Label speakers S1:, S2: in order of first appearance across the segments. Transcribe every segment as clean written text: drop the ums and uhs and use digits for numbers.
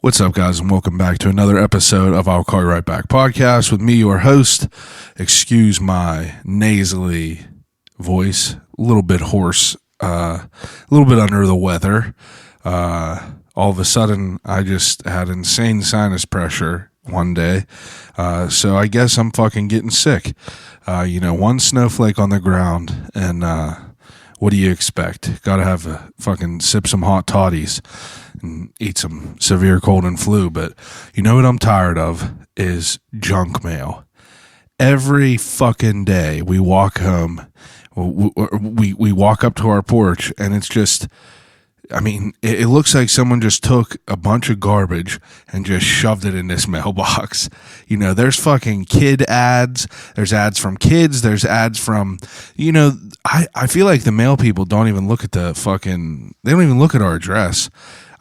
S1: What's up, guys, and welcome back to another episode of I'll Call You Right Back podcast with me, your host. Excuse my nasally voice, a little bit hoarse, a little bit under the weather. All of a sudden, I just had insane sinus pressure one day, so I guess I'm fucking getting sick. One snowflake on the ground, and what do you expect? Gotta have a fucking sip some hot toddies and eat some severe cold and flu. But you know what I'm tired of is junk mail. Every fucking day we walk home, we walk up to our porch, and it's just, it looks like someone just took a bunch of garbage and just shoved it in this mailbox. You know, there's fucking kid ads. There's ads from kids. There's ads from, I feel like the mail people don't even look at they don't even look at our address.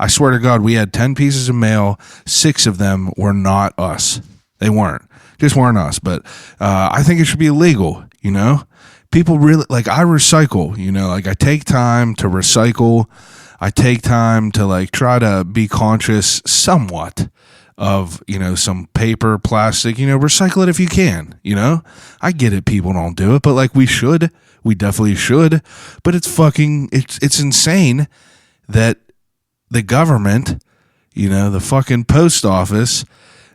S1: I swear to God, we had 10 pieces of mail. 6 of them were not us. They weren't. Just weren't us. But I think it should be illegal, People really, I recycle, I take time to recycle. I take time to try to be conscious somewhat of, some paper, plastic, recycle it if you can, I get it. People don't do it, but we should, we definitely should, but it's insane that the government, the fucking post office,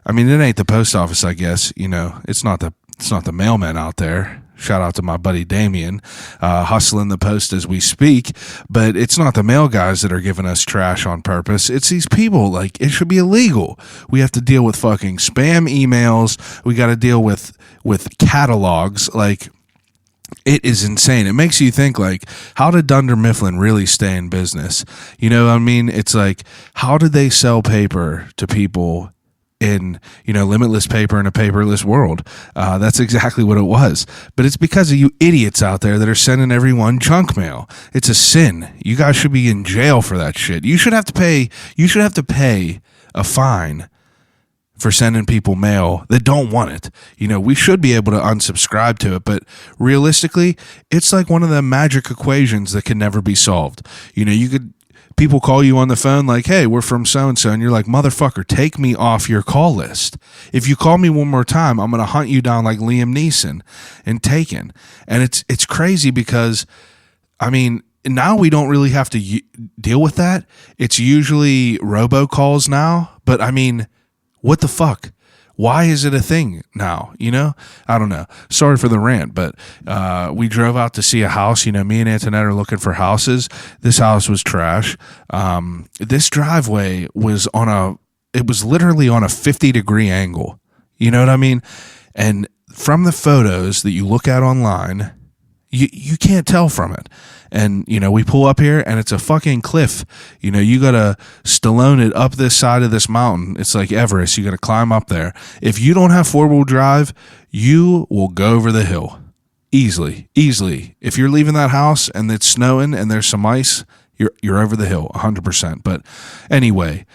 S1: it ain't the post office, I guess, it's not the mailman out there. Shout out to my buddy Damien, hustling the post as we speak. But it's not the mail guys that are giving us trash on purpose. It's these people. It should be illegal. We have to deal with fucking spam emails. We got to deal with catalogs. It is insane. It makes you think, how did Dunder Mifflin really stay in business? You know what I mean? It's how did they sell paper to people in, limitless paper in a paperless world? That's exactly what it was. But it's because of you idiots out there that are sending everyone junk mail. It's a sin. You guys should be in jail for that shit. You should have to pay a fine for sending people mail that don't want it. We should be able to unsubscribe to it, but realistically, it's like one of the magic equations that can never be solved. People call you on the phone hey, we're from so-and-so, and you're like, motherfucker, take me off your call list. If you call me one more time, I'm going to hunt you down like Liam Neeson and Taken. And it's crazy because, now we don't really have to deal with that. It's usually robocalls now, but what the fuck? Why is it a thing now? I don't know. Sorry for the rant, but we drove out to see a house. Me and Antoinette are looking for houses. This house was trash. This driveway was literally on a 50-degree angle. You know what I mean? And from the photos that you look at online, you can't tell from it. And, we pull up here and it's a fucking cliff. You got to Stallone it up this side of this mountain. It's like Everest. You got to climb up there. If you don't have 4-wheel drive, you will go over the hill easily. If you're leaving that house and it's snowing and there's some ice, you're over the hill 100%. But anyway,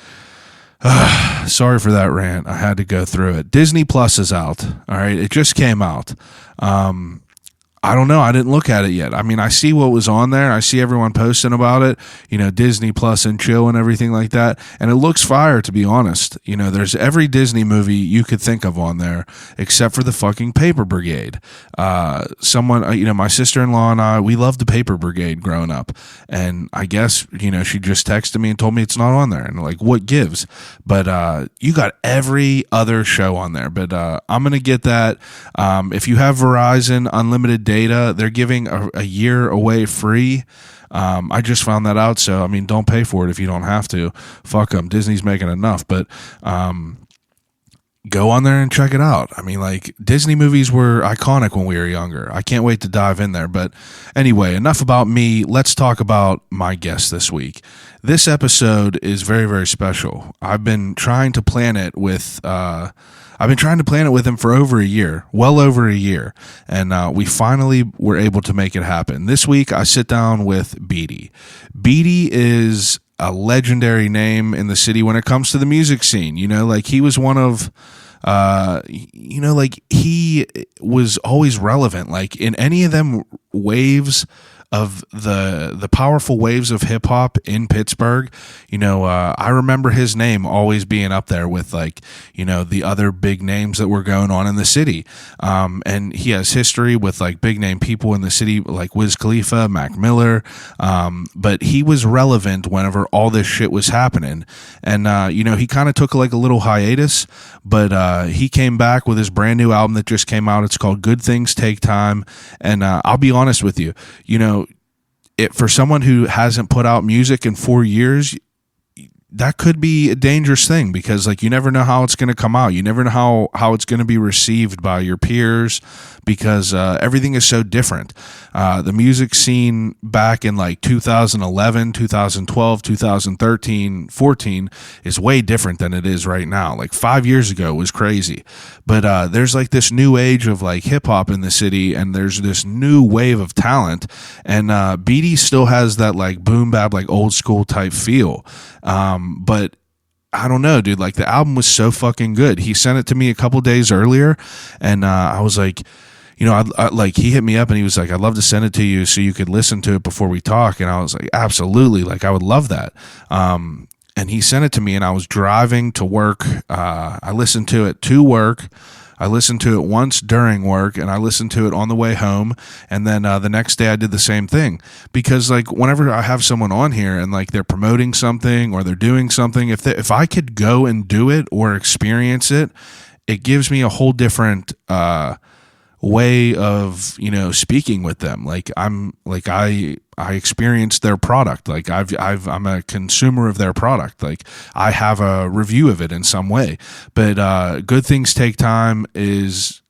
S1: sorry for that rant. I had to go through it. Disney Plus is out. All right. It just came out. I don't know. I didn't look at it yet. I see what was on there. I see everyone posting about it, Disney Plus and chill and everything like that. And it looks fire, to be honest. There's every Disney movie you could think of on there, except for the fucking Paper Brigade. My sister-in-law and I, we loved the Paper Brigade growing up. And I guess, she just texted me and told me it's not on there. And what gives? But you got every other show on there. But I'm going to get that. If you have Verizon Unlimited data, they're giving a year away free. I just found that out, so don't pay for it if you don't have to. Fuck them. Disney's making enough, but go on there and check it out. Disney movies were iconic when we were younger. I can't wait to dive in there. But anyway, enough about me. Let's talk about my guest this week. This episode is very, very special. I've been trying to plan it with him for over a year, well over a year, and we finally were able to make it happen. This week, I sit down with Beedie. Beedie is a legendary name in the city when it comes to the music scene. He was one of, he was always relevant. In any of them waves of the powerful waves of hip hop in Pittsburgh. I remember his name always being up there with like, the other big names that were going on in the city. And he has history with like big name people in the city like Wiz Khalifa, Mac Miller. But he was relevant whenever all this shit was happening. And, he kind of took like a little hiatus, but he came back with his brand new album that just came out. It's called Good Things Take Time. And I'll be honest with you, for someone who hasn't put out music in 4 years, that could be a dangerous thing, because like you never know how it's going to come out. You never know how it's going to be received by your peers, because everything is so different. The music scene back in like 2011, 2012, 2013, 14 is way different than it is right now. Like 5 years ago was crazy. But there's like this new age of like hip hop in the city, and there's this new wave of talent. And Beedie still has that like boom bap, like old school type feel. But I don't know, dude, like the album was so fucking good. He sent it to me a couple days earlier, and I was like, like he hit me up and he was like, I'd love to send it to you so you could listen to it before we talk. And I was like, absolutely. Like I would love that. And he sent it to me, and I was driving to work. I listened to it to work. I listened to it once during work, and I listened to it on the way home. And then the next day I did the same thing, because like whenever I have someone on here and like they're promoting something or they're doing something, if I could go and do it or experience it, it gives me a whole different way of speaking with them. Like I experienced their product. Like I'm a consumer of their product. Like I have a review of it in some way. But Good Things Take Time it's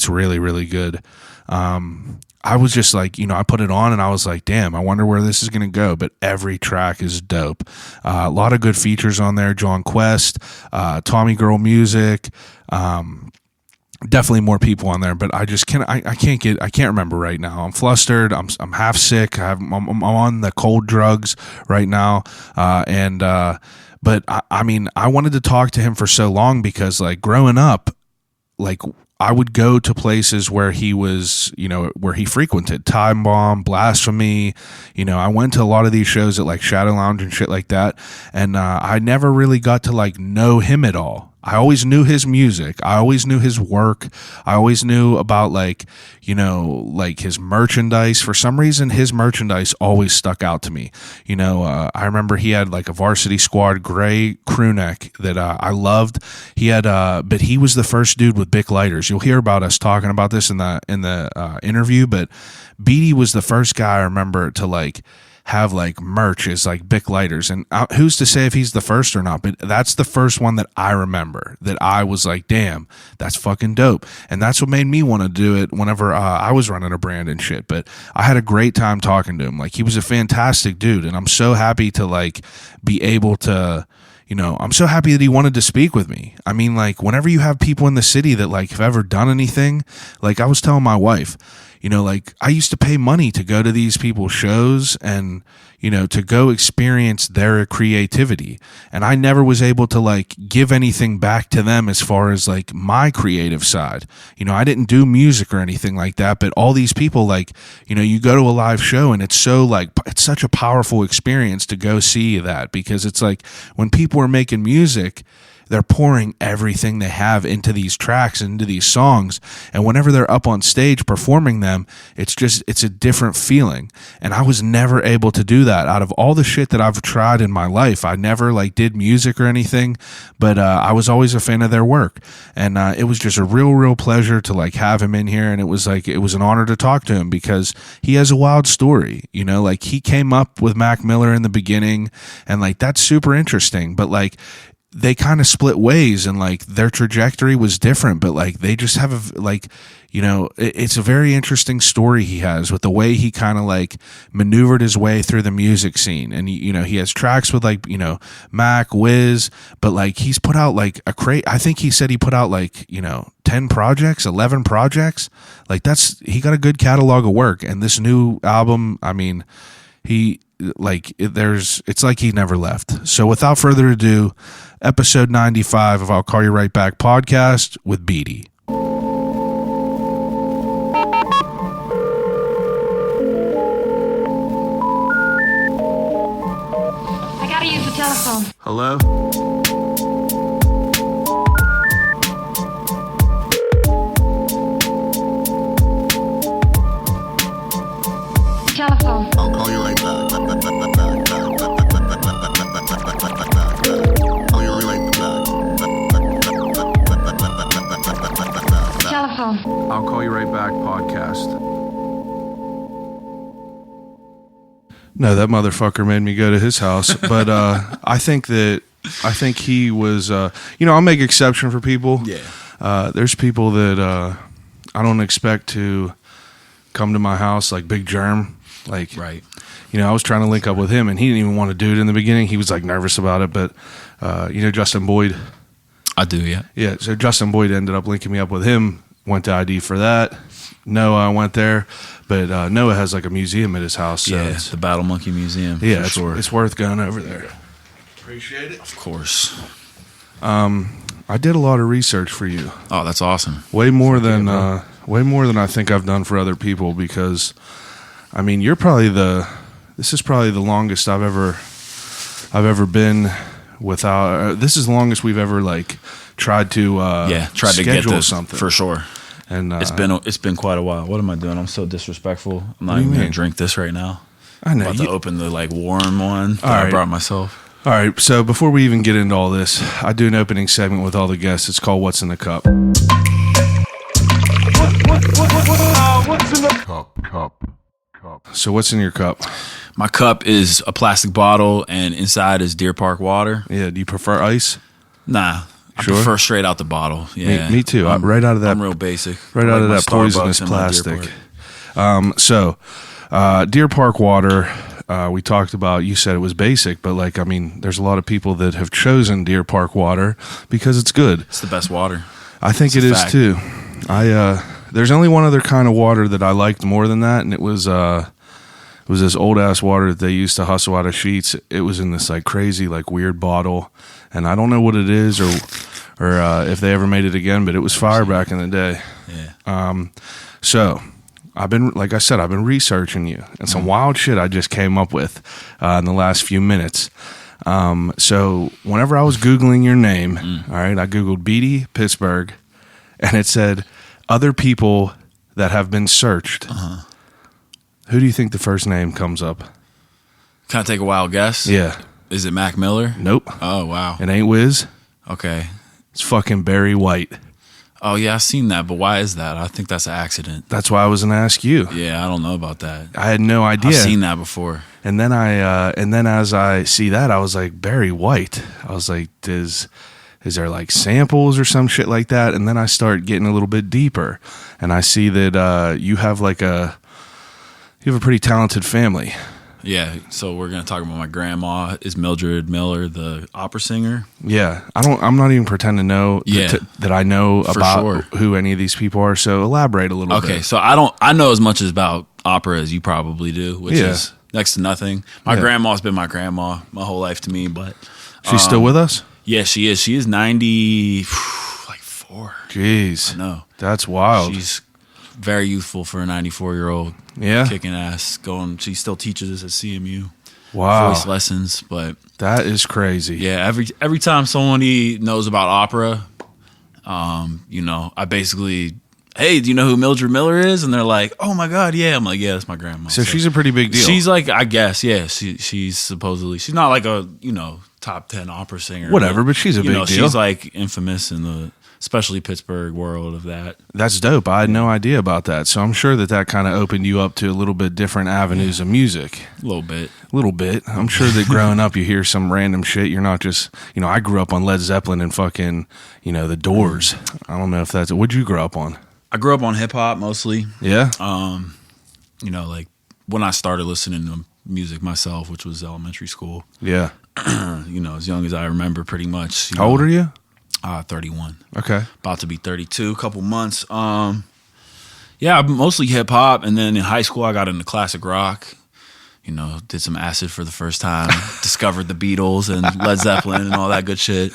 S1: really, really good. I was just like, I put it on and I was like, damn, I wonder where this is going to go. But every track is dope. A lot of good features on there. John Quest, Tommy Girl Music, definitely more people on there, but I just can't. I can't remember right now. I'm flustered. I'm half sick. I'm on the cold drugs right now. But I mean, I wanted to talk to him for so long, because like growing up, like I would go to places where he was, where he frequented, Timebomb, Blasphome. I went to a lot of these shows at like Shadow Lounge and shit like that, and I never really got to like know him at all. I always knew his music. I always knew his work. I always knew about like his merchandise. For some reason, his merchandise always stuck out to me. I remember he had like a Varsity Squad gray crew neck that I loved. He had, but he was the first dude with Bic lighters. You'll hear about us talking about this in the interview, but Beedie was the first guy I remember to like have like merch is like Bic lighters, and who's to say if he's the first or not, but that's the first one that I remember that I was like, damn, that's fucking dope. And that's what made me want to do it whenever I was running a brand and shit. But I had a great time talking to him. Like he was a fantastic dude, and I'm so happy to like be able to, I'm so happy that he wanted to speak with me. I mean, like whenever you have people in the city that like have ever done anything, like I was telling my wife, like I used to pay money to go to these people's shows and, to go experience their creativity. And I never was able to like give anything back to them as far as like my creative side. I didn't do music or anything like that, but all these people like, you go to a live show and it's so like, it's such a powerful experience to go see that, because it's like when people are making music, they're pouring everything they have into these tracks, into these songs. And whenever they're up on stage performing them, it's a different feeling. And I was never able to do that. Out of all the shit that I've tried in my life, I never like did music or anything, but I was always a fan of their work. And it was just a real pleasure to like have him in here. And it was an honor to talk to him, because he has a wild story. Like he came up with Mac Miller in the beginning, and like that's super interesting. But like they kind of split ways, and like their trajectory was different, but like they just have it's a very interesting story he has with the way he kind of like maneuvered his way through the music scene. And he has tracks with like Mac, Wiz, but like he's put out like I think he said he put out like 10 projects, 11 projects. Like he got a good catalog of work. And this new album, I mean, it's like he never left. So without further ado, episode 95 of I'll Call You Right Back podcast with Beedie.
S2: Hello?
S3: Telephone.
S4: I'll call you right back. Call you right back.
S3: Telephone.
S1: I'll Call You Right Back podcast. No, that motherfucker made me go to his house. But I think he was, I'll make exception for people.
S2: Yeah.
S1: There's people that I don't expect to come to my house, like Big Germ. Like,
S2: Right.
S1: I was trying to link up with him, and he didn't even want to do it in the beginning. He was like nervous about it, but Justin Boyd.
S2: I do, yeah.
S1: Yeah, so Justin Boyd ended up linking me up with him. Went to ID for that. Noah went there, but Noah has like a museum at his house. So
S2: Yeah, the Battle Monkey Museum.
S1: yeah,
S2: for sure.
S1: it's worth going over there. Appreciate it.
S2: Of course.
S1: I did a lot of research for you.
S2: Oh, that's awesome.
S1: Way more than I think I've done for other people, because I mean, this is probably the longest I've ever been without. This is the longest we've ever like tried to
S2: tried to get this
S1: something
S2: for sure.
S1: And
S2: It's been quite a while. What am I doing? I'm so disrespectful. I'm not
S1: do you
S2: even gonna
S1: mean?
S2: drink this right now.
S1: I know
S2: I'm about to open the like warm one that
S1: All
S2: I
S1: right.
S2: brought myself.
S1: All right, so before we even get into all this, I do an opening segment with all the guests. It's called What's in the Cup.
S4: What's in the cup?
S1: So what's in your cup?
S2: My cup is a plastic bottle, and inside is Deer Park water.
S1: Yeah, do you prefer ice?
S2: Nah, I
S1: Sure?
S2: prefer straight out the bottle. Yeah,
S1: Me too. Right out of that.
S2: I'm real basic.
S1: Right
S2: I
S1: out
S2: like
S1: of
S2: my
S1: that poisonous
S2: Starbucks and my Deer
S1: plastic.
S2: Park.
S1: Deer Park water, we talked about, you said it was basic, but like, I mean, there's a lot of people that have chosen Deer Park water because it's good.
S2: It's the best water.
S1: I think
S2: It's
S1: it
S2: a
S1: is
S2: fact.
S1: too. There's only one other kind of water that I liked more than that, and it was this old ass water that they used to hustle out of Sheets. It was in this like crazy, like weird bottle, and I don't know what it is or if they ever made it again, but it was fire back in the day.
S2: Yeah.
S1: So I've been researching you, and some wild shit I just came up with in the last few minutes. So whenever I was Googling your name, all right, I Googled Beedie, Pittsburgh, and it said other people that have been searched. Who do you think the first name comes up?
S2: Can I take a wild guess?
S1: Yeah.
S2: Is it Mac Miller?
S1: Nope.
S2: Oh, wow.
S1: It ain't Wiz.
S2: Okay.
S1: It's fucking Barry White.
S2: Oh, yeah, I've seen that, but why is that? I think that's an accident.
S1: That's why I was going to ask you.
S2: Yeah, I don't know about that.
S1: I had no idea.
S2: I've seen that before.
S1: And then as I see that, I was like, Barry White. I was like, is there like samples or some shit like that? And then I start getting a little bit deeper, and I see that you have a pretty talented family.
S2: Yeah, so we're going to talk about my grandma is Mildred Miller, the opera singer.
S1: Yeah, I'm not even pretending to know that I know
S2: For
S1: about
S2: sure.
S1: who any of these people are. So elaborate a little bit.
S2: Okay, so I know as much about opera as you probably do, which
S1: Yeah.
S2: is next to nothing. My
S1: Yeah.
S2: grandma's been my grandma my whole life to me, but
S1: She's still with us?
S2: yeah, she is. She is 94.
S1: Jeez.
S2: No,
S1: That's wild.
S2: she's very youthful for a 94-year-old.
S1: Yeah?
S2: Kicking ass. She still teaches at CMU.
S1: Wow.
S2: Voice lessons, but
S1: That is crazy.
S2: yeah, every time somebody knows about opera, I basically, hey, do you know who Mildred Miller is? And they're like, oh my God, yeah. I'm like, yeah, that's my grandma.
S1: So she's a pretty big deal.
S2: She's like, I guess, yeah. She's supposedly, she's not like a top 10 opera singer.
S1: Whatever, but she's a big deal.
S2: She's like infamous in the especially Pittsburgh world of that.
S1: That's dope. I had no idea about that. So I'm sure that kind of opened you up to a little bit different avenues of music.
S2: A little bit.
S1: A little bit. I'm sure that growing up, you hear some random shit. You're not just, I grew up on Led Zeppelin and fucking, The Doors. I don't know if that's, what'd you grow up on?
S2: I grew up on hip hop mostly.
S1: Yeah?
S2: Like when I started listening to music myself, which was elementary school,
S1: Yeah.
S2: as young as I remember pretty much.
S1: How old are you?
S2: 31.
S1: Okay.
S2: About to be 32, a couple months. Yeah, mostly hip hop, and then in high school I got into classic rock. Did some acid for the first time, discovered the Beatles and Led Zeppelin and all that good shit.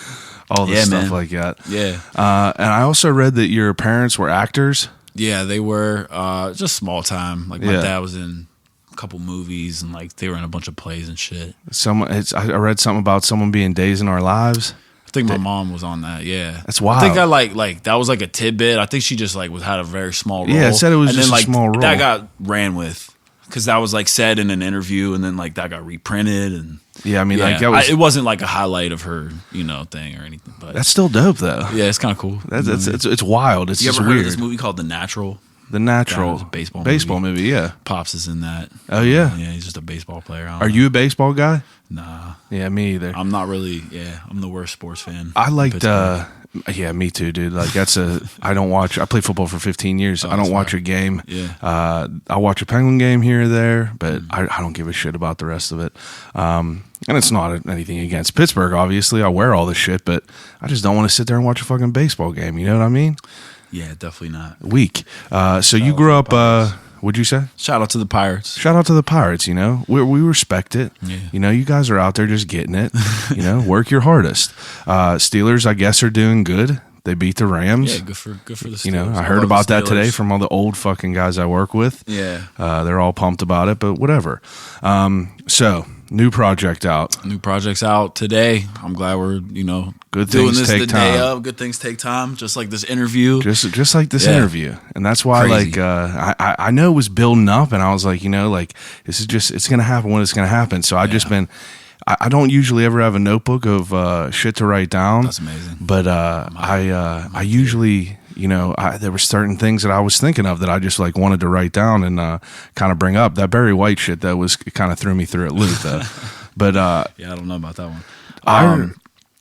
S1: All the stuff like that.
S2: Yeah.
S1: And I also read that your parents were actors.
S2: Yeah, they were just small time. Like my
S1: Yeah.
S2: dad was in a couple movies, and like they were in a bunch of plays and shit.
S1: I read something about someone being Days in Our Lives.
S2: I think my mom was on that. Yeah,
S1: That's wild.
S2: I think I like that was like a tidbit. I think she just like had a very small role.
S1: Yeah, it said it was
S2: and
S1: just
S2: then,
S1: a
S2: like,
S1: small role.
S2: That got ran with because that was like said in an interview, and then like that got reprinted and.
S1: Yeah, I mean,
S2: Yeah,
S1: like that was.
S2: it wasn't like a highlight of her, thing or anything. But
S1: That's still dope, though.
S2: yeah, it's kind of cool.
S1: It's wild. It's
S2: You
S1: just
S2: ever heard
S1: weird.
S2: of this movie called The Natural?
S1: The Natural
S2: Yeah, it was a baseball
S1: movie. Yeah.
S2: Pops is in that.
S1: Oh yeah.
S2: Yeah, he's just a baseball player.
S1: Are you a baseball guy?
S2: Nah,
S1: Yeah, me either.
S2: I'm not really. Yeah, I'm the worst sports fan.
S1: I liked.
S2: Pittsburgh.
S1: Yeah, me too, dude. Like I don't watch. I played football for 15 years. I don't watch a game.
S2: Yeah.
S1: I watch a Penguin game here or there, but I don't give a shit about the rest of it. And it's not anything against Pittsburgh. Obviously, I wear all this shit, but I just don't want to sit there and watch a fucking baseball game. You know what I mean?
S2: Yeah, definitely not.
S1: Weak. So you grew up. What'd you say?
S2: Shout out to the Pirates.
S1: Shout out to the Pirates. You know, we respect it.
S2: Yeah.
S1: You know, you guys are out there just getting it. You know, work your hardest. Steelers, I guess, are doing good. They beat the Rams.
S2: Yeah, good for the Steelers.
S1: You know, I heard
S2: love
S1: about
S2: the
S1: that today
S2: Steelers.
S1: from all the old fucking guys I work with.
S2: Yeah.
S1: They're all pumped about it, but whatever. So, new project out.
S2: New project's out today. I'm glad we're
S1: Good
S2: doing
S1: things
S2: this
S1: take
S2: the day
S1: time.
S2: of. Good things take time, just like this interview.
S1: Just like this
S2: Yeah.
S1: interview. And that's why,
S2: Crazy.
S1: like, I know it was building up, and I was like, like, this is just, it's going to happen when it's going to happen. So I just been, I don't usually ever have a notebook of shit to write down.
S2: That's amazing.
S1: But I usually, there were certain things that I was thinking of that I just like wanted to write down and kind of bring up. That Barry White shit that was kind of threw me through a loop though. But
S2: Yeah, I don't know about that one.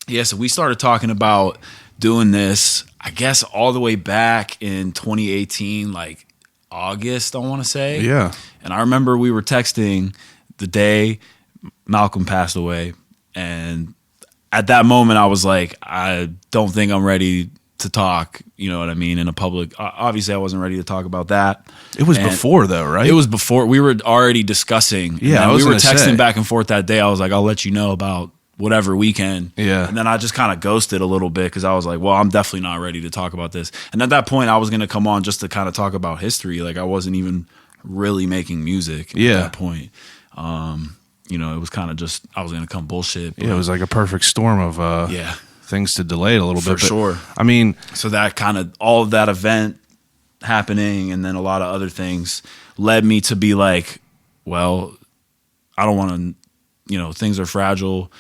S2: Yeah, so we started talking about doing this, I guess, all the way back in 2018, like August, I want to say.
S1: Yeah.
S2: And I remember we were texting the day Malcolm passed away. And at that moment, I was like, I don't think I'm ready to talk, you know what I mean, in a public. Obviously, I wasn't ready to talk about that.
S1: It was
S2: And
S1: before though, right?
S2: It was before. We were already discussing.
S1: Yeah,
S2: And
S1: I was
S2: we were
S1: gonna
S2: texting
S1: say.
S2: back and forth that day. I was like, I'll let you know about whatever weekend.
S1: Yeah.
S2: And then I just kind of ghosted a little bit because I was like, well, I'm definitely not ready to talk about this. And at that point, I was going to come on just to kind of talk about history. Like I wasn't even really making music
S1: Yeah.
S2: at that point. It was kind of just, I was going to come bullshit. But
S1: Yeah, it was like a perfect storm of
S2: yeah.
S1: things to delay it a little
S2: For
S1: bit. But,
S2: sure.
S1: I mean,
S2: So that kind of, all of that event happening and then a lot of other things led me to be like, well, I don't want to, things are fragile,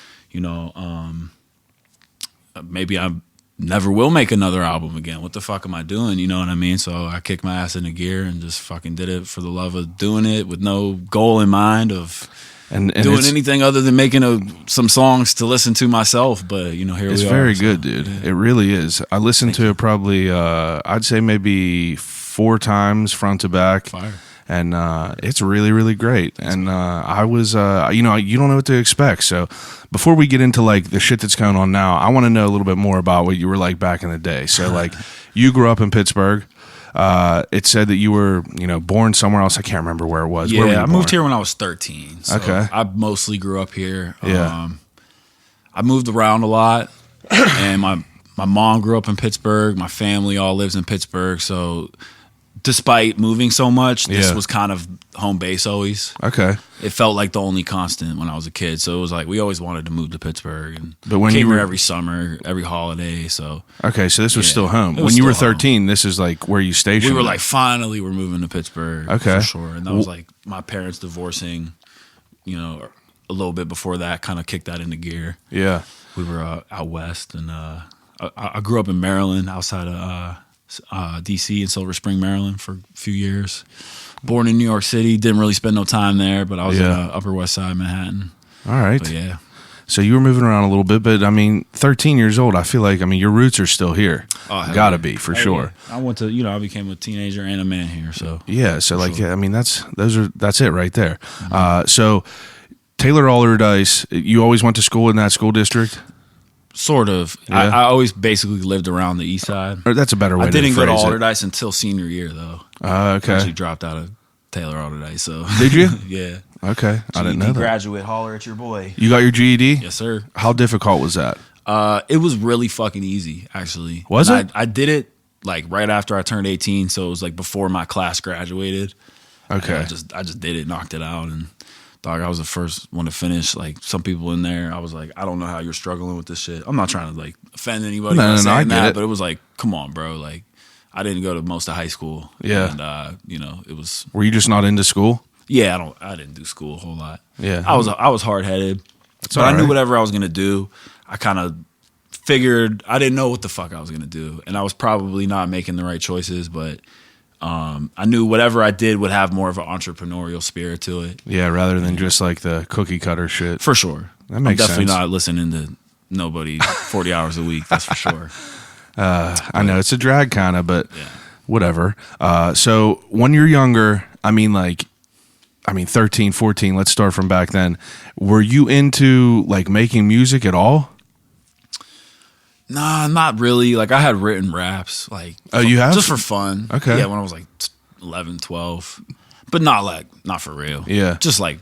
S2: maybe I never will make another album again. What the fuck am I doing? You know what I mean? So I kicked my ass into gear and just fucking did it for the love of doing it with no goal in mind of
S1: and
S2: doing
S1: it's,
S2: anything other than making some songs to listen to myself. But, here we are.
S1: it's very
S2: So,
S1: good, dude.
S2: yeah.
S1: It really is. I listened to it probably, I'd say maybe 4 times front to back.
S2: Fire.
S1: And it's really, really great. And I was, you don't know what to expect. So before we get into like the shit that's going on now, I want to know a little bit more about what you were like back in the day. So like you grew up in Pittsburgh. It said that you were, born somewhere else. I can't remember where it was. Where were you
S2: Yeah, I moved
S1: born?
S2: here when I was 13. So
S1: Okay.
S2: I mostly grew up here.
S1: Yeah.
S2: I moved around a lot. And my mom grew up in Pittsburgh. My family all lives in Pittsburgh. So despite moving so much, this
S1: Yeah.
S2: was kind of home base always.
S1: Okay.
S2: It felt like the only constant when I was a kid. So it was like we always wanted to move to Pittsburgh and
S1: But when
S2: came
S1: you
S2: here
S1: were-
S2: every summer, every holiday. So
S1: Okay. So this was
S2: Yeah.
S1: still home.
S2: It was
S1: When you were
S2: still home.
S1: 13, this is like where you stationed.
S2: we were like, finally, we're moving to Pittsburgh.
S1: Okay.
S2: For sure. And that was like my parents divorcing, a little bit before that kind of kicked that into gear.
S1: yeah.
S2: We were out west, and I grew up in Maryland, outside of D.C. in Silver Spring, Maryland, for a few years. Born in New York City, didn't really spend no time there, but I was
S1: Yeah.
S2: in Upper West Side, Manhattan.
S1: All right.
S2: But yeah,
S1: So you were moving around a little bit, but I mean, 13 years old, I feel like, your roots are still here.
S2: Oh, hell
S1: Gotta
S2: yeah.
S1: be, for
S2: Hell
S1: sure.
S2: yeah. I went to, I became a teenager and a man here, so
S1: Yeah. So like,
S2: sure.
S1: that's it right there.
S2: Mm-hmm.
S1: So Taylor Allardyce, you always went to school in that school district?
S2: sort of.
S1: Yeah.
S2: I always basically lived around the east side.
S1: Or that's a better way
S2: I didn't
S1: to
S2: go to
S1: phrase it.
S2: Allardyce until senior year, though.
S1: Okay.
S2: Actually dropped out of Taylor Allardyce, so.
S1: Did you?
S2: Yeah.
S1: Okay. I didn't know
S2: GED
S1: that.
S2: graduate, holler at your boy.
S1: You got your GED?
S2: Yes, sir.
S1: How difficult was that?
S2: It was really fucking easy, actually.
S1: Was
S2: And
S1: it?
S2: I did it like right after I turned 18, so it was like before my class graduated.
S1: Okay.
S2: And I just did it, knocked it out, and dog, I was the first one to finish. Like some people in there, I was like, I don't know how you're struggling with this shit. I'm not trying to like offend anybody by saying
S1: I get
S2: that,
S1: it.
S2: but it was like, come on, bro. Like I didn't go to most of high school.
S1: Yeah.
S2: And you know, it was
S1: Were you just not into school?
S2: yeah, I didn't do school a whole lot.
S1: Yeah.
S2: I was hard headed. But
S1: all
S2: I knew
S1: right.
S2: whatever I was gonna do, I kind of figured I didn't know what the fuck I was gonna do. And I was probably not making the right choices, but I knew whatever I did would have more of an entrepreneurial spirit to it.
S1: Yeah, rather than just like the cookie cutter shit.
S2: For sure.
S1: That makes
S2: I'm definitely
S1: sense.
S2: not listening to nobody 40 hours a week, that's for sure.
S1: I know it's a drag kind of, but
S2: Yeah.
S1: whatever. So when you're younger, I mean 13, 14, let's start from back then. Were you into like making music at all?
S2: Nah, not really. Like I had written raps, like
S1: Oh, you have?
S2: just for fun.
S1: Okay.
S2: Yeah, when I was like 11, 12. But not for real.
S1: Yeah.
S2: Just like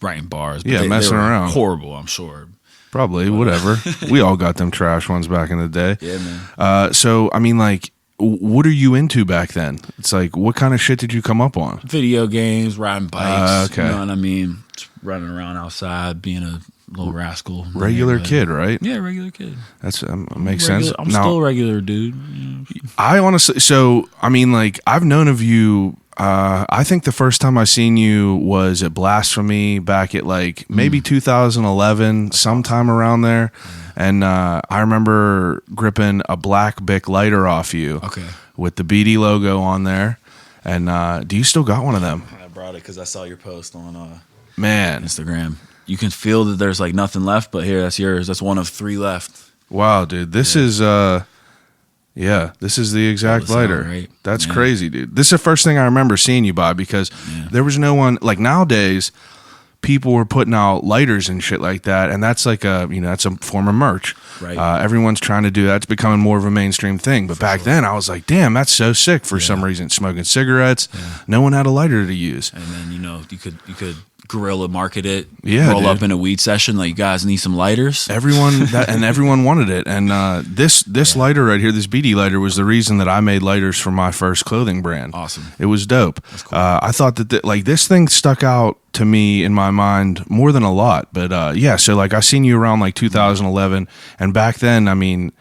S2: writing bars. But
S1: Yeah, messing
S2: were
S1: around.
S2: Horrible, I'm sure.
S1: Probably, whatever. We all got them trash ones back in the day.
S2: Yeah, man.
S1: So, I mean, like, what are you into back then? It's like, what kind of shit did you come up on?
S2: Video games, riding bikes.
S1: Okay.
S2: You know what I mean? Just running around outside, being a little rascal. in the
S1: Regular
S2: neighborhood.
S1: kid, right?
S2: Yeah, regular kid.
S1: That's makes
S2: Regular-
S1: sense.
S2: I'm
S1: Now,
S2: still a regular dude.
S1: I honestly, so I mean, like, I've known of you. I think the first time I seen you was at Blasphome back at like maybe 2011, sometime around there. And I remember gripping a black Bic lighter off you
S2: Okay.
S1: with the Beedie logo on there. And do you still got one of them?
S2: I brought it because I saw your post on
S1: Man,
S2: Instagram. You can feel that there's like nothing left, but here, that's yours. That's one of 3 left.
S1: wow, dude, this is this is the exact
S2: Does that sound
S1: lighter.
S2: right?
S1: That's
S2: Yeah.
S1: crazy, dude. This is the first thing I remember seeing you by because there was no one like nowadays. People were putting out lighters and shit like that, and that's like that's a form of merch.
S2: Right.
S1: Everyone's trying to do that. It's becoming more of a mainstream thing. But back then, I was like, damn, that's so sick. For some reason, smoking cigarettes, no one had a lighter to use.
S2: And then you could guerrilla market it.
S1: Yeah,
S2: roll
S1: dude.
S2: up in a weed session. Like, you guys need some lighters.
S1: Everyone wanted it, and this lighter right here, this Beedie lighter, was the reason that I made lighters for my first clothing brand.
S2: Awesome.
S1: It was dope.
S2: cool.
S1: I thought that like this thing stuck out to me in my mind more than a lot. But yeah, so like I seen you around like 2011, and back then, I mean,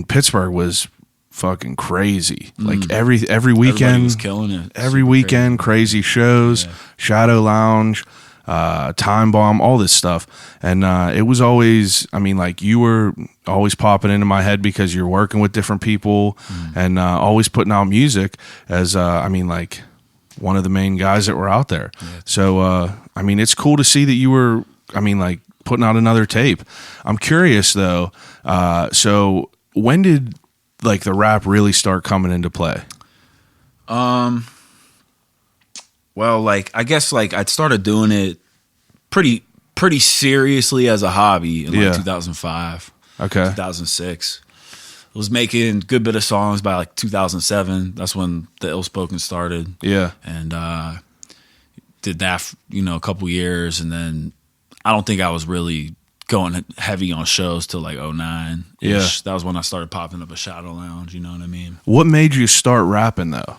S1: Pittsburgh was fucking crazy. Like every
S2: Everybody
S1: weekend
S2: was killing it.
S1: every
S2: Super
S1: weekend, crazy shows, Shadow Lounge, Timebomb, all this stuff. And it was always, I mean, like you were always popping into my head because you're working with different people and always putting out music as, like one of the main guys that were out there. So, it's cool to see that you were, like putting out another tape. I'm curious though. So when did like the rap really start coming into play?
S2: Well, like I guess like I started doing it pretty seriously as a hobby in like 2005,
S1: Okay.
S2: 2006. I was making a good bit of songs by like 2007. That's when the Ill Spoken started.
S1: Yeah.
S2: And did that a couple years, and then I don't think I was really going heavy on shows till like 09.
S1: Yeah.
S2: That was when I started popping up a Shadow Lounge, you know what I mean?
S1: What made you start rapping though?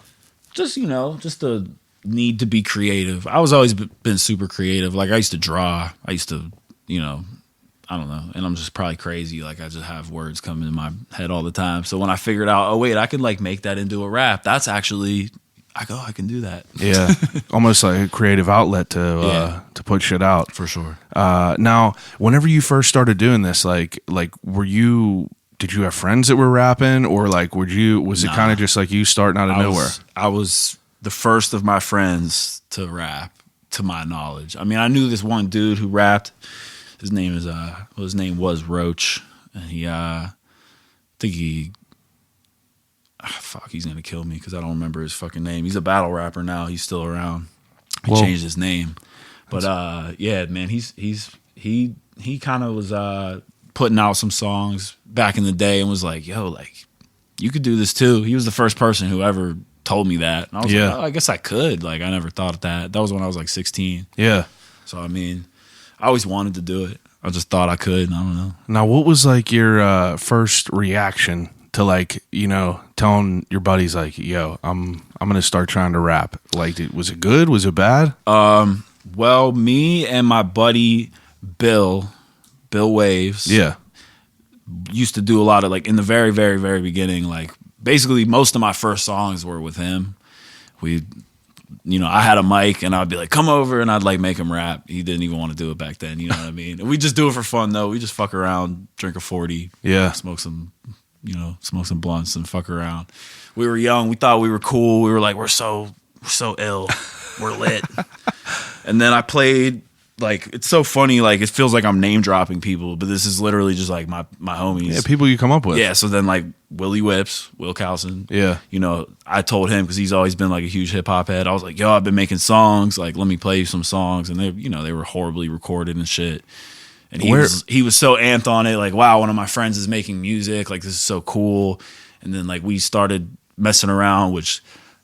S2: Just just the need to be creative. I was always been super creative. Like I used to draw. I used to, I don't know. And I'm just probably crazy. Like I just have words coming in my head all the time. So when I figured out, oh wait, I could like make that into a rap. That's actually, I can do that.
S1: Yeah. Almost like a creative outlet to put shit out.
S2: For sure.
S1: Now, whenever you first started doing this, like did you have friends that were rapping, or like was it kind of just like you starting out of nowhere?
S2: I was the first of my friends to rap, to my knowledge. I mean, I knew this one dude who rapped. His name was Roach, and he's gonna kill me because I don't remember his fucking name. He's a battle rapper now. He's still around. He changed his name, but yeah, man, he kind of was putting out some songs back in the day and was like, yo, like you could do this too. He was the first person who ever told me that, and I was like, oh, I guess I could. Like I never thought of that. That was when I was like 16.
S1: Yeah.
S2: So I mean, I always wanted to do it. I just thought I could, and I don't know.
S1: Now, what was like your first reaction to like, you know, telling your buddies like, yo, I'm gonna start trying to rap? Like, was it good? Was it bad?
S2: Well, me and my buddy Bill Waves,
S1: Yeah.
S2: used to do a lot of like in the very, very, very beginning. Like basically, most of my first songs were with him. You know, I had a mic and I'd be like, come over, and I'd like make him rap. He didn't even want to do it back then. You know what I mean? And we just do it for fun though. We just fuck around, drink a 40,
S1: Yeah.
S2: smoke some blunts and fuck around. We were young. We thought we were cool. We were like, we're so ill. We're lit. And then I played, like, it's so funny. Like, it feels like I'm name dropping people, but this is literally just like my homies.
S1: Yeah, people you come up with.
S2: Yeah, so then like Willie Whips, Will Carlson.
S1: Yeah.
S2: You know, I told him because he's always been like a huge hip hop head. I was like, yo, I've been making songs. Like, let me play you some songs. And they were horribly recorded and shit. And he was so amped on it. Like, wow, one of my friends is making music. Like, this is so cool. And then like we started messing around, which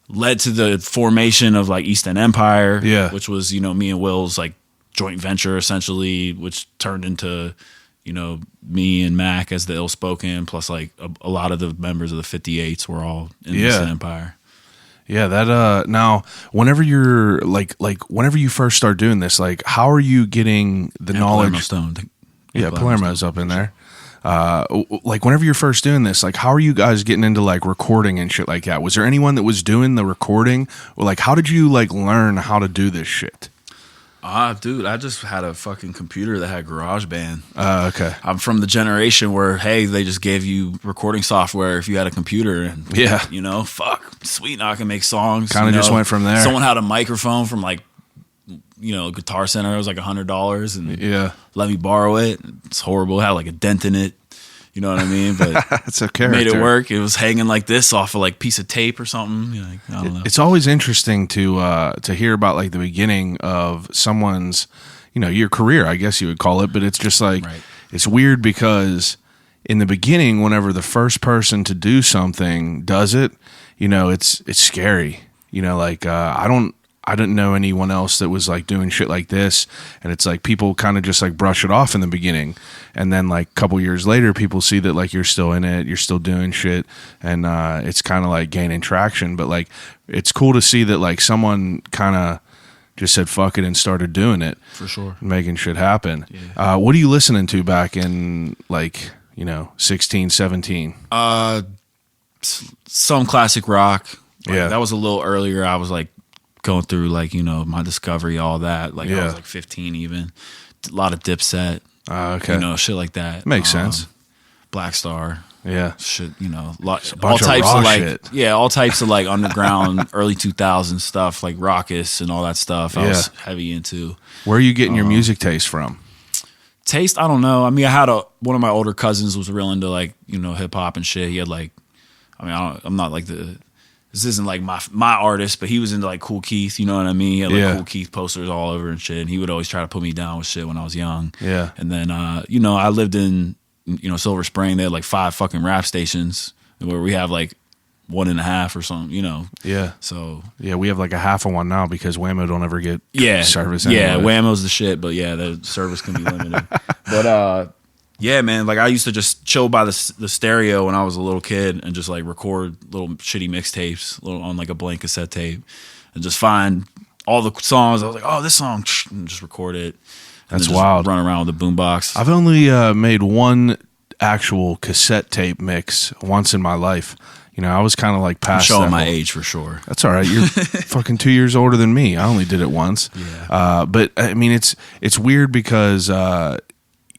S2: led to the formation of like East End Empire.
S1: Yeah.
S2: Which was, you know, me and Will's like joint venture essentially, which turned into, you know, me and Mac as the ill spoken, plus like a lot of the members of the 58s were all in this empire.
S1: Yeah, that now whenever you're like whenever you first start doing this, like how are you getting the knowledge?
S2: Palermo Stone.
S1: Yeah, Palermo's up in there. Like whenever you're first doing this, like how are you guys getting into like recording and shit like that? Was there anyone that was doing the recording? Or like how did you like learn how to do this shit?
S2: Dude, I just had a fucking computer that had GarageBand.
S1: Okay.
S2: I'm from the generation where, hey, they just gave you recording software if you had a computer. And,
S1: yeah.
S2: You know, fuck, sweet, now I can make songs.
S1: Kind of just went from there.
S2: Someone had a microphone from like, you know, Guitar Center. It was like $100 and let me borrow it. It's horrible. It had like a dent in it. You know what I mean? But
S1: it's a character.
S2: Made it work. It was hanging like this off of like piece of tape or something. You know, like, I don't know.
S1: It's always interesting to hear about like the beginning of someone's, you know, your career, I guess you would call it. But it's just like It's weird because in the beginning, whenever the first person to do something does it, you know, it's scary. You know, like I didn't know anyone else that was like doing shit like this, and it's like people kind of just like brush it off in the beginning, and then like a couple years later people see that like you're still in it, you're still doing shit, and it's kind of like gaining traction. But like it's cool to see that like someone kind of just said fuck it and started doing it,
S2: for sure,
S1: making shit happen. What are you listening to back in like, you know, 16, 17?
S2: Some classic rock. Like,
S1: yeah,
S2: that was a little earlier. I was like going through like, you know, my discovery, all that. Like I was like 15 even. A lot of Dipset.
S1: Okay.
S2: You know, shit like that.
S1: Makes sense.
S2: Black Star.
S1: Yeah.
S2: Shit, you know,
S1: all types of like shit.
S2: Yeah, all types of like underground early 2000s stuff, like Raucous and all that stuff. I was heavy into.
S1: Where are you getting your music taste from?
S2: Taste, I don't know. I mean, I had one of my older cousins was real into like, you know, hip hop and shit. He had like, I mean, I'm not like this isn't like my artist, but he was into like Cool Keith, you know what I mean? He had like Cool Keith posters all over and shit, and he would always try to put me down with shit when I was young.
S1: Yeah.
S2: And then, you know, I lived in, you know, Silver Spring. They had like 5 fucking rap stations where we have like 1.5 or something, you know?
S1: Yeah.
S2: So.
S1: Yeah, we have like a half of one now because Whammo don't ever get service anymore.
S2: Yeah, Whammo's the shit, but yeah, the service can be limited. But, yeah, man, like I used to just chill by the stereo when I was a little kid and just like record little shitty mixtapes on like a blank cassette tape and just find all the songs. I was like, oh, this song, and just record it. And
S1: that's wild.
S2: Run around with a boombox.
S1: I've only made one actual cassette tape mix once in my life. You know, I was kind of like past.
S2: I'm showing my age for sure.
S1: That's all right. You're fucking 2 years older than me. I only did it once.
S2: Yeah.
S1: But I mean, it's weird because.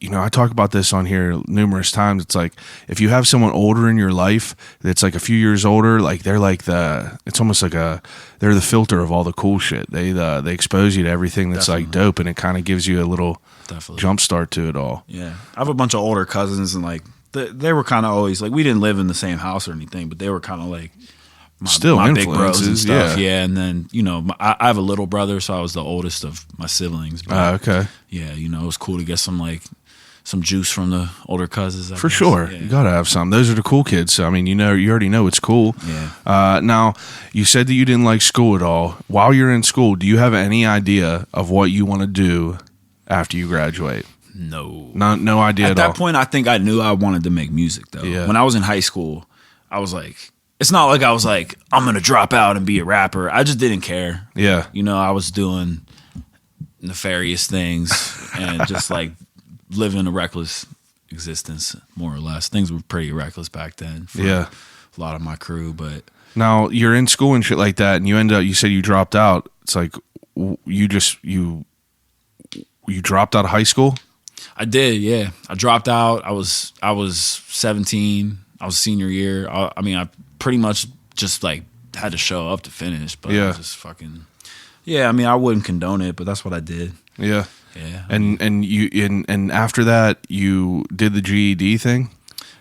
S1: You know, I talk about this on here numerous times. It's like if you have someone older in your life that's like a few years older, like they're like it's almost like they're the filter of all the cool shit. They expose you to everything that's like dope, and it kind of gives you a little jump start to it all.
S2: Yeah, I have a bunch of older cousins, and like they were kind of always like, we didn't live in the same house or anything, but they were kind of like my big bros and stuff. Yeah, and then, you know, I have a little brother, so I was the oldest of my siblings. But,
S1: okay.
S2: Yeah, you know, it was cool to get some juice from the older cousins.
S1: For sure. Yeah. You got to have some. Those are the cool kids. So, I mean, you already know it's cool.
S2: Yeah.
S1: Now, you said that you didn't like school at all. While you're in school, do you have any idea of what you want to do after you graduate?
S2: No.
S1: No idea at all.
S2: At that point, I think I knew I wanted to make music, though.
S1: Yeah.
S2: When I was in high school, I was like, it's not like I was like, I'm gonna drop out and be a rapper. I just didn't care.
S1: Yeah.
S2: You know, I was doing nefarious things and just like living a reckless existence, more or less. Things were pretty reckless back then for a lot of my crew. But
S1: now you're in school and shit like that, and you said you dropped out. It's like you dropped out of high school?
S2: I did, yeah. I dropped out. I was 17. I was senior year. I mean, I pretty much just like had to show up to finish, but I was just fucking. Yeah, I mean, I wouldn't condone it, but that's what I did.
S1: Yeah.
S2: Yeah.
S1: And after that, you did the GED thing?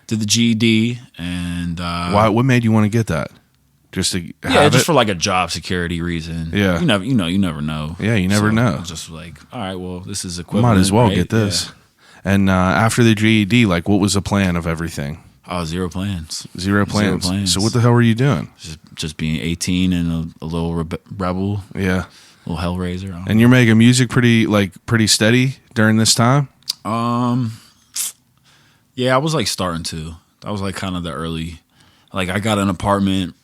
S2: Did the GED, and
S1: why? What made you want to get that? Just to have
S2: just
S1: it?
S2: for like a job security reason.
S1: Yeah.
S2: You never know.
S1: Yeah, you never know.
S2: I was just like, all right, well, this is equivalent.
S1: Might as well
S2: right?
S1: get this.
S2: Yeah.
S1: And after the GED, like, what was the plan of everything?
S2: Oh, zero plans.
S1: Zero plans. So what the hell were you doing?
S2: Just being 18 and a little rebel.
S1: Yeah.
S2: A little hellraiser.
S1: And you're making music pretty steady during this time?
S2: Yeah, I was like starting to. That was like kind of the early. Like I got an apartment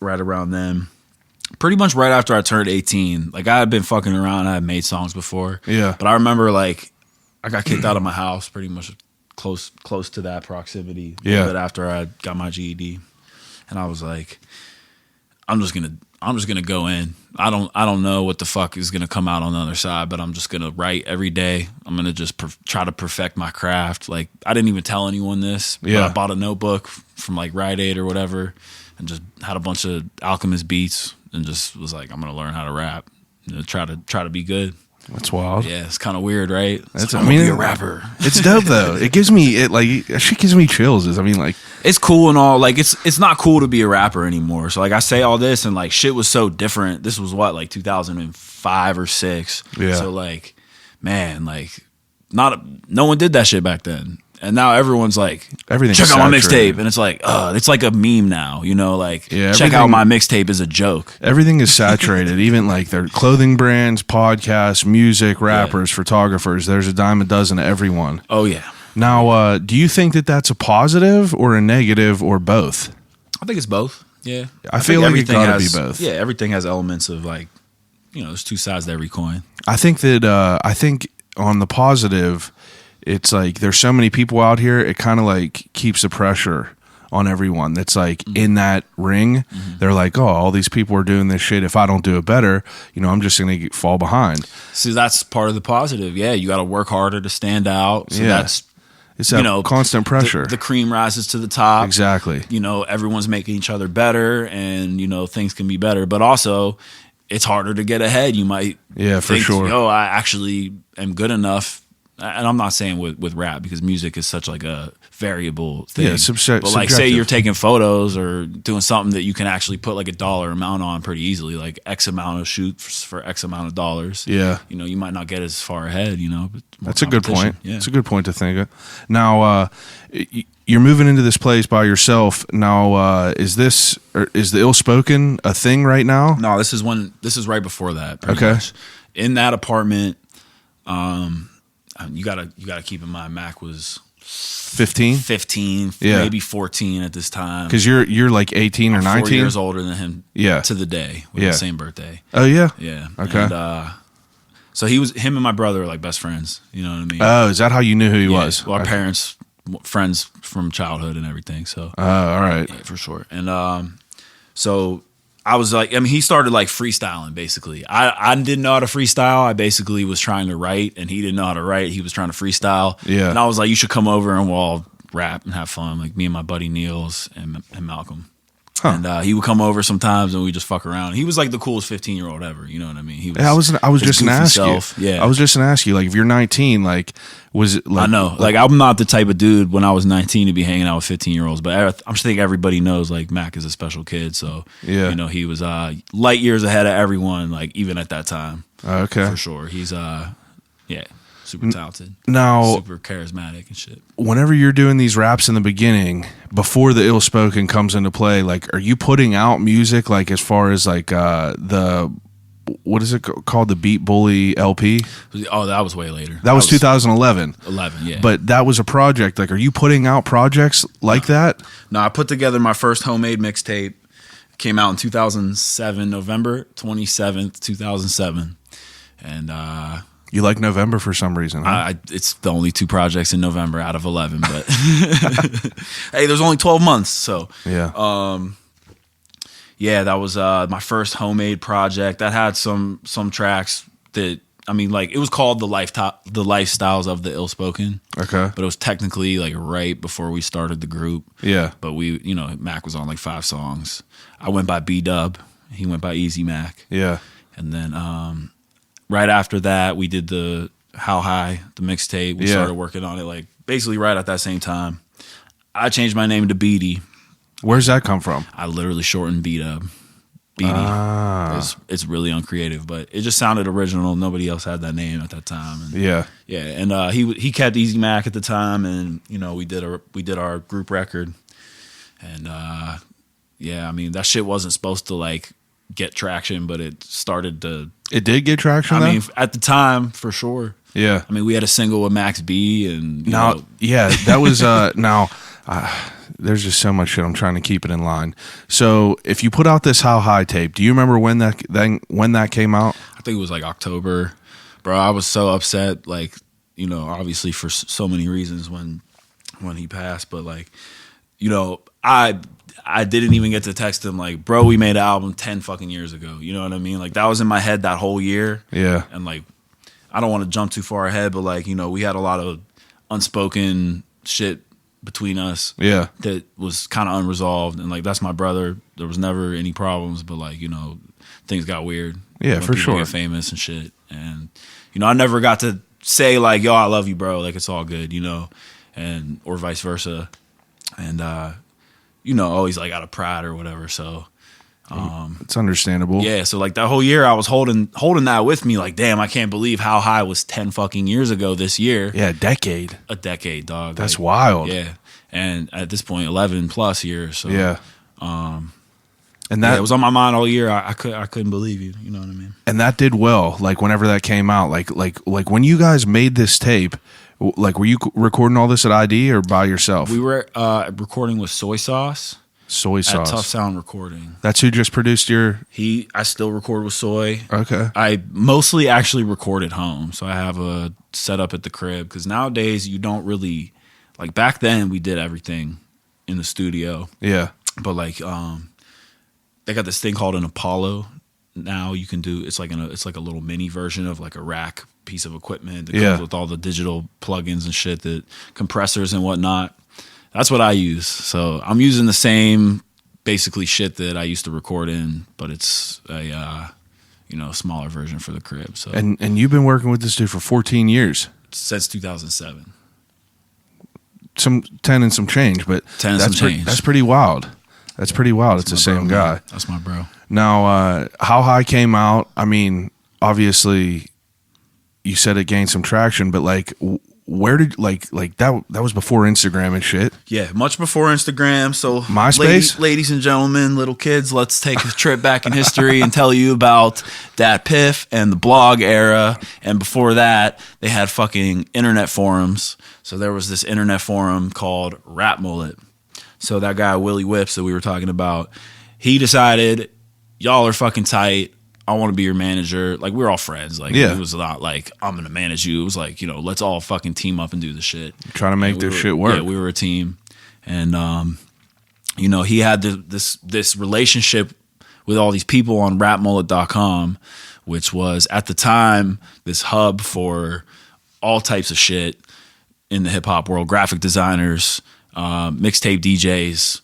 S2: right around then. Pretty much right after I turned 18. Like I had been fucking around. I had made songs before.
S1: Yeah.
S2: But I remember like I got kicked out of my house pretty much close to that proximity. A little bit after I got my GED. And I was like, I'm just gonna go in. I don't know what the fuck is gonna come out on the other side, but I'm just gonna write every day. I'm gonna just try to perfect my craft. Like I didn't even tell anyone this. But I bought a notebook from like Rite Aid or whatever, and just had a bunch of Alchemist beats, and just was like, I'm gonna learn how to rap. Try to be good.
S1: That's wild.
S2: Yeah, it's kind of weird, right?
S1: That's,
S2: I'm gonna be a rapper.
S1: It's dope though. It gives me shit gives me chills. I mean, like
S2: it's cool and all. Like it's not cool to be a rapper anymore. So like I say all this and like shit was so different. This was what, like 2005 or 6.
S1: Yeah.
S2: So like, man, like no one did that shit back then. And now everyone's like, check out my mixtape, and it's like a meme now, you know, like check out my mixtape is a joke.
S1: Everything is saturated, even like their clothing brands, podcasts, music, rappers, photographers. There's a dime a dozen of everyone.
S2: Oh yeah.
S1: Now, do you think that that's a positive or a negative or both?
S2: I think it's both. Yeah,
S1: I feel like it gotta be both.
S2: Yeah, everything has elements of like, you know, there's two sides to every coin.
S1: I think that on the positive, it's like there's so many people out here, it kind of like keeps the pressure on everyone that's like in that ring. They're like, oh, all these people are doing this shit. If I don't do it better, you know, I'm just going to fall behind.
S2: See, that's part of the positive. Yeah, you got to work harder to stand out. So
S1: it's that constant pressure.
S2: The cream rises to the top.
S1: Exactly.
S2: You know, everyone's making each other better, and, you know, things can be better. But also, it's harder to get ahead. You might
S1: for sure.
S2: Oh, I actually am good enough. And I'm not saying with rap, because music is such like a variable thing.
S1: Yeah,
S2: but like, say you're taking photos or doing something that you can actually put like a dollar amount on pretty easily, like X amount of shoots for X amount of dollars. Yeah, you know, you might not get as far ahead. You know, but
S1: that's a good point.
S2: Yeah.
S1: It's a good point to think of. Now, you're moving into this place by yourself. Now, is the Ill Spoken a thing right now?
S2: No, this is right before that.
S1: Okay,
S2: much. In that apartment, you gotta keep in mind Mac was 15, maybe 14 at this time.
S1: Because you're like 18 or 19,
S2: 4 years older than him.
S1: Yeah,
S2: to the day. We had the same birthday.
S1: Oh yeah,
S2: yeah.
S1: Okay.
S2: And, so him and my brother are like best friends. You know what I mean?
S1: Oh, is that how you knew who he was?
S2: Well, our parents, friends from childhood and everything. So.
S1: All right.
S2: Yeah, for sure. And so. I was like, I mean, he started like freestyling basically. I didn't know how to freestyle. I basically was trying to write, and he didn't know how to write. He was trying to freestyle. Yeah. And I was like, you should come over and we'll all rap and have fun. Like me and my buddy Niels and Malcolm. Huh. And he would come over sometimes and we just fuck around. He was like the coolest 15-year-old ever. You know what I mean? He was.
S1: I was just gonna ask you.
S2: Yeah.
S1: I was just gonna ask you. Like, if you're 19, like, was it? Like,
S2: I know. Like, I'm not the type of dude when I was 19 to be hanging out with 15-year-olds. But I'm just think everybody knows like Mac is a special kid. So yeah, you know, he was light years ahead of everyone. Like even at that time.
S1: Okay.
S2: For sure. He's yeah. Super talented.
S1: Now,
S2: super charismatic and shit.
S1: Whenever you're doing these raps in the beginning, before the Ill Spoken comes into play, like, are you putting out music, like, as far as like the what is it called? The Beat Bully LP?
S2: Oh, that was way later.
S1: That was 2011.
S2: 11, yeah.
S1: But that was a project. Like, are you putting out projects like that?
S2: No, I put together my first homemade mixtape. Came out in 2007, November 27th, 2007. And
S1: You like November for some reason, huh?
S2: it's the only 2 projects in November out of 11, but hey, there's only 12 months, so
S1: Yeah.
S2: yeah, that was my first homemade project. That had some tracks that, I mean, like, it was called the Lifestyles of the Ill-Spoken,
S1: Okay.
S2: but it was technically like right before we started the group.
S1: Yeah.
S2: But we, Mac was on like 5 songs. I went by B-Dub. He went by Easy Mac.
S1: Yeah.
S2: And then right after that, we did the How High, the mixtape. We started working on it like basically right at that same time. I changed my name to Beedie.
S1: Where's that come from?
S2: I literally shortened B-Dub. Beedie. It's really uncreative, but it just sounded original. Nobody else had that name at that time. And
S1: Yeah.
S2: yeah, and he kept Easy Mac at the time, and we did our group record, and yeah, I mean, that shit wasn't supposed to like get traction, but it started to.
S1: It did get traction.
S2: I mean, at the time, for sure.
S1: Yeah.
S2: I mean, we had a single with Max B, and
S1: yeah, that was now. There's just so much shit. I'm trying to keep it in line. So, if you put out this How High tape, do you remember when that came out?
S2: I think it was like October, bro. I was so upset, like, obviously for so many reasons when he passed, but like, I didn't even get to text him like, bro, we made an album 10 fucking years ago. You know what I mean? Like, that was in my head that whole year.
S1: Yeah.
S2: And like, I don't want to jump too far ahead, but like, we had a lot of unspoken shit between us.
S1: Yeah.
S2: That was kind of unresolved. And like, that's my brother. There was never any problems, but like, things got weird.
S1: Yeah,
S2: When
S1: for
S2: people
S1: sure.
S2: get famous and shit. And, I never got to say like, yo, I love you, bro. Like, it's all good, and, or vice versa. And, always like out of pride or whatever. So,
S1: It's understandable.
S2: yeah. So like that whole year I was holding that with me. Like, damn, I can't believe How High was 10 fucking years ago this year.
S1: Yeah, a decade.
S2: A decade, dog.
S1: That's
S2: like,
S1: wild.
S2: Yeah. And at this point, 11 plus years. So
S1: Yeah. And
S2: yeah,
S1: that
S2: it was on my mind all year. I couldn't believe you. You know what I mean?
S1: and that did well. Like whenever that came out, like when you guys made this tape, like were you recording all this at ID or by yourself?
S2: We were recording with Soy Sauce
S1: Soy
S2: at
S1: Sauce.
S2: Tough Sound Recording.
S1: That's who just produced your.
S2: I still record with Soy.
S1: Okay.
S2: I mostly actually record at home, so I have a setup at the crib. Because nowadays you don't really like. Back then we did everything in the studio,
S1: Yeah.
S2: but like they got this thing called an Apollo. Now you can do it's like a little mini version of like a rack piece of equipment that comes with all the digital plugins and shit, that compressors and whatnot. That's what I use. So I'm using the same basically shit that I used to record in, but it's a smaller version for the crib. So
S1: And you've been working with this dude for 14 years.
S2: since 2007.
S1: Some 10 and some change, but
S2: 10 and
S1: that's
S2: some change.
S1: That's pretty wild. That's pretty wild. It's the same guy.
S2: That's my bro.
S1: Now, How High came out. I mean, obviously, you said it gained some traction, but like, where did like that was before Instagram and shit?
S2: Yeah, much before Instagram. So,
S1: MySpace?
S2: ladies and gentlemen, little kids, let's take a trip back in history and tell you about that Piff and the blog era. And before that, they had fucking internet forums. So there was this internet forum called Rap Mullet. So that guy Willie Whips that we were talking about, he decided, y'all are fucking tight. I want to be your manager. Like, we were all friends. Like,
S1: Yeah.
S2: it was not like, I'm going to manage you. It was like, let's all fucking team up and do the shit.
S1: Trying to make this shit work.
S2: Yeah, we were a team. And, he had this relationship with all these people on rapmullet.com, which was, at the time, this hub for all types of shit in the hip-hop world. Graphic designers, mixtape DJs,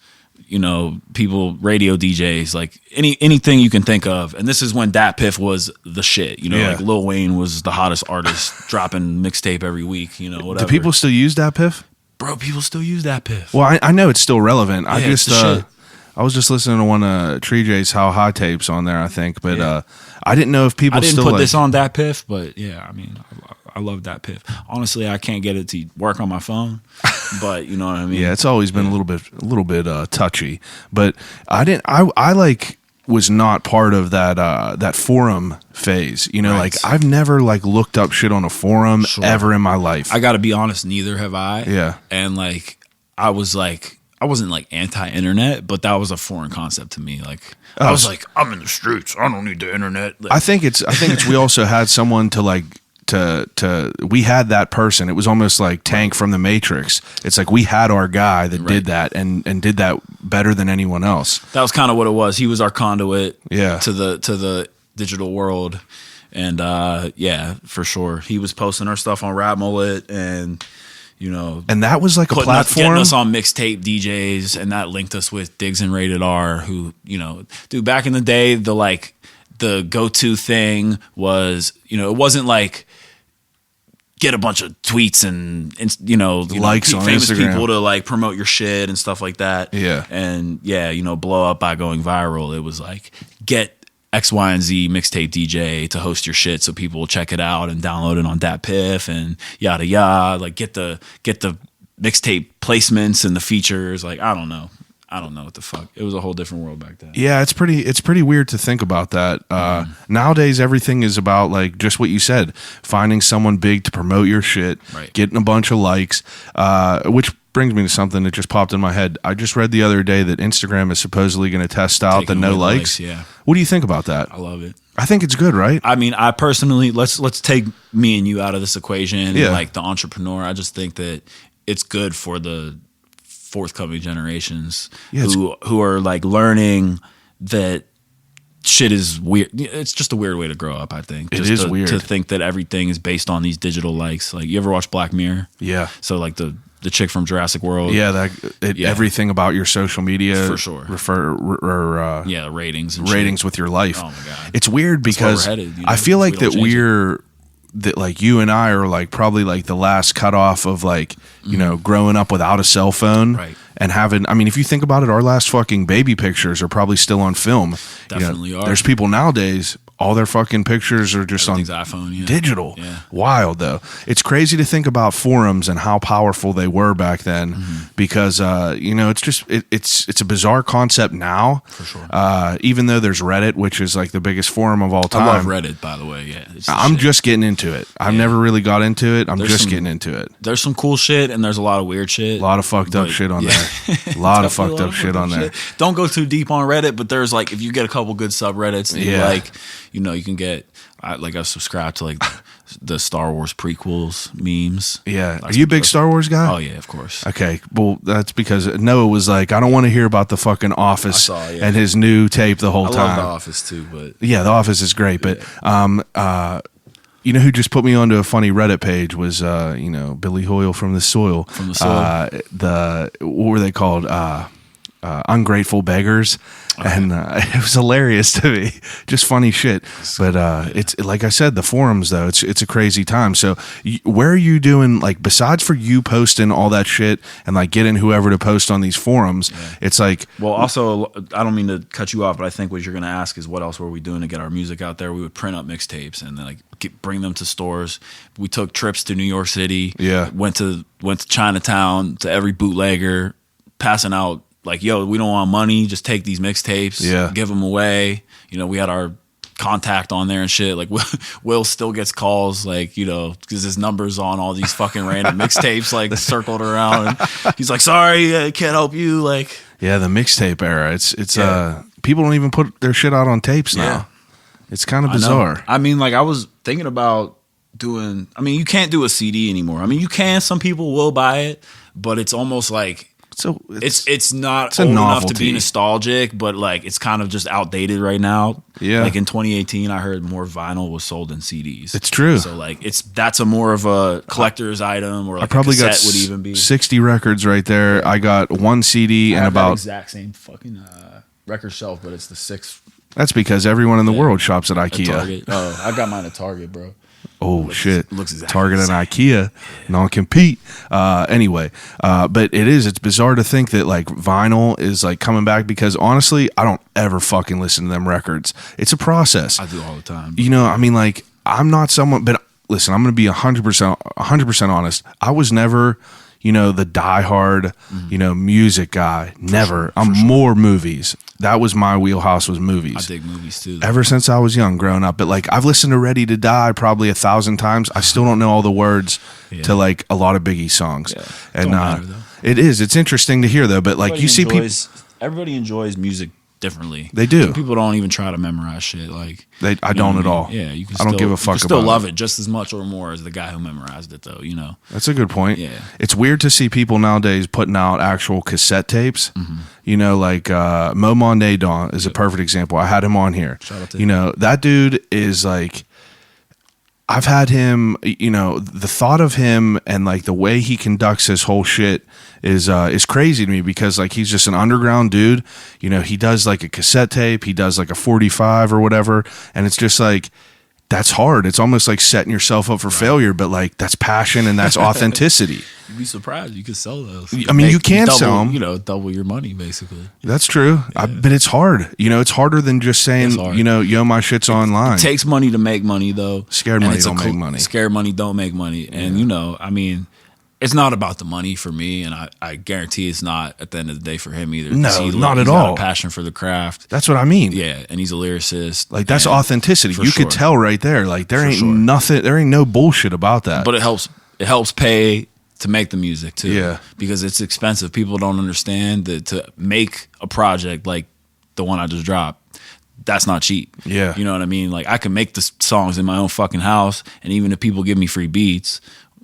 S2: people, radio DJs, like anything you can think of. And this is when Dat Piff was the shit. Like Lil Wayne was the hottest artist, dropping mixtape every week. Whatever.
S1: Do people still use that Piff?
S2: Bro, people still use Dat Piff.
S1: Well, I know it's still relevant. I
S2: it's
S1: just
S2: the shit.
S1: I was just listening to one of Tree J's How High tapes on there, I think, but I didn't know if people
S2: I didn't
S1: still
S2: put
S1: like,
S2: this on Dat Piff, but yeah, I mean, I love Dat Piff. Honestly, I can't get it to work on my phone, but you know what I mean.
S1: Yeah, it's always been a little bit touchy, but I like was not part of that forum phase. You know,
S2: Right.
S1: like I've never like looked up shit on a forum ever in my life.
S2: I got to be honest, neither have I.
S1: Yeah.
S2: And like I wasn't like anti-internet, but that was a foreign concept to me. Like I was like, I'm in the streets. I don't need the internet. Like,
S1: I think it's we also had someone to like we had that person. It was almost like Tank from the Matrix. It's like we had our guy that did that and did that better than anyone else.
S2: that was kind of what it was. He was our conduit
S1: Yeah.
S2: to the digital world. And yeah, for sure. He was posting our stuff on Rap Mullet and you know,
S1: And that was like a platform.
S2: getting us on mixtape DJs, and that linked us with Diggs and Rated R, who, you know, dude, back in the day, the go-to thing was, you know, it wasn't like get a bunch of tweets and you know,
S1: Likes on
S2: famous
S1: Instagram.
S2: people to like promote your shit and stuff like that.
S1: Yeah.
S2: And yeah, you know, blow up by going viral. It was like get X, Y, and Z mixtape DJ to host your shit so people will check it out and download it on DatPiff and yada yada. Like get the mixtape placements and the features. Like I don't know what the fuck. It was a whole different world back then.
S1: Yeah, it's pretty weird to think about that. Nowadays, everything is about like just what you said, finding someone big to promote your shit,
S2: Right.
S1: getting a bunch of likes, which brings me to something that just popped in my head. I just read the other day that Instagram is supposedly going to test out
S2: Taking
S1: the no
S2: away the
S1: likes.
S2: likes, yeah.
S1: What do you think about that?
S2: I love it.
S1: I think it's good, right?
S2: I mean, I personally let's take me and you out of this equation
S1: Yeah.
S2: and like the entrepreneur. I just think that it's good for the forthcoming generations
S1: Yeah,
S2: who are like learning that shit is weird. It's just a weird way to grow up, I think.
S1: It
S2: Just
S1: is
S2: to,
S1: weird.
S2: to think that everything is based on these digital likes. Like you ever watch Black Mirror?
S1: Yeah.
S2: So like the chick from Jurassic World.
S1: Yeah,
S2: Yeah.
S1: everything about your social media
S2: For sure.
S1: refer
S2: Yeah, ratings and
S1: ratings
S2: shit.
S1: with your life.
S2: Oh my God.
S1: It's weird
S2: That's where
S1: because
S2: we're headed, you know?
S1: I feel like
S2: If we
S1: that
S2: don't change
S1: we're that like you and I are like probably like the last cutoff of like, you know, growing up without a cell phone.
S2: Right.
S1: And having, I mean, if you think about it, our last fucking baby pictures are probably still on film.
S2: Definitely are.
S1: There's people nowadays, all their fucking pictures are just on
S2: Everything's iPhone, yeah.
S1: digital.
S2: Yeah.
S1: Wild though. It's crazy to think about forums and how powerful they were back then because you know, it's just it's a bizarre concept now.
S2: For sure.
S1: Even though there's Reddit, which is like the biggest forum of all time.
S2: I love Reddit, by the way. Yeah, it's the
S1: I'm
S2: shit.
S1: just getting into it. I've never really got into it. I'm
S2: There's
S1: just
S2: some-
S1: getting into it.
S2: There's some cool shit and there's a lot of weird shit.
S1: A lot of fucked up
S2: But,
S1: shit on
S2: yeah.
S1: there. A lot of
S2: Definitely
S1: fucked up shit on there.
S2: Don't go too deep on Reddit, but there's like if you get a couple good subreddits, and you
S1: Yeah.
S2: like, you know, you can get. I subscribe to like the Star Wars prequels memes.
S1: Yeah. Are you a big Star Wars guy?
S2: Oh yeah, of course.
S1: Okay, well, that's because Noah was like, I don't want to hear about the fucking Office
S2: I saw, yeah.
S1: and his new tape the whole
S2: I
S1: time.
S2: love The Office too, but
S1: Yeah, The Office is great, but you know who just put me onto a funny Reddit page was you know, Billy Hoyle from the Soil.
S2: From the Soil.
S1: What were they called? Ungrateful beggars, and it was hilarious to me. Just funny shit. But it's like I said, the forums though, it's a crazy time. So where are you doing? Like besides for you posting all that shit and like getting whoever to post on these forums, it's like
S2: well, also I don't mean to cut you off, but I think what you're gonna ask is what else were we doing to get our music out there? We would print up mixtapes and then like bring them to stores. We took trips to New York City.
S1: Yeah.
S2: Went to Chinatown to every bootlegger, passing out like, yo, we don't want money, just take these mixtapes,
S1: Yeah.
S2: give them away. You know, we had our contact on there and shit. Like Will still gets calls, like, you know, because his number's on all these fucking random mixtapes like circled around. And he's like, sorry, I can't help you. Like,
S1: yeah, the mixtape era. It's
S2: Yeah.
S1: people don't even put their shit out on tapes now.
S2: Yeah.
S1: It's kind of
S2: I know.
S1: bizarre.
S2: I mean, like I was thinking about doing. I mean, you can't do a CD anymore. I mean, you can. Some people will buy it, but it's almost like
S1: So
S2: it's not
S1: a
S2: old enough to
S1: novelty.
S2: be nostalgic, but like it's kind of just outdated right now.
S1: Yeah.
S2: Like in 2018, I heard more vinyl was sold than CDs.
S1: It's true.
S2: So like that's a more of a collector's item, or like
S1: I probably
S2: a
S1: got
S2: cassette would even be
S1: 60 records right there. I got one CD
S2: I
S1: and
S2: have that
S1: about.
S2: exact same fucking record shelf, but it's the sixth
S1: That's because everyone in the
S2: Yeah.
S1: world shops at
S2: at
S1: IKEA.
S2: Target. Oh, I got mine at Target, bro.
S1: Oh shit!
S2: looks exactly
S1: Target
S2: the
S1: and
S2: same.
S1: IKEA non-compete. Anyway, but it's bizarre to think that like vinyl is like coming back because honestly, I don't ever fucking listen to them records. It's a process.
S2: I do all the time.
S1: You know, I mean, like I'm not someone, but listen, I'm going to be 100% honest. I was never, the diehard, music guy. Never. I'm more movies. That was my wheelhouse, was movies.
S2: I dig movies too.
S1: Ever since I was young, growing up. But like, I've listened to Ready to Die probably 1,000 times. I still don't know all the words to like a lot of Biggie songs.
S2: Yeah.
S1: And
S2: Don't matter, though.
S1: it's interesting to hear though. But like,
S2: Everybody enjoys music differently.
S1: They do.
S2: Some people don't even try to memorize shit. Like
S1: I don't at all.
S2: Yeah, you can.
S1: I don't give a fuck
S2: you can still
S1: about
S2: love
S1: it.
S2: it just as much or more as the guy who memorized it, though.
S1: That's a good point.
S2: Yeah.
S1: It's weird to see people nowadays putting out actual cassette tapes. Like Mo Monday Dawn is a perfect example. I had him on here.
S2: Shout out to him.
S1: That dude is like, I've had him, the thought of him and like the way he conducts his whole shit is crazy to me, because like he's just an underground dude. He does like a cassette tape, he does like a 45 or whatever, and it's just like, that's hard. It's almost like setting yourself up for failure, but like that's passion and that's authenticity.
S2: You'd be surprised. You could sell those.
S1: I mean, you can sell them.
S2: Double your money, basically.
S1: That's true.
S2: Yeah.
S1: But it's hard. It's harder than just saying, yo, my shit's online.
S2: It takes money to make money, though.
S1: Scared money don't make money.
S2: Scared money don't make money. And, I mean, it's not about the money for me, and I guarantee it's not at the end of the day for him either.
S1: No, not at
S2: he's
S1: all.
S2: got a passion for the craft.
S1: That's what I mean.
S2: Yeah, and he's a lyricist.
S1: Like, that's authenticity. You could tell right there. Like, there ain't nothing, there ain't no bullshit about that.
S2: But it helps pay to make the music too.
S1: Yeah.
S2: Because it's expensive. People don't understand that to make a project like the one I just dropped, that's not cheap.
S1: Yeah.
S2: You know what I mean? Like, I can make the songs in my own fucking house, and even if people give me free beats,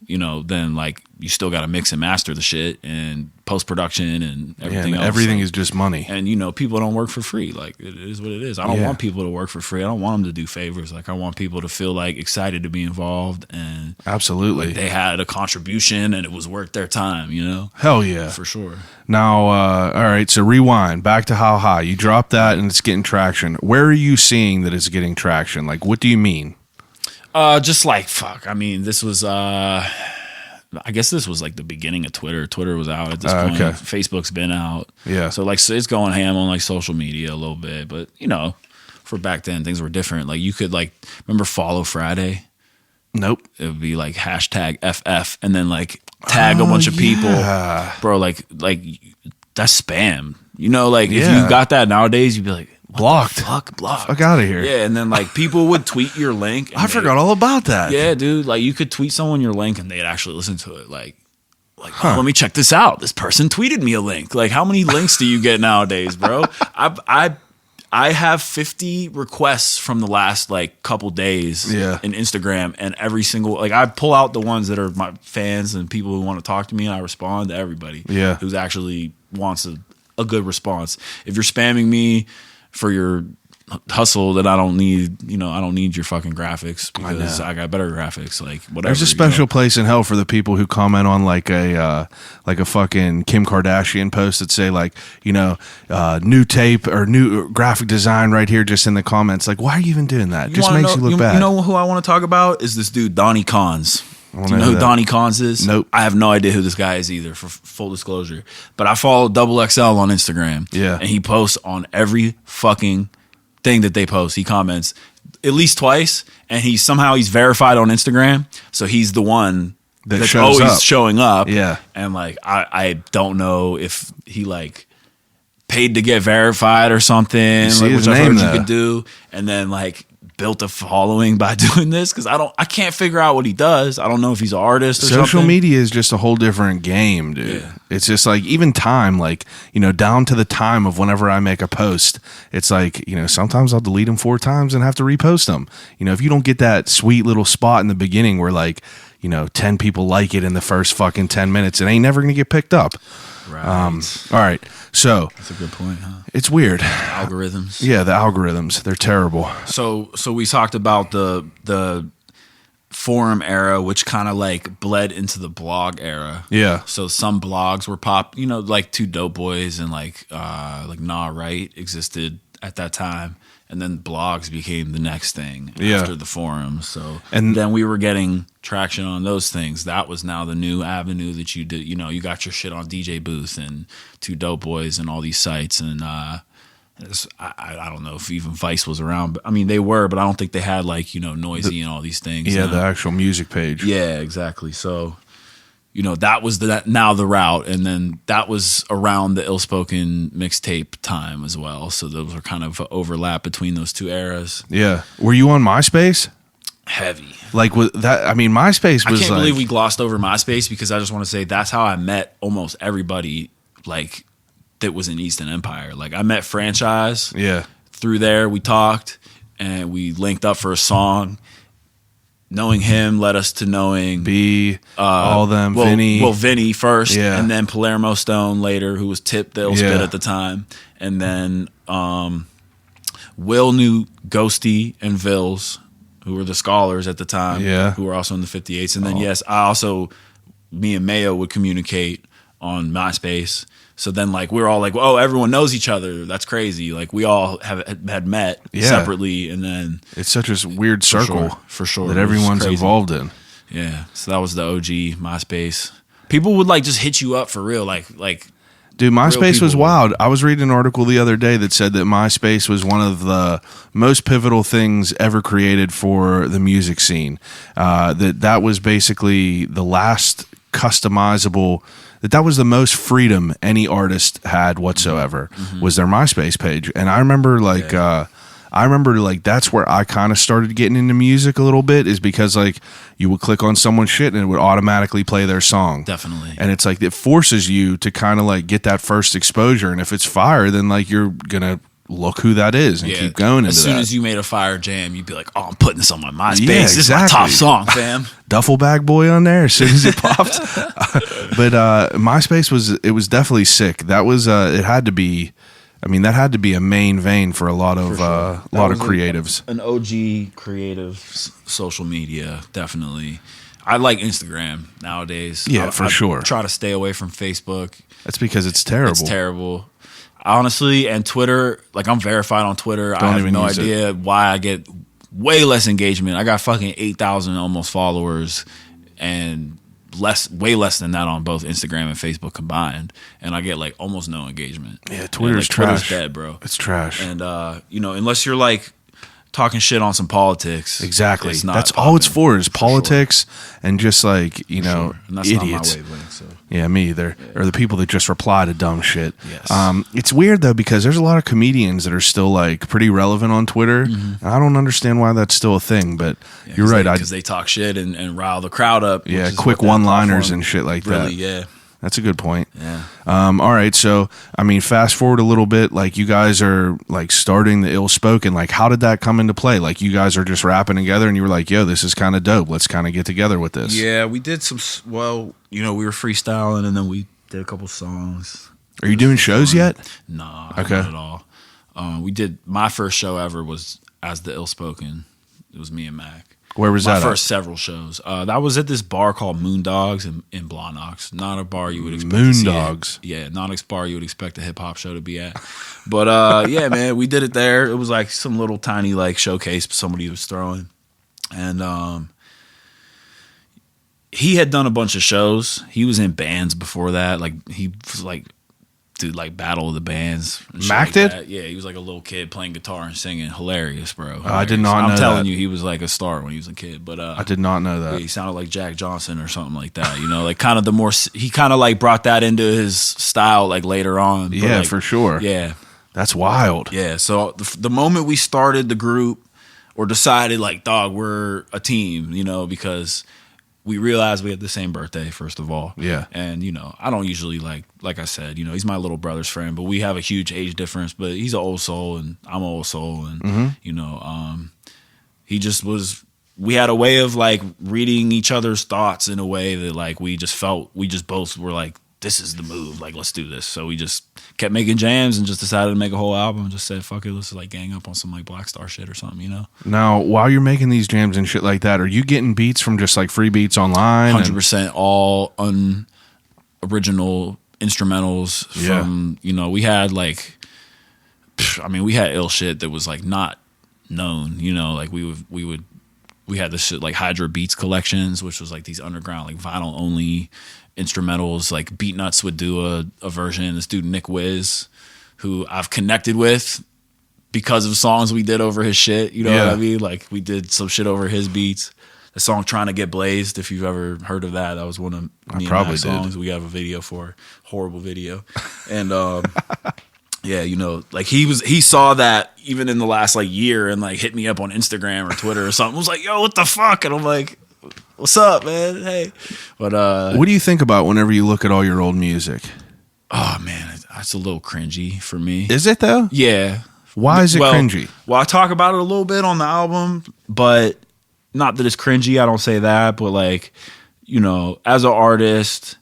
S2: then like you still got to mix and master the shit and post-production and everything else.
S1: Everything is just money.
S2: And people don't work for free. Like, it is what it is. I don't want people to work for free. I don't want them to do favors. Like, I want people to feel like excited to be involved, and
S1: absolutely,
S2: like they had a contribution and it was worth their time.
S1: Hell yeah,
S2: for sure.
S1: Now, all right. So rewind back to How High. You dropped that and it's getting traction. Where are you seeing that it's getting traction? Like, what do you mean?
S2: Just like, fuck. I mean, this was, I guess this was like the beginning of Twitter. Twitter was out at this point.
S1: Okay.
S2: Facebook's been out.
S1: Yeah.
S2: So like, it's going ham on like social media a little bit, but for back then things were different. Like, you could like, remember Follow Friday?
S1: Nope.
S2: It would be like hashtag FF and then like tag a bunch of people. Bro, like that's spam. Like if you got that nowadays, you'd be like,
S1: blocked.
S2: Blocked.
S1: Fuck out of here.
S2: Yeah, and then like people would tweet your link.
S1: I forgot all about that.
S2: Yeah, dude. Like, you could tweet someone your link and they'd actually listen to it. Like, oh, let me check this out. This person tweeted me a link. Like, how many links do you get nowadays, bro? I have 50 requests from the last like couple days in Instagram, and every single, like, I pull out the ones that are my fans and people who want to talk to me, and I respond to everybody who's actually wants a good response. If you're spamming me for your hustle, that I don't need, I don't need your fucking graphics, because I got better graphics. Like, whatever.
S1: There's a special place in hell for the people who comment on like a fucking Kim Kardashian post that say like, new tape or new graphic design right here, just in the comments. Like, why are you even doing that? Just makes you look bad.
S2: You know who I want to talk about is this dude Donnie Cons. Do you know who Donnie Cons is?
S1: Nope.
S2: I have no idea who this guy is either, for full disclosure. But I follow Double XL on Instagram.
S1: Yeah.
S2: And he posts on every fucking thing that they post. He comments at least twice, and he's verified on Instagram. So he's the one that's always showing up.
S1: Yeah.
S2: And like, I don't know if he like paid to get verified or something, which I've heard you could do. And then like built a following by doing this, because I can't figure out what he does. I don't know if he's an artist or something.
S1: Social media is just a whole different game, dude. Yeah. It's just like, even time, like, down to the time of whenever I make a post, it's like, sometimes I'll delete them 4 times and have to repost them. If you don't get that sweet little spot in the beginning where like, 10 people like it in the first fucking 10 minutes, it ain't never going to get picked up.
S2: Right.
S1: All right. So
S2: that's a good point, huh?
S1: It's weird.
S2: Algorithms.
S1: Yeah, the algorithms. They're terrible.
S2: So we talked about the forum era, which kind of like bled into the blog era.
S1: Yeah.
S2: So some blogs were like Two Dope Boys and like Nah Right existed at that time. And then blogs became the next thing after the forums. So and then we were getting traction on those things. That was now the new avenue that you did. You got your shit on DJ Booth and Two Dope Boys and all these sites. And I don't know if even Vice was around. But I mean, they were, but I don't think they had like, Noisy and all these things.
S1: Yeah, the actual music page.
S2: Yeah, exactly. So, you know, that was now the route. And then that was around the Ill Spoken mixtape time as well. So those were kind of overlap between those two eras.
S1: Yeah. Were you on MySpace?
S2: Heavy.
S1: Like with that, I mean, MySpace was
S2: I can't believe we glossed over MySpace, because I just want to say that's how I met almost everybody like that was in Eastern Empire. Like I met Franchise.
S1: Yeah.
S2: Through there, we talked and we linked up for a song. Knowing him led us to knowing
S1: all them, Vinny.
S2: Well, Vinny first,
S1: Yeah.
S2: and then Palermo Stone later, who was Tip the Ill Spit at the time, and then Will knew Ghosty and Vils, who were the Scholars at the time, who were also in the 58s, and then me and Mayo would communicate on MySpace. So then, like, we were all like, "Oh, everyone knows each other. That's crazy." Like, we all had met separately, and then
S1: it's such a weird circle
S2: for sure
S1: that everyone's involved in.
S2: Yeah, so that was the OG MySpace. People would like just hit you up for real, like.
S1: Dude, MySpace was wild. I was reading an article the other day that said that MySpace was one of the most pivotal things ever created for the music scene. That was basically the last customizable. That was the most freedom any artist had whatsoever was their MySpace page. And I remember that's where I kind of started getting into music a little bit, is because like you would click on someone's shit and it would automatically play their song.
S2: Definitely.
S1: And it's like it forces you to kind of like get that first exposure. And if it's fire, then like you're going to look who that is and keep going into that.
S2: As soon as you made a fire jam, you'd be like, "Oh, I'm putting this on my MySpace.
S1: Yeah,
S2: This is my top song, fam."
S1: Duffel Bag Boy on there as soon as it popped. But MySpace was definitely sick. That was it had to be. I mean, that had to be a main vein for a lot of creatives.
S2: An OG creative social media, definitely. I like Instagram nowadays.
S1: Yeah, for sure.
S2: Try to stay away from Facebook.
S1: That's because it's terrible.
S2: It's terrible. Honestly, and Twitter, like I'm verified on Twitter. I have no idea why I get way less engagement. I got fucking 8,000 almost followers, and way less than that on both Instagram and Facebook combined, and I get like almost no engagement.
S1: Yeah, Twitter's trash.
S2: Twitter's dead, bro.
S1: It's trash.
S2: And unless you're like talking shit on some politics,
S1: exactly.
S2: It's not
S1: that's
S2: popping,
S1: all it's for is politics
S2: sure.
S1: and just like
S2: And that's
S1: idiots.
S2: Not my wavelength, so.
S1: Yeah, me either. Yeah. Or the people that just reply to dumb shit.
S2: Yes.
S1: It's weird though, because there's a lot of comedians that are still like pretty relevant on Twitter. Mm-hmm. I don't understand why that's still a thing, but you're right.
S2: Because they talk shit and rile the crowd up.
S1: Yeah, quick one-liners and shit like that.
S2: Yeah.
S1: That's a good point.
S2: Yeah.
S1: All right. So, I mean, fast forward a little bit. Like, you guys are like starting the Ill Spoken. Like, how did that come into play? Like, you guys are just rapping together, and you were like, "Yo, this is kind of dope. Let's kind of get together with this."
S2: Yeah, we did some. Well, we were freestyling, and then we did a couple songs.
S1: Are you doing shows yet?
S2: Nah,
S1: okay.
S2: Not at all. We did. My first show ever was as the Ill Spoken. It was me and Mac.
S1: Where was that?
S2: My first several shows. That was at this bar called Moondogs in Blawnox. Not a bar you would expect.
S1: Moondogs.
S2: Yeah, not a bar you would expect a hip hop show to be at. But yeah, man, we did it there. It was like some little tiny like showcase somebody was throwing, and he had done a bunch of shows. He was in bands before that. Like he was like. Dude, like Battle of the Bands.
S1: Mac did?
S2: That. Yeah, he was like a little kid playing guitar and singing. Hilarious, bro. Hilarious.
S1: I did not know that.
S2: I'm telling you, he was like a star when he was a kid. But
S1: I did not know that.
S2: Yeah, he sounded like Jack Johnson or something like that. Like kind of the more, he kind of like brought that into his style like later on. But
S1: yeah,
S2: like,
S1: for sure.
S2: Yeah.
S1: That's wild.
S2: Yeah, so the moment we started the group or decided like, dog, we're a team, because we realized we had the same birthday, first of all. Yeah. And, I don't usually like I said, he's my little brother's friend, but we have a huge age difference, but he's an old soul and I'm an old soul. And, he just was, we had a way of like reading each other's thoughts in a way that like, we just both were like, this is the move. Like, let's do this. So we just kept making jams and just decided to make a whole album and just said, fuck it, let's like gang up on some like Black Star shit or something,
S1: Now, while you're making these jams and shit like that, are you getting beats from just like free beats online?
S2: 100% all unoriginal instrumentals from, we had like, we had ill shit that was like not known, like we had this shit like Hydra Beats collections, which was like these underground, like vinyl only instrumentals. Like Beat Nuts would do a version. This dude Nick Wiz, who I've connected with because of songs we did over his shit. You know what I mean? Like we did some shit over his beats. the song "Trying to Get Blazed." If you've ever heard of that, that was one of me and
S1: probably
S2: Matt's songs. We have a video for, horrible video, and yeah, you know, like he saw that even in the last like year and like hit me up on Instagram or Twitter or something. Was like, "Yo, what the fuck?" And I'm like, "What's up, man? Hey." But
S1: what do you think about whenever you look at all your old music?
S2: oh man, it's a little cringy for me.
S1: Is it though?
S2: Yeah.
S1: Why is it cringy?
S2: Well, I talk about it a little bit on the album, but not that it's cringy. I don't say that, but like, you know, as an artist,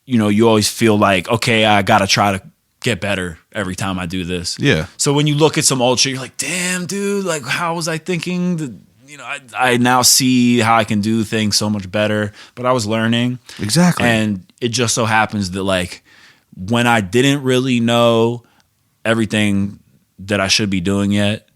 S2: you know, you always feel like, okay, I got to try to get better every time I do this.
S1: Yeah.
S2: So when you look at some old shit, you're like, damn, dude, like, how was I thinking that, you know, I now see how I can do things so much better, but I was learning.
S1: Exactly.
S2: And it just so happens that like when I didn't really know everything that I should be doing yet,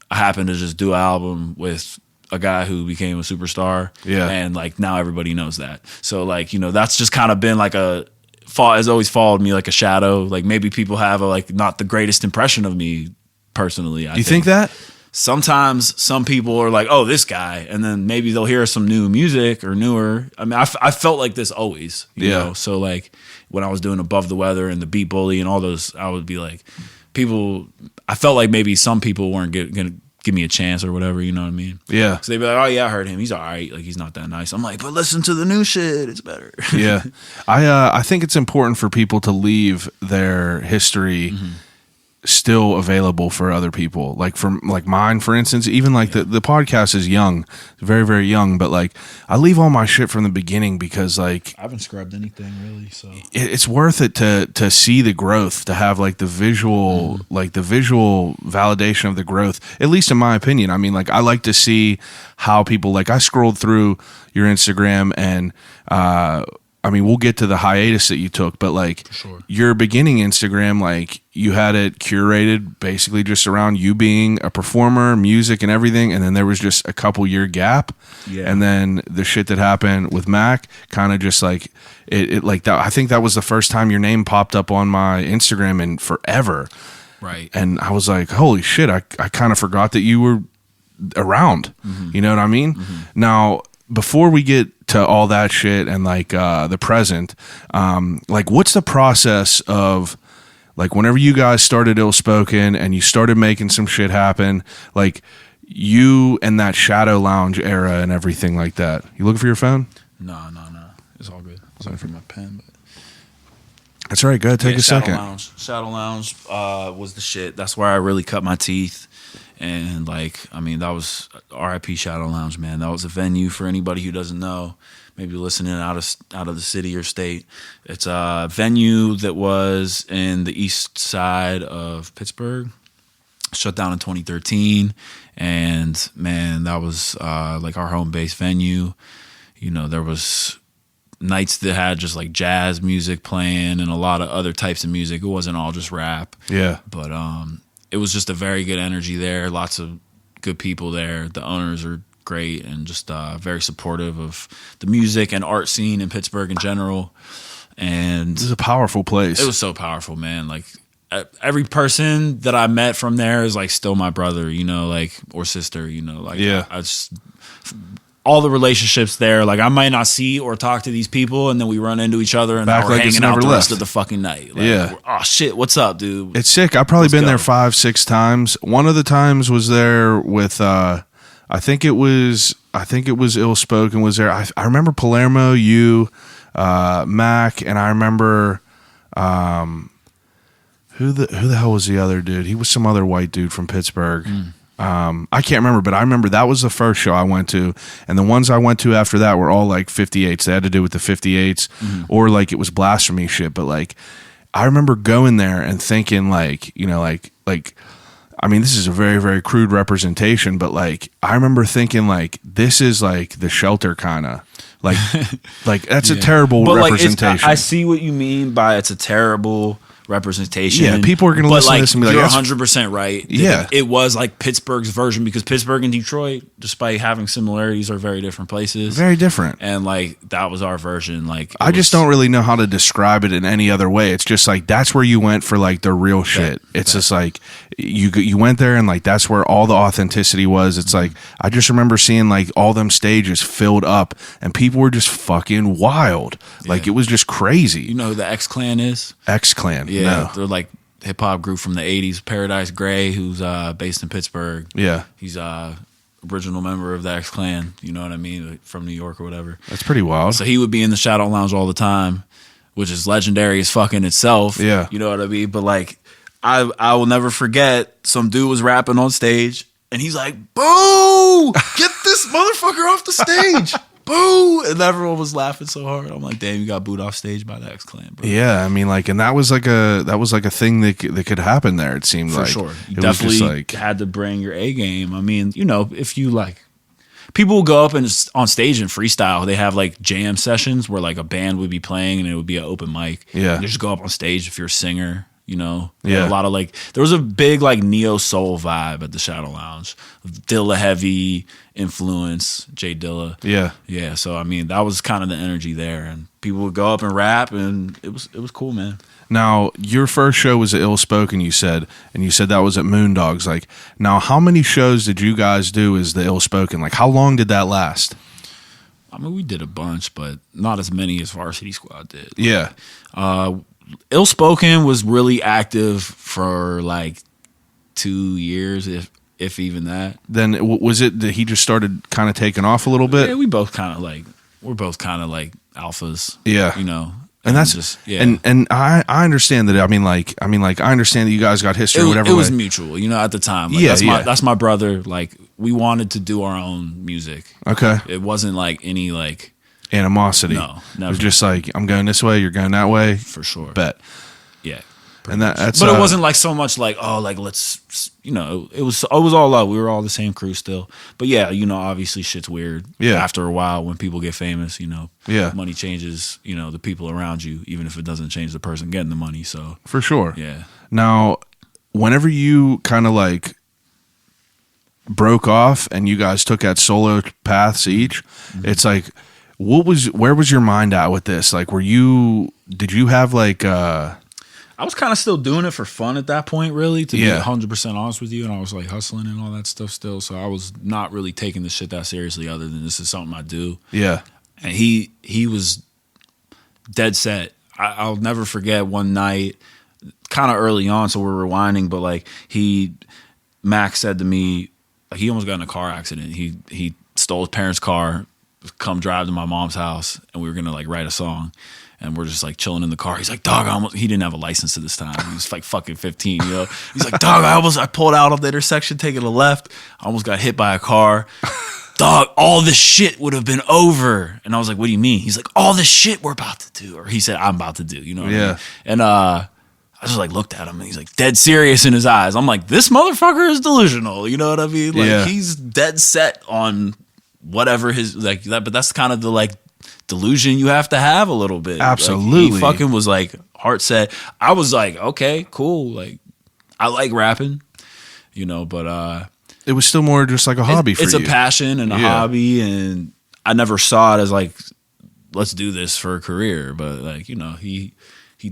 S2: I happened to just do an album with a guy who became a superstar.
S1: Yeah.
S2: And like now everybody knows that. So like, you know, that's just kind of been like has always followed me like a shadow. Like maybe people have a, like not the greatest impression of me personally.
S1: You think that?
S2: Sometimes some people are like, oh, this guy. And then maybe they'll hear some new music or newer. I mean, I felt like this always, you know? So like when I was doing Above the Weather and the Beat Bully and all those, I would be like, I felt like maybe some people weren't going to give me a chance or whatever, you know what I mean?
S1: Yeah.
S2: So they'd be like, oh yeah, I heard him. He's all right. Like he's not that nice. I'm like, but listen to the new shit. It's better.
S1: Yeah. I think it's important for people to leave their history still available for other people. Like from like mine, for instance, even like the podcast is young, very, very young, but like I leave all my shit from the beginning because like
S2: I haven't scrubbed anything really. So
S1: it's worth it to see the growth, to have like the visual, like the visual validation of the growth, at least in my opinion. I mean, like I like to see how people, like I scrolled through your Instagram and, I mean, we'll get to the hiatus that you took, but like your beginning Instagram, like you had it curated basically just around you being a performer, music and everything. And then there was just a couple year gap. Yeah. And then the shit that happened with Mac kind of just like it like that. I think that was the first time your name popped up on my Instagram in forever.
S2: Right.
S1: And I was like, holy shit, I kind of forgot that you were around. You know what I mean? Now, before we get to all that shit and like the present, like what's the process of like whenever you guys started Ill Spoken and you started making some shit happen, like you and that Shadow Lounge era and everything like that? You looking for your phone?
S2: No. It's all good. I was looking for my pen, but
S1: that's all right. Go ahead, take a second.
S2: Shadow Lounge was the shit. That's where I really cut my teeth. And like, I mean, that was RIP Shadow Lounge, man. That was a venue for anybody who doesn't know, maybe listening out of the city or state. It's a venue that was in the east side of Pittsburgh, shut down in 2013. And man, that was like our home base venue. You know, there was nights that had just like jazz music playing and a lot of other types of music. It wasn't all just rap.
S1: Yeah.
S2: But it was just a very good energy there. Lots of good people there. The owners are great and just very supportive of the music and art scene in Pittsburgh in general. And
S1: this is a powerful place.
S2: It was so powerful, man. Like every person that I met from there is like still my brother, you know, like, or sister, you know, like I just all the relationships there, like I might not see or talk to these people, and then we run into each other and we're hanging out the rest of the fucking night. Like, oh shit, what's up, dude?
S1: It's sick. I've probably been there 5-6 times. One of the times was there with I think it was Ill Spoken was there. I remember Palermo, you, Mac, and I remember who the hell was the other dude? He was some other white dude from Pittsburgh. I can't remember, but I remember that was the first show I went to, and the ones I went to after that were all like 58s. They had to do with the 58s, or like it was Blasphemy shit. But like, I remember going there and thinking like, you know, like, I mean, this is a very, very crude representation, but like, I remember thinking like, this is like the Shelter kind of like, like that's a terrible
S2: but
S1: representation.
S2: Like, I see what you mean by it's a terrible representation.
S1: Yeah, people are going to
S2: But,
S1: listen to
S2: like,
S1: this and be like,
S2: you're
S1: "That's-
S2: 100% right.
S1: Yeah.
S2: It was like Pittsburgh's version, because Pittsburgh and Detroit, despite having similarities, are very different places.
S1: very different."
S2: And like that was our version. Like
S1: I just don't really know how to describe it in any other way. It's just like that's where you went for like the real shit. It's just like you went there and like that's where all the authenticity was. It's like I just remember seeing like all them stages filled up and people were just fucking wild. Like it was just crazy.
S2: You know who the X Clan is?
S1: X Clan.
S2: Yeah,
S1: No.
S2: they're like hip hop group from the '80s. Paradise Gray, who's based in Pittsburgh.
S1: Yeah.
S2: He's original member of the X Clan. You know what I mean? Like, from New York or whatever.
S1: That's pretty wild.
S2: So he would be in the Shadow Lounge all the time, which is legendary as fucking itself.
S1: Yeah.
S2: You know what I mean? But like, I will never forget, some dude was rapping on stage and he's like, "Boo! Get this motherfucker off the stage!" Boo! And everyone was laughing so hard. I'm like, damn, you got booed off stage by the X Clan, bro.
S1: Yeah, I mean, like, and that was like a thing that could happen there. It seemed
S2: For
S1: like
S2: sure. You
S1: it was
S2: definitely
S1: just like
S2: had to bring your A game. I mean, you know, if you like, people will go up and just on stage and freestyle. They have like jam sessions where like a band would be playing and it would be an open mic.
S1: Yeah.
S2: You just go up on stage if you're a singer, you know.
S1: Yeah.
S2: A lot of like, there was a big like neo soul vibe at the Shadow Lounge. Dilla heavy influence, Jay Dilla.
S1: yeah.
S2: Yeah. So I mean, that was kind of the energy there, and people would go up and rap, and it was cool, man.
S1: Now, your first show was at Ill Spoken, you said, and you said that was at Moondogs. Like, now, how many shows did you guys do as the Ill Spoken? Like, how long did that last?
S2: I mean, we did a bunch, but not as many as Varsity Squad did.
S1: Yeah.
S2: Ill Spoken was really active for like 2 years, if even that.
S1: Then was it that he just started kind of taking off a little bit?
S2: Yeah, we're both kind of like alphas.
S1: Yeah.
S2: You know.
S1: And that's
S2: just, yeah.
S1: and I understand that. I mean, like I understand that you guys got history, whatever.
S2: It was
S1: way.
S2: mutual, you know, at the time. Like,
S1: Yeah,
S2: that's my brother. Like, we wanted to do our own music.
S1: Okay.
S2: It wasn't like any like
S1: Animosity.
S2: No,
S1: It
S2: never.
S1: was just like I'm going this way, you're going that way.
S2: For sure.
S1: Bet.
S2: Yeah.
S1: And that's
S2: But it wasn't like so much like, oh, like let's, you know, it was all love. We were all the same crew still. But yeah, you know, obviously shit's weird.
S1: Yeah.
S2: After a while, when people get famous, you know,
S1: Yeah.
S2: money changes, you know, the people around you, even if it doesn't change the person getting the money. So
S1: for sure.
S2: yeah.
S1: Now, whenever you kind of like broke off and you guys took at solo paths each, it's like, where was your mind at with this? Like, did you have like,
S2: I was kind of still doing it for fun at that point, really, to
S1: Yeah.
S2: be 100% honest with you. And I was like hustling and all that stuff still. So I was not really taking this shit that seriously, other than this is something I do.
S1: yeah,
S2: And he was dead set. I'll never forget one night, kind of early on, so we're rewinding, but like Max said to me, like, he almost got in a car accident. He stole his parents' car, come drive to my mom's house, and we were gonna like write a song. And we're just like chilling in the car. He's like, dog, he didn't have a license at this time. He was like fucking 15, you know? He's like, dog, I pulled out of the intersection, taking a left. I almost got hit by a car. Dog, all this shit would have been over. And I was like, what do you mean? He's like, all this shit we're about to do. Or he said, I'm about to do, you know what I
S1: Yeah.
S2: mean? And I just like looked at him and he's like dead serious in his eyes. I'm like, this motherfucker is delusional. You know what I mean? Like,
S1: Yeah.
S2: he's dead set on whatever his, like that, but that's kind of the like delusion you have to have a little bit.
S1: Absolutely.
S2: Like, he fucking was like heart set. I was like, okay, cool. Like, I like rapping, you know, but
S1: it was still more just like a hobby for you.
S2: it's a passion and a
S1: Yeah.
S2: hobby, and I never saw it as like, let's do this for a career. But like, you know, he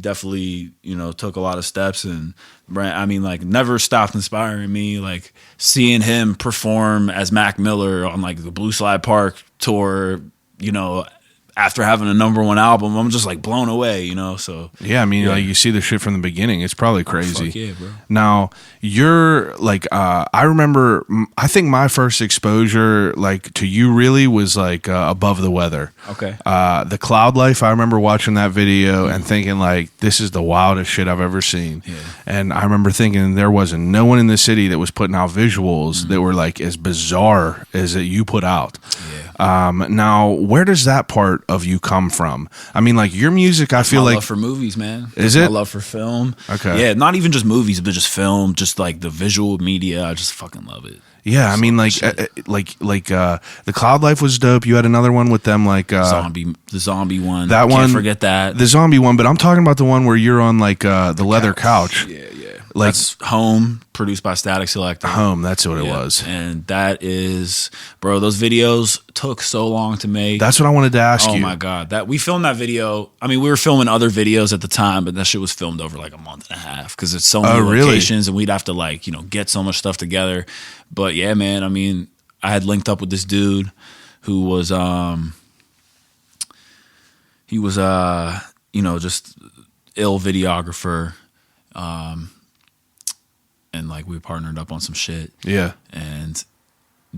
S2: definitely, you know, took a lot of steps, and I mean, like, never stopped inspiring me. Like, seeing him perform as Mac Miller on like the Blue Slide Park tour, you know, after having a #1 album, I'm just like blown away, you know. So
S1: Yeah, I mean, like you see the shit from the beginning. It's probably crazy.
S2: fuck yeah, bro.
S1: Now, you're like, I remember, I think my first exposure, like, to you really was like Above the Weather.
S2: Okay.
S1: The Cloud Life, I remember watching that video and thinking, like, this is the wildest shit I've ever seen.
S2: Yeah.
S1: And I remember thinking there wasn't no one in the city that was putting out visuals that were like as bizarre as that you put out.
S2: Yeah.
S1: Now, where does that part of you come from? I mean, like your music, I feel
S2: my
S1: like
S2: love for movies, man.
S1: Is
S2: That's
S1: it?
S2: my love for film?
S1: Okay.
S2: Yeah, not even just movies, but just film, just like the visual media. I just fucking love it.
S1: yeah, I mean, like the Cloud Life was dope. You had another one with them, like
S2: The zombie one.
S1: that one.
S2: Can't forget that.
S1: the zombie one. But I'm talking about the one where you're on like the leather couch.
S2: Yeah.
S1: Like-
S2: That's Home, produced by Static Selector.
S1: Home. That's what it
S2: Yeah.
S1: was.
S2: And that is, bro, those videos took so long to make.
S1: That's what I wanted to ask you.
S2: Oh my God. That we filmed that video. I mean, we were filming other videos at the time, but that shit was filmed over like a month and a half because it's so many
S1: really?
S2: locations and we'd have to like, get so much stuff together. But yeah, man, I mean, I had linked up with this dude who was just ill videographer. And like we partnered up on some shit.
S1: Yeah.
S2: And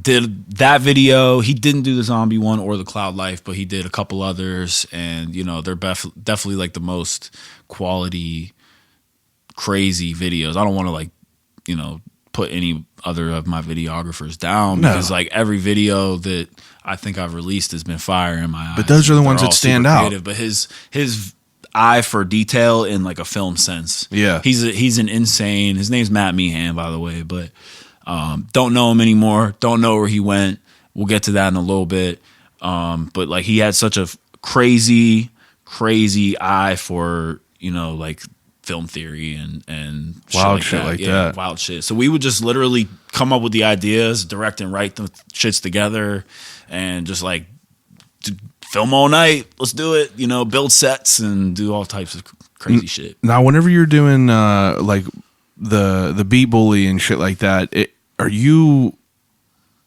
S2: did that video. He didn't do the zombie one or the Cloud Life, but he did a couple others. And they're definitely like the most quality, crazy videos. I don't want to like put any other of my videographers down because like every video that I think I've released has been fire in my eyes.
S1: But those are the ones
S2: They're
S1: that
S2: all
S1: stand
S2: super
S1: out.
S2: creative. But his eye for detail in like a film sense.
S1: Yeah.
S2: He's an insane. His name's Matt Meehan, by the way, but don't know him anymore. Don't know where he went. We'll get to that in a little bit. But like he had such a crazy eye for like film theory and
S1: Wild shit like that.
S2: Wild shit. So we would just literally come up with the ideas, direct and write the shits together, and just like film all night. Let's do it. Build sets and do all types of crazy shit.
S1: Now, whenever you're doing like the beat bully and shit like that, are you?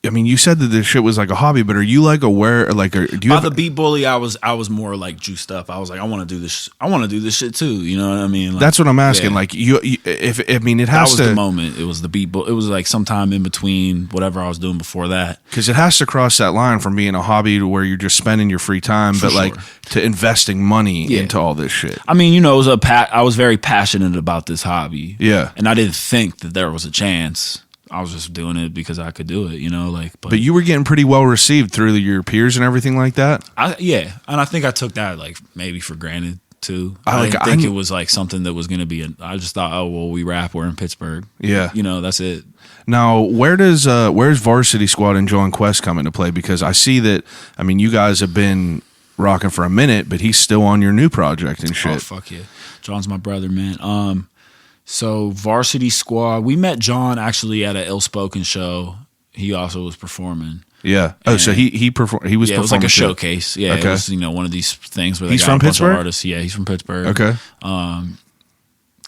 S1: I mean, you said that this shit was like a hobby, but are you like aware? Like, do you
S2: By
S1: have
S2: the beat bully, I was more like juiced up. I was like, I want to do this. I want to do this shit too. You know what I mean? Like,
S1: that's what I'm asking.
S2: yeah.
S1: Like, if I mean, it
S2: That
S1: has
S2: was
S1: to.
S2: the moment. It was the beat bully. It was like sometime in between whatever I was doing before that.
S1: Because it has to cross that line from being a hobby to where you're just spending your free time, but like to investing money into all this shit.
S2: I mean, it was I was very passionate about this hobby.
S1: Yeah.
S2: And I didn't think that there was a chance. I was just doing it because I could do it,
S1: But you were getting pretty well received through your peers and everything like that.
S2: And I think I took that like maybe for granted too. I didn't think it was like something that was going to be. I just thought, oh well, we rap. We're in Pittsburgh.
S1: Yeah,
S2: that's it.
S1: Now, where's Varsity Squad and John Quest come into play? Because I see that. I mean, you guys have been rocking for a minute, but he's still on your new project and shit.
S2: Oh fuck yeah, John's my brother, man. So Varsity Squad, we met John actually at an Ill Spoken show. He also was performing.
S1: Yeah. Oh, so he performed. He was.
S2: Yeah, it was like a showcase. Yeah,
S1: okay.
S2: It was one of these things where
S1: he's
S2: they got
S1: from
S2: a bunch
S1: Pittsburgh.
S2: Of artists. Yeah, he's from Pittsburgh.
S1: Okay.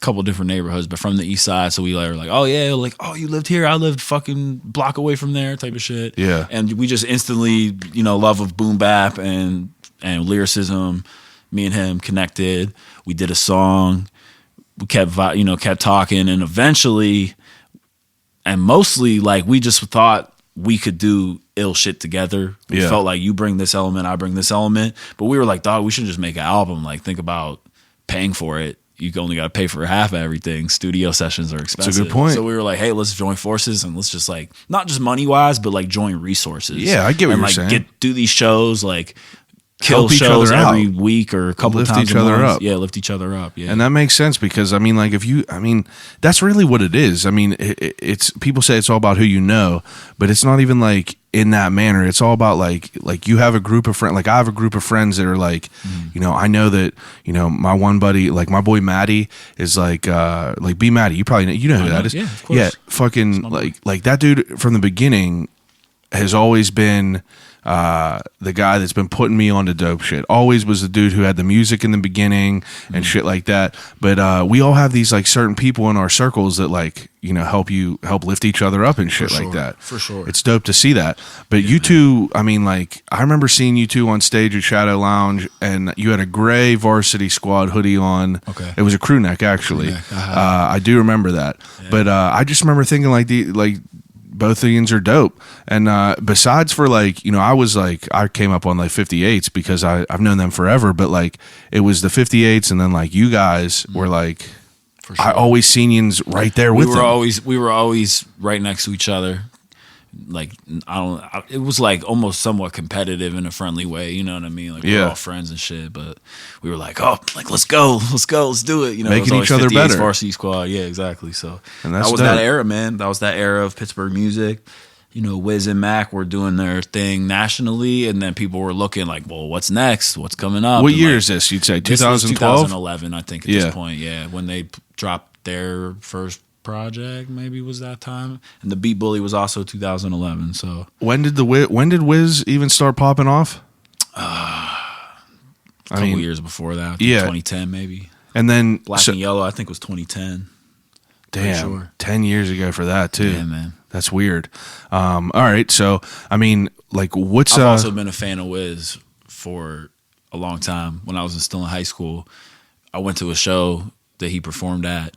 S2: Couple different neighborhoods, but from the east side. So we were like, oh yeah, like oh you lived here. I lived fucking block away from there, type of shit.
S1: Yeah.
S2: And we just instantly, love of boom bap and lyricism. Me and him connected. We did a song. We kept talking, and eventually, and mostly, like we just thought we could do ill shit together. We felt like you bring this element, I bring this element, but we were like, dog, we should just make an album. Like, think about paying for it. You only got to pay for half of everything. Studio sessions are expensive.
S1: That's a good point.
S2: So we were like, hey, let's join forces and let's just like not just money wise, but like join resources.
S1: Yeah, I get what you're saying.
S2: Do these shows like. Kill
S1: Help each
S2: shows
S1: other
S2: every
S1: out.
S2: week or a couple
S1: Lift
S2: times
S1: each
S2: a
S1: other
S2: month.
S1: up.
S2: Yeah, lift each other up. Yeah,
S1: And that makes sense because I mean, like that's really what it is. I mean, it's people say it's all about who you know, but it's not even like in that manner. It's all about like you have a group of friends. Like I have a group of friends that are like, I know that my one buddy, like my boy Maddie, is like B Maddie. You probably know, who that is.
S2: Yeah, of course.
S1: Yeah, fucking like that dude from the beginning has always been. The guy that's been putting me on to dope shit always was the dude who had the music in the beginning and shit like that. But we all have these like certain people in our circles that like help lift each other up and shit like that.
S2: For sure,
S1: it's dope to see that. But you two, I mean, like I remember seeing you two on stage at Shadow Lounge, and you had a gray Varsity Squad hoodie on.
S2: Okay,
S1: it was a crew neck actually. I do remember that. Yeah. But I just remember thinking both Ians are dope. And besides for like, I came up on like 58s because I've known them forever, but like it was the 58s and then like you guys were like, for sure. I always seen Ians right there with them.
S2: We were always right next to each other. like it was like almost somewhat competitive in a friendly way, you know what I mean? Like we were all friends and shit, but we were like, oh, like let's go, let's do it. You know,
S1: making
S2: it was
S1: each other
S2: 58's
S1: better.
S2: Varsity Squad, yeah, exactly. So
S1: And
S2: that
S1: that's
S2: was
S1: dope.
S2: that era, man. That was that era of Pittsburgh music. You know, Wiz and Mac were doing their thing nationally, and then people were looking like, well, what's next? What's coming up?
S1: What
S2: And
S1: year
S2: like,
S1: is this? You'd say
S2: this was
S1: 2012?
S2: 2011, I think, at this point. Yeah, when they dropped their first project, maybe was that time. And the Beat Bully was also 2011. So
S1: When did Wiz even start popping off?
S2: a couple years before that. I think 2010 maybe.
S1: And then
S2: Black and Yellow, I think, was 2010.
S1: Damn,
S2: sure.
S1: 10 years ago for that too.
S2: Yeah, man.
S1: That's weird. All right, so I mean, like, what's
S2: I've also been a fan of Wiz for a long time. When I was still in high school, I went to a show that he performed at.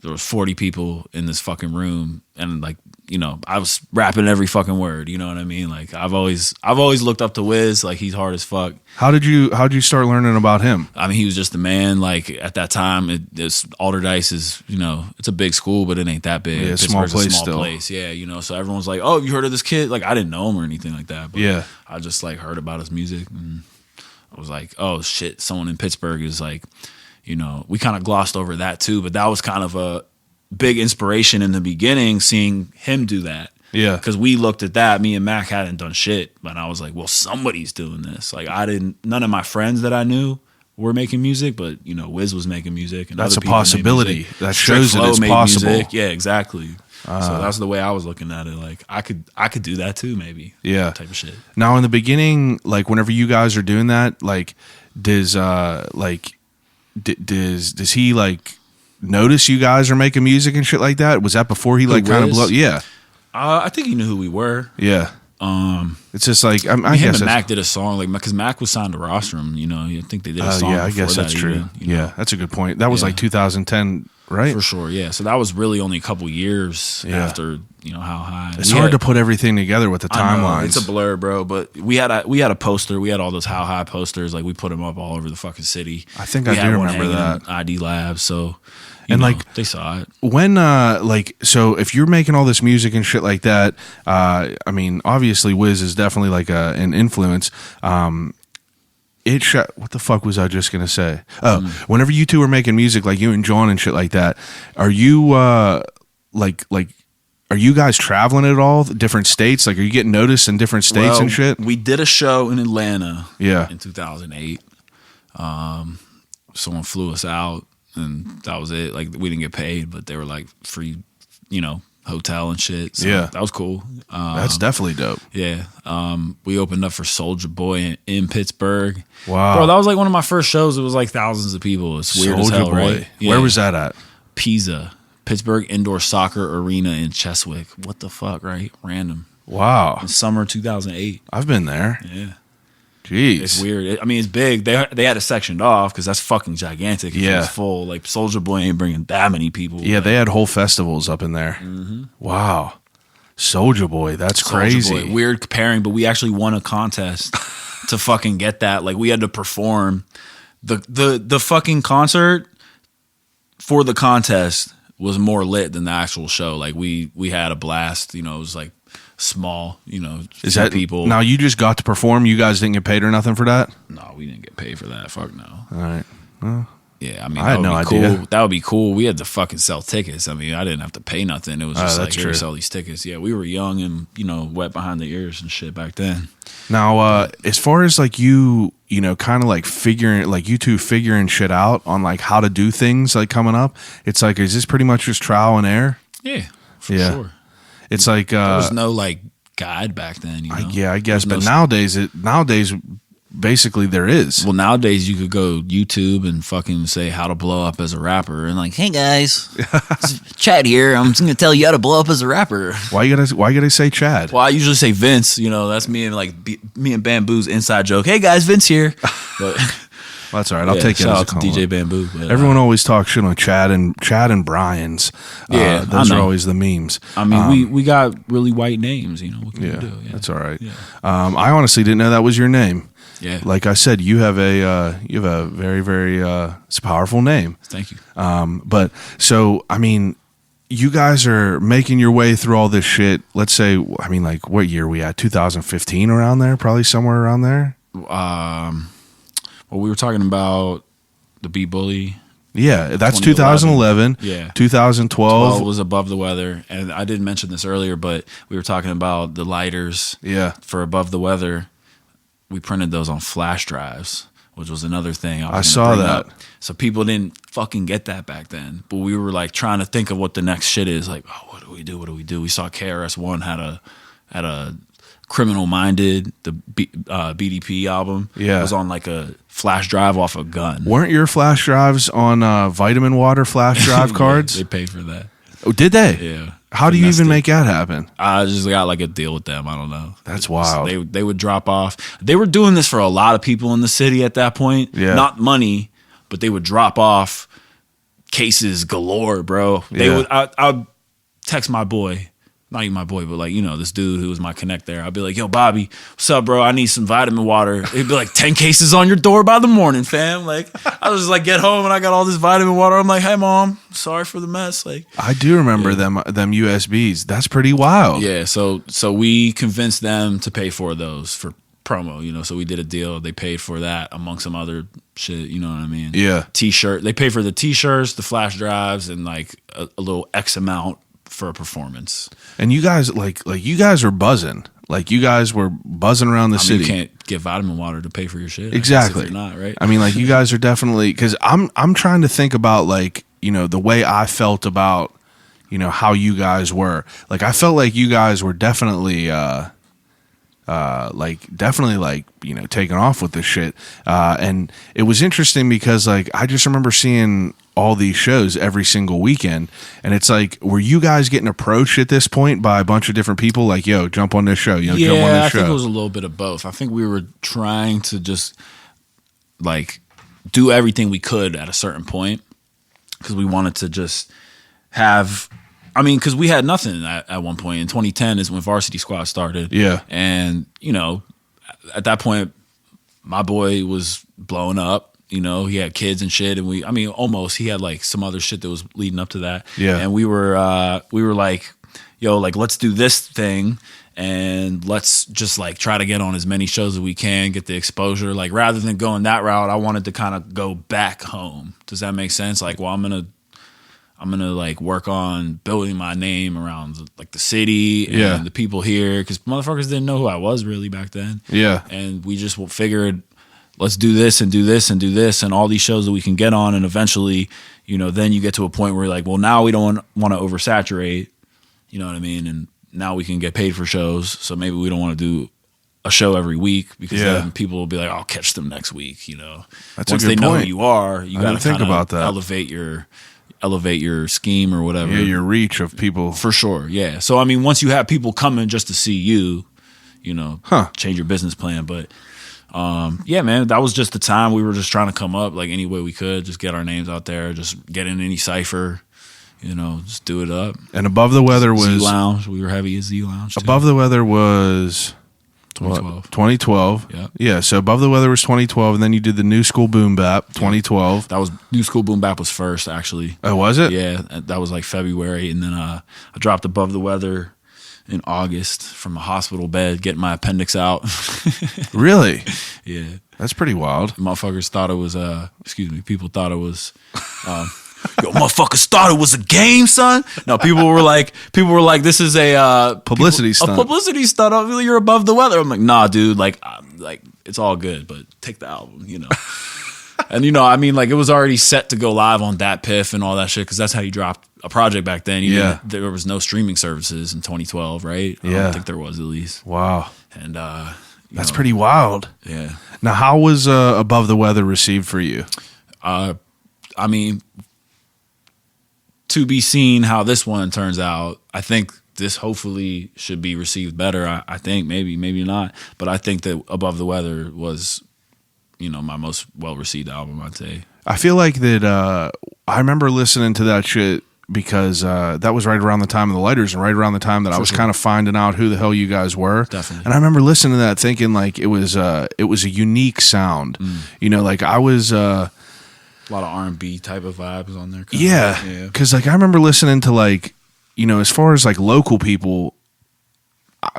S2: There was 40 people in this fucking room, and like, you know, I was rapping every fucking word. You know what I mean? Like, I've always looked up to Wiz. Like, he's hard as fuck.
S1: how'd you start learning about him?
S2: I mean, he was just the man. Like, at that time, it's Alderdice is, you know, it's a big school, but it ain't that big.
S1: Yeah, small
S2: Pittsburgh's
S1: place
S2: a small
S1: still.
S2: place. Yeah, you know, so everyone's like, oh, have you heard of this kid? Like, I didn't know him or anything like that. But
S1: Yeah.
S2: I just like heard about his music, and I was like, oh shit, someone in Pittsburgh is like, you know, we kind of glossed over that too, but that was kind of a big inspiration in the beginning, seeing him do that.
S1: Yeah.
S2: Because we looked at that, me and Mac hadn't done shit, but I was like, well, somebody's doing this. Like, none of my friends that I knew were making music, but you know, Wiz was making music, and
S1: That's
S2: other
S1: a
S2: people made
S1: possibility.
S2: music.
S1: That
S2: Strict
S1: shows that
S2: Flow
S1: it's
S2: made
S1: possible.
S2: music. Yeah, exactly. So that's the way I was looking at it. Like, I could do that too, maybe.
S1: Yeah.
S2: Type of shit.
S1: Now, in the beginning, like, whenever you guys are doing that, like, does he like notice you guys are making music and shit like that? Was that before he like kind of
S2: Wiz?
S1: blew up? Yeah.
S2: I think he knew who we were.
S1: Yeah. It's just like I
S2: Him
S1: guess
S2: and
S1: it's-
S2: Mac did a song, like, because Mac was signed to Rostrum. You know, I think they did a song.
S1: yeah, I
S2: before
S1: guess that's
S2: that
S1: true.
S2: even, you know?
S1: Yeah, that's a good point. That was
S2: Yeah.
S1: like 2010, right?
S2: For sure, yeah. So that was really only a couple years
S1: Yeah.
S2: after, you know, How High.
S1: It's hard to put everything together with the
S2: I know,
S1: timelines.
S2: it's a blur, bro. But we had a poster. We had all those How High posters. Like, we put them up all over the fucking city.
S1: I think
S2: we
S1: I
S2: had
S1: do
S2: one
S1: remember
S2: hanging
S1: that.
S2: in ID Labs. So,
S1: And,
S2: know,
S1: like,
S2: they saw it.
S1: When like, so if you're making all this music and shit like that, I mean, obviously Wiz is definitely like an influence. What the fuck was I just gonna say? Oh, whenever you two are making music, like you and John and shit like that, are you like are you guys traveling at all? Different states? Like, are you getting noticed in different states and shit?
S2: We did a show in Atlanta.
S1: Yeah.
S2: In 2008. Someone flew us out, and that was it. Like, we didn't get paid, but they were like free, you know, hotel and shit. So
S1: Yeah.
S2: that was cool.
S1: That's definitely dope.
S2: Yeah. We opened up for Soulja Boy in Pittsburgh.
S1: Wow.
S2: Bro, that was like one of my first shows. It was like thousands of people. It's weird as
S1: Soulja
S2: hell,
S1: Boy.
S2: right? Yeah.
S1: Where was that at?
S2: Pisa. Pittsburgh Indoor Soccer Arena in Cheswick. What the fuck, right? Random.
S1: Wow.
S2: In summer 2008.
S1: I've been there.
S2: Yeah.
S1: Jeez.
S2: It's weird. I mean, it's big. They had it sectioned off because that's fucking gigantic. If
S1: Yeah.
S2: it was full. Like, Soulja Boy ain't bringing that many people.
S1: Yeah, they had whole festivals up in there. Wow. Soulja Boy, that's
S2: Soulja
S1: crazy.
S2: Boy. Weird pairing, but we actually won a contest to fucking get that. Like, we had to perform the fucking concert for the contest was more lit than the actual show. Like, we had a blast. You know, it was like small. You know,
S1: Is
S2: few
S1: that
S2: people?
S1: Now you just got to perform. You guys didn't get paid or nothing for that.
S2: No, we didn't get paid for that. Fuck no.
S1: All right.
S2: Yeah, I mean,
S1: I had
S2: that would
S1: no
S2: be
S1: idea.
S2: cool. That would be cool. We had to fucking sell tickets. I mean, I didn't have to pay nothing. It was just like,
S1: that's
S2: here,
S1: true.
S2: sell these tickets. Yeah, we were young and, you know, wet behind the ears and shit back then.
S1: Now, as far as like you know, kind of like you two figuring shit out on like how to do things like coming up. It's like, is this pretty much just trial and error?
S2: Yeah, for
S1: Yeah.
S2: sure.
S1: It's like,
S2: There was no like guide back then. You know?
S1: I guess,
S2: There
S1: but
S2: was no
S1: nowadays, basically there is.
S2: Well, nowadays you could go YouTube and fucking say how to blow up as a rapper and like, hey guys, it's Chad here. I'm just gonna tell you how to blow up as a rapper.
S1: Why you gotta say Chad?
S2: Well, I usually say Vince. You know, that's me and like me and Bamboo's inside joke. Hey guys, Vince here. But
S1: Well, that's all right. I'll
S2: yeah,
S1: take it
S2: shout
S1: as a
S2: out to
S1: compliment.
S2: DJ Bamboo. But,
S1: Everyone always talks shit on Chad and Brian's.
S2: Yeah,
S1: those
S2: I
S1: are
S2: know.
S1: always the memes.
S2: I mean, we got really white names. You know, what can
S1: Yeah,
S2: we do? Yeah,
S1: that's all right.
S2: Yeah.
S1: I honestly didn't know that was your name.
S2: Yeah.
S1: Like I said, you have a very very it's a powerful name.
S2: Thank you.
S1: But so I mean, you guys are making your way through all this shit. Let's say, I mean, like, what year are we at? 2015, around there, probably somewhere around there.
S2: Well, we were talking about the Beat Bully.
S1: Yeah, that's 2011.
S2: Yeah.
S1: 2012
S2: was Above the Weather. And I didn't mention this earlier, but we were talking about the lighters for Above the Weather. We printed those on flash drives, which was another thing I
S1: saw that.
S2: up. So people didn't fucking get that back then. But we were like trying to think of what the next shit is. Like, oh, what do we do? What do we do? We saw KRS-One had a Criminal Minded, the BDP album.
S1: Yeah.
S2: It was on like a flash drive off a gun.
S1: Weren't your flash drives on vitamin water flash drive cards?
S2: They paid for that.
S1: Oh, did they?
S2: Yeah.
S1: How do you even make that happen?
S2: I just got like a deal with them. I don't know.
S1: That's wild.
S2: They would drop off. They were doing this for a lot of people in the city at that point.
S1: Yeah.
S2: Not money, but they would drop off cases galore, bro. They would. I'd text my boy. Not even my boy, but like, you know, this dude who was my connect there. I'd be like, yo, Bobby, what's up, bro? I need some vitamin water. It'd be like 10 cases on your door by the morning, fam. Like, I was just like, get home and I got all this vitamin water. I'm like, hey, mom, sorry for the mess. Like,
S1: I do remember them USBs. That's pretty wild.
S2: Yeah, so we convinced them to pay for those for promo, you know. So we did a deal. They paid for that among some other shit, you know what I mean?
S1: Yeah.
S2: T-shirt. They paid for the T-shirts, the flash drives, and like a little X amount for a performance.
S1: And you guys like you guys were buzzing. Like you guys were buzzing around the city.
S2: You can't get vitamin water to pay for your shit.
S1: Exactly.
S2: If you're not, right?
S1: I mean, like you guys are definitely, because I'm trying to think about like, you know, the way I felt about, you know, how you guys were. Like I felt like you guys were definitely like, you know, taking off with this shit. And it was interesting because like I just remember seeing all these shows every single weekend, and it's like, were you guys getting approached at this point by a bunch of different people like, yo, jump on this show, jump on this show?
S2: Yeah, I think it was a little bit of both. I think we were trying to just like do everything we could at a certain point because we wanted to just have, I mean, because we had nothing at one point. In 2010 is when Varsity Squad started.
S1: Yeah.
S2: And, you know, at that point, my boy was blowing up. You know, he had kids and shit, and he had like some other shit that was leading up to that.
S1: Yeah.
S2: And we were like, yo, like, let's do this thing and let's just like try to get on as many shows as we can, get the exposure. Like, rather than going that route, I wanted to kind of go back home. Does that make sense? Like, well, I'm gonna like work on building my name around like the city and the people here, because motherfuckers didn't know who I was really back then. Yeah. And we just figured, let's do this and do this and do this and all these shows that we can get on, and eventually, you know, then you get to a point where you're like, well, now we don't want to oversaturate, you know what I mean? And now we can get paid for shows, so maybe we don't want to do a show every week, because then people will be like, I'll catch them next week, you know.
S1: That's
S2: once
S1: a good
S2: they know
S1: point.
S2: who you are, you got to
S1: think about that.
S2: elevate your scheme or whatever.
S1: Yeah, your reach of people.
S2: For sure, yeah. So, I mean, once you have people coming just to see you, you know, change your business plan. But, yeah, man, that was just the time. We were just trying to come up like any way we could, just get our names out there, just get in any cypher, you know, just do it up.
S1: And Above the Weather was...
S2: Z Lounge. We were heavy at Z Lounge, too.
S1: Above the Weather was...
S2: 2012.
S1: 2012.
S2: Yeah.
S1: Yeah, so Above the Weather was 2012, and then you did the New School Boom Bap, 2012.
S2: That was New School Boom Bap was first, actually.
S1: Oh, was it?
S2: Yeah, that was like February, and then I dropped Above the Weather in August from a hospital bed, getting my appendix out.
S1: Really?
S2: Yeah.
S1: That's pretty wild.
S2: Motherfuckers thought it was, people thought it was, yo, motherfuckers thought it was a game, son. No, people were like, this is a
S1: publicity stunt.
S2: A publicity stunt. I feel like you're Above the Weather. I'm like, nah, dude, like it's all good, but take the album, you know. And, you know, I mean, like, it was already set to go live on Dat Piff and all that shit, because that's how you dropped a project back then. There was no streaming services in 2012, right? I don't think there was, at least.
S1: Wow.
S2: And
S1: that's pretty wild.
S2: Yeah.
S1: Now, how was Above the Weather received for you?
S2: I mean, to be seen how this one turns out. I think this hopefully should be received better. I think maybe not, but I think that Above the Weather was, you know, my most well-received album, I'd say.
S1: I feel like that I remember listening to that shit because that was right around the time of the lighters and right around the time that I was kind of finding out who the hell you guys were.
S2: Definitely.
S1: And I remember listening to that thinking like it was a unique sound. You know, like I was...
S2: a lot of R&B type of vibes on there.
S1: Yeah, because like I remember listening to like as far as like local people,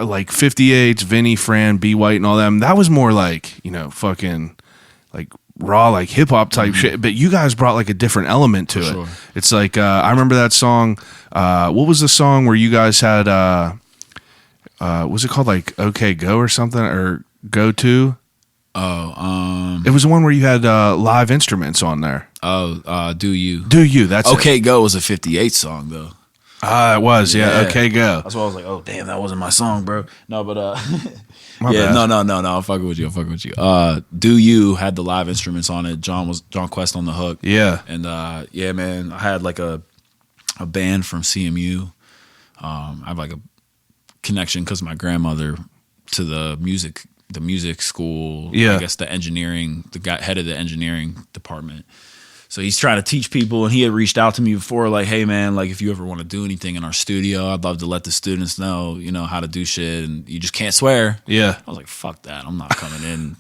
S1: like 58's, Vinny, Fran, B White, and all them, that was more like, fucking like raw, like hip hop type shit. But you guys brought like a different element to it.
S2: Sure.
S1: It's like, I remember that song. What was the song where you guys had, was it called like OK Go or something, or Go To? It was the one where you had live instruments on there.
S2: Do You.
S1: Do You, that's
S2: Okay Go was a 58 song, though.
S1: It was, yeah. Okay Go.
S2: That's why I was like, oh, damn, that wasn't my song, bro. No, but,
S1: My
S2: yeah,
S1: bad.
S2: no, I'm fucking with you. Do You had the live instruments on it. John Quest on the hook.
S1: Yeah.
S2: And, yeah, man, I had like a band from CMU. I have like a connection because my grandmother to the music school.
S1: Yeah.
S2: I guess the guy head of the engineering department. So he's trying to teach people, and he had reached out to me before, like, hey man, like if you ever want to do anything in our studio, I'd love to let the students know, how to do shit, and you just can't swear.
S1: Yeah.
S2: I was like, fuck that. I'm not coming in,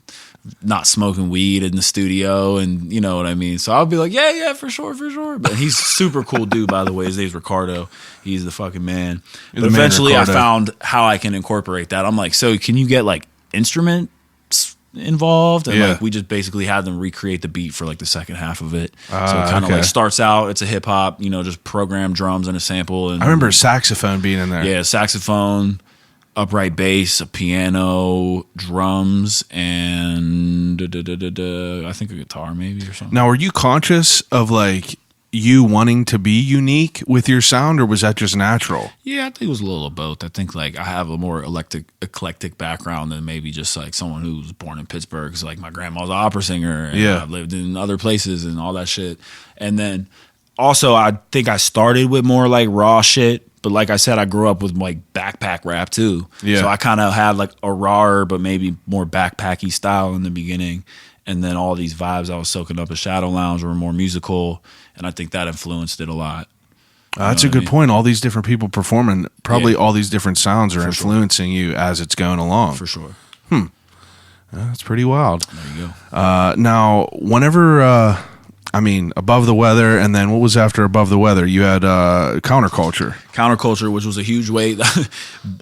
S2: not smoking weed in the studio, and you know what I mean? So I'll be like, yeah, for sure. But he's a super cool dude, by the way. His name's Ricardo. He's the fucking man.
S1: You're
S2: But
S1: the man,
S2: eventually I
S1: Ricardo.
S2: found how I can incorporate that. I'm like, so can you get like instruments involved? And
S1: Yeah.
S2: like we just basically had them recreate the beat for like the second half of it. So it kind of
S1: okay.
S2: like starts out, it's a hip hop, just programmed drums and a sample. And
S1: I remember a saxophone being in there.
S2: yeah, saxophone, upright bass, a piano, drums, and I think a guitar maybe or something.
S1: Now, were you conscious of like you wanting to be unique with your sound, or was that just natural?
S2: Yeah, I think it was a little of both. I think like I have a more eclectic background than maybe just like someone who was born in Pittsburgh. Because like my grandma's an opera singer, and
S1: Yeah.
S2: I've lived in other places and all that shit. And then also I think I started with more like raw shit. But like I said, I grew up with like backpack rap too.
S1: Yeah.
S2: So I kind of had like a rawer but maybe more backpacky style in the beginning. And then all these vibes I was soaking up at Shadow Lounge were more musical. And I think that influenced it a lot.
S1: That's
S2: know
S1: a
S2: what I
S1: good
S2: mean?
S1: point. All these different people performing, probably
S2: Yeah.
S1: all these different sounds are
S2: For sure.
S1: influencing you as it's going along.
S2: For sure.
S1: That's pretty wild.
S2: There you go.
S1: Now, whenever, Above the Weather, and then what was after Above the Weather? You had Counterculture.
S2: Counterculture, which was a huge wait,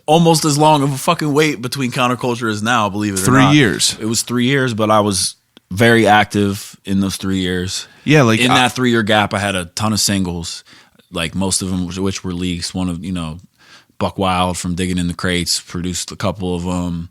S2: almost as long of a fucking wait between Counterculture as now, believe it or
S1: 3
S2: not.
S1: years.
S2: It was 3 years, but I was very active in those 3 years.
S1: Yeah, like
S2: In that 3 year gap, I had a ton of singles, like most of them which were leaks. One of, Buck Wild from Digging in the Crates produced a couple of them,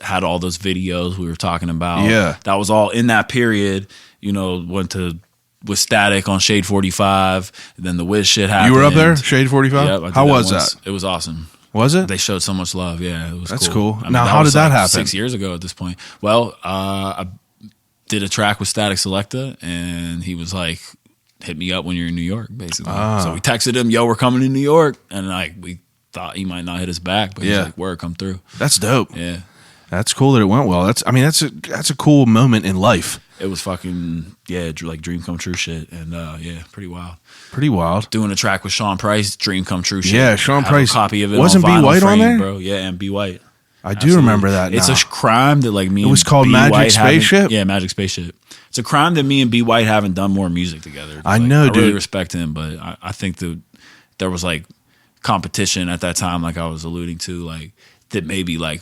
S2: had all those videos we were talking about.
S1: Yeah.
S2: That was all in that period, went to with Static on Shade 45, then the Wiz shit happened.
S1: you were up there, Shade 45?
S2: Yep, I did
S1: How
S2: that
S1: was
S2: once.
S1: that?
S2: It was awesome.
S1: Was it?
S2: They showed so much love. Yeah, it was
S1: That's cool.
S2: I mean,
S1: Now, how
S2: was
S1: did that
S2: like
S1: happen?
S2: 6 years ago at this point. Well, I did a track with Static Selecta, and he was like, hit me up when you're in New York, basically. So we texted him, yo, we're coming to New York. And like we thought he might not hit us back, but
S1: Yeah.
S2: he's like, word, come through.
S1: That's dope.
S2: Yeah.
S1: That's cool that it went well. That's a cool moment in life.
S2: It was fucking, like dream come true shit. And pretty wild.
S1: Pretty wild.
S2: Doing a track with Sean Price, dream come true shit.
S1: Yeah, Sean
S2: I have
S1: Price.
S2: A copy of it.
S1: Wasn't
S2: on
S1: B.
S2: vinyl
S1: White on
S2: frame,
S1: there?
S2: bro? Yeah, and B. White.
S1: I do remember that now.
S2: It's a crime that like me.
S1: It was
S2: and
S1: called
S2: B.
S1: Magic
S2: White haven't-
S1: Spaceship?
S2: Yeah, Magic Spaceship. It's a crime that me and B. White haven't done more music together.
S1: I know,
S2: I really
S1: dude.
S2: respect him, but I think that there was like competition at that time, like I was alluding to, like that maybe like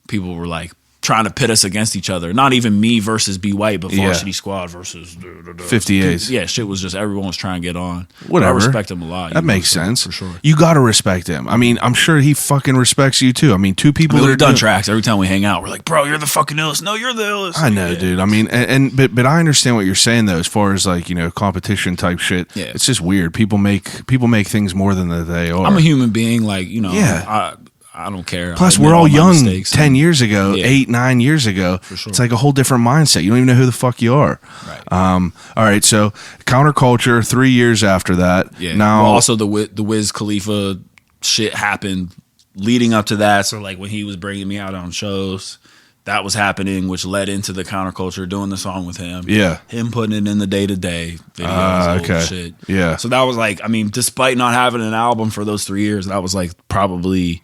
S2: people were like trying to pit us against each other. Not even me versus B. White, but
S1: Yeah.
S2: Varsity Squad versus
S1: 58s.
S2: Yeah, shit was just everyone was trying to get on. But
S1: Whatever.
S2: I respect him a lot.
S1: That makes sense.
S2: for sure.
S1: You got to respect him. I mean, I'm sure he fucking respects you too. I mean, two people that
S2: We've
S1: are
S2: done
S1: doing-
S2: tracks every time we hang out. We're like, bro, you're the fucking illest. No, you're the illest.
S1: I know,
S2: Yeah.
S1: dude. I mean, but I understand what you're saying though, as far as like competition type shit.
S2: Yeah.
S1: It's just weird. People make things more than they are.
S2: I'm a human being, like,
S1: Yeah.
S2: I don't care.
S1: Plus,
S2: I admit
S1: we're all
S2: my
S1: young.
S2: mistakes.
S1: 10 years ago,
S2: Yeah.
S1: 8, 9 years ago.
S2: For sure.
S1: It's like a whole different mindset. You don't even know who the fuck you are.
S2: Right.
S1: All right. So, Counterculture. 3 years after that.
S2: Yeah.
S1: Now,
S2: Well, also the Wiz Khalifa shit happened leading up to that. So like when he was bringing me out on shows, that was happening, which led into the Counterculture, doing the song with him.
S1: Yeah.
S2: Him putting it in the day-to-day videos, old
S1: okay.
S2: shit.
S1: Yeah.
S2: So that was like, I mean, despite not having an album for those 3 years, that was like probably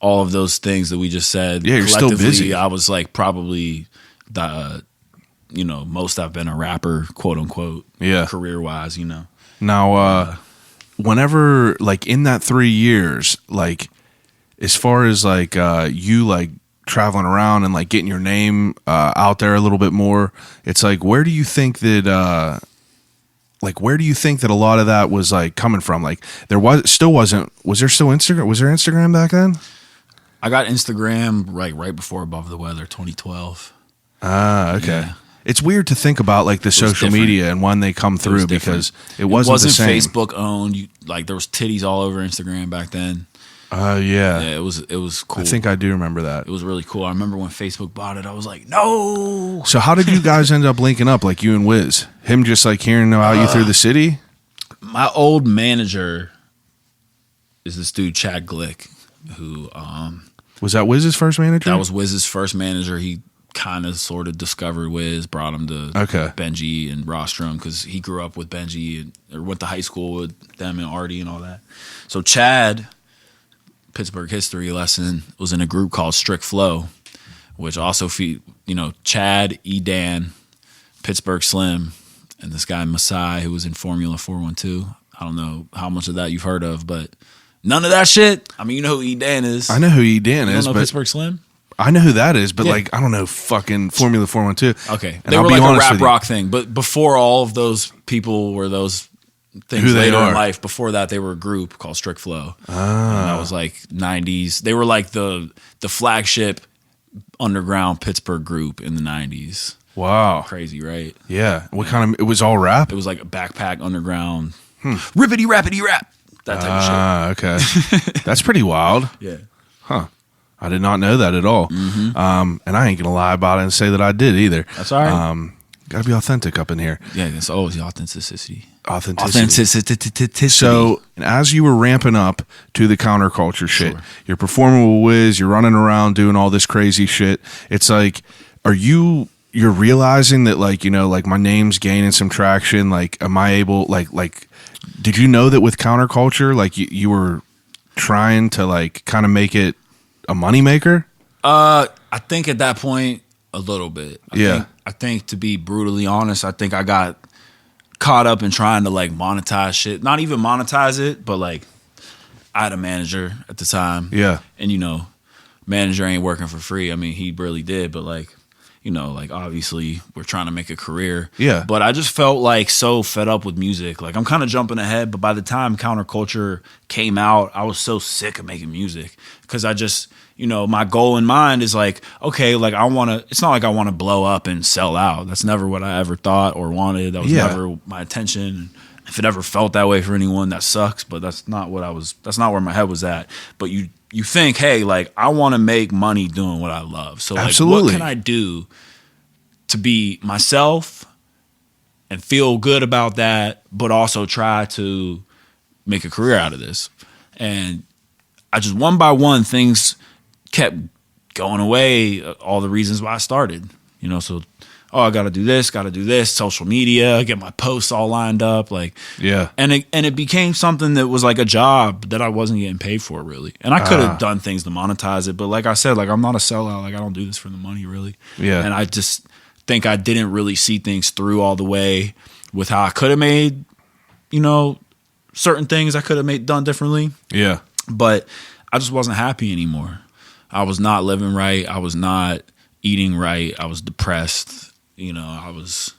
S2: all of those things that we just said.
S1: Yeah, you're still
S2: collectively,
S1: busy.
S2: I was like probably the, most I've been a rapper, quote unquote.
S1: Yeah.
S2: Career-wise,
S1: Now, whenever, like, in that 3 years, like, as far as, like, you, like, traveling around and, like, getting your name out there a little bit more, it's like, where do you think that a lot of that was, like, coming from? Like, was there still Instagram? Was there Instagram back then?
S2: I got Instagram right before Above the Weather 2012.
S1: Ah, okay.
S2: Yeah.
S1: It's weird to think about, like, the social
S2: different.
S1: media and when they come through, because it wasn't the same.
S2: Facebook owned. Like, there was titties all over Instagram back then.
S1: Oh, yeah.
S2: Yeah, it was cool.
S1: I think I do remember that.
S2: It was really cool. I remember when Facebook bought it, I was like, no.
S1: So how did you guys end up linking up, like you and Wiz? Him just, like, hearing about you through the city?
S2: My old manager is this dude, Chad Glick, who...
S1: Was that Wiz's first manager?
S2: That was Wiz's first manager. He kind of sort of discovered Wiz, brought him to Benji and Rostrum because he grew up with Benji or went to high school with them and Artie and all that. So Chad, Pittsburgh history lesson, was in a group called Strict Flow, which also Chad, E-Dan, Pittsburgh Slim, and this guy Masai who was in Formula 412. I don't know how much of that you've heard of, but none of that shit. I mean, you know who E-Dan is.
S1: I know who E-Dan is.
S2: You don't know
S1: but
S2: Pittsburgh Slim?
S1: I know who that is, but
S2: Yeah.
S1: like, I don't know fucking Formula 412.
S2: Okay.
S1: And
S2: They
S1: I'll
S2: were
S1: be
S2: like a
S1: honest
S2: rap
S1: with you.
S2: rock thing, but before all of those people were those things
S1: Who they
S2: later
S1: are.
S2: in life, before that they were a group called Strict Flow. And that was like 90s. They were like the flagship underground Pittsburgh group in the 90s.
S1: Wow.
S2: Crazy, right?
S1: Yeah. What kind of, it was all rap?
S2: It was like a backpack underground, rippity rappity rap, that type of shit.
S1: Ah, okay. That's pretty wild.
S2: Yeah.
S1: Huh. I did not know that at all. And I ain't going to lie about it and say that I did either.
S2: That's all right.
S1: Got to be authentic up in here.
S2: Yeah, it's always the authenticity.
S1: Authenticity. So, and as you were ramping up to the counterculture shit,
S2: Sure.
S1: you're performing with Wiz, you're running around doing all this crazy shit. It's like, you're realizing that, like, you know, like, my name's gaining some traction. Like, am I able, like, did you know that with counterculture, like, you were trying to, like, kind of make it a moneymaker?
S2: I think at that point, a little bit. I think to be brutally honest, I think I got caught up in trying to, like, monetize shit. Not even monetize it, but, like, I had a manager at the time.
S1: Yeah.
S2: And, you know, manager ain't working for free. I mean, he really did, but, like, you know, like, obviously we're trying to make a career.
S1: Yeah.
S2: But I just felt, like, so fed up with music. Like, I'm kind of jumping ahead, but by the time counterculture came out, I was so sick of making music because I just, you know, my goal in mind is like, okay, like, it's not like I want to blow up and sell out. That's never what I ever thought or wanted. That was never my intention. If it ever felt that way for anyone, that sucks, but that's not where my head was at. But you think, hey, like, I want to make money doing what I love. So, like,
S1: Absolutely.
S2: what can I do to be myself and feel good about that, but also try to make a career out of this? And I just, one by one, things kept going away, all the reasons why I started. You know, so, I got to do this, social media, get my posts all lined up, like,
S1: Yeah.
S2: and it became something that was like a job that I wasn't getting paid for, really. And I could have done things to monetize it, but like I said, like, I'm not a sellout. Like, I don't do this for the money, really.
S1: Yeah.
S2: And I just think I didn't really see things through all the way with how I could have made, you know, certain things I could have done differently.
S1: Yeah.
S2: But I just wasn't happy anymore. I was not living right. I was not eating right. I was depressed. You know, I was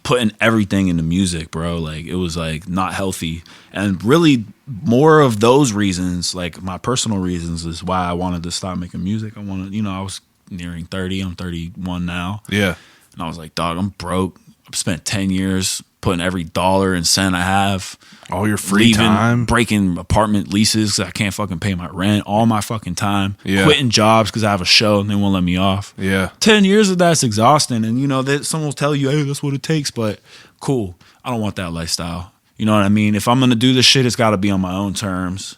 S2: putting everything into music, bro. Like, it was, like, not healthy. And really, more of those reasons, like, my personal reasons, is why I wanted to stop making music. I was nearing 30. I'm 31 now.
S1: Yeah.
S2: And I was like, dog, I'm broke. I've spent 10 years putting every dollar and cent I have.
S1: All your free time.
S2: Breaking apartment leases because I can't fucking pay my rent. All my fucking time.
S1: Yeah.
S2: Quitting jobs because I have a show and they won't let me off.
S1: Yeah.
S2: 10 years of that's exhausting. And, you know, that someone will tell you, hey, that's what it takes. But cool. I don't want that lifestyle. You know what I mean? If I'm going to do this shit, it's got to be on my own terms.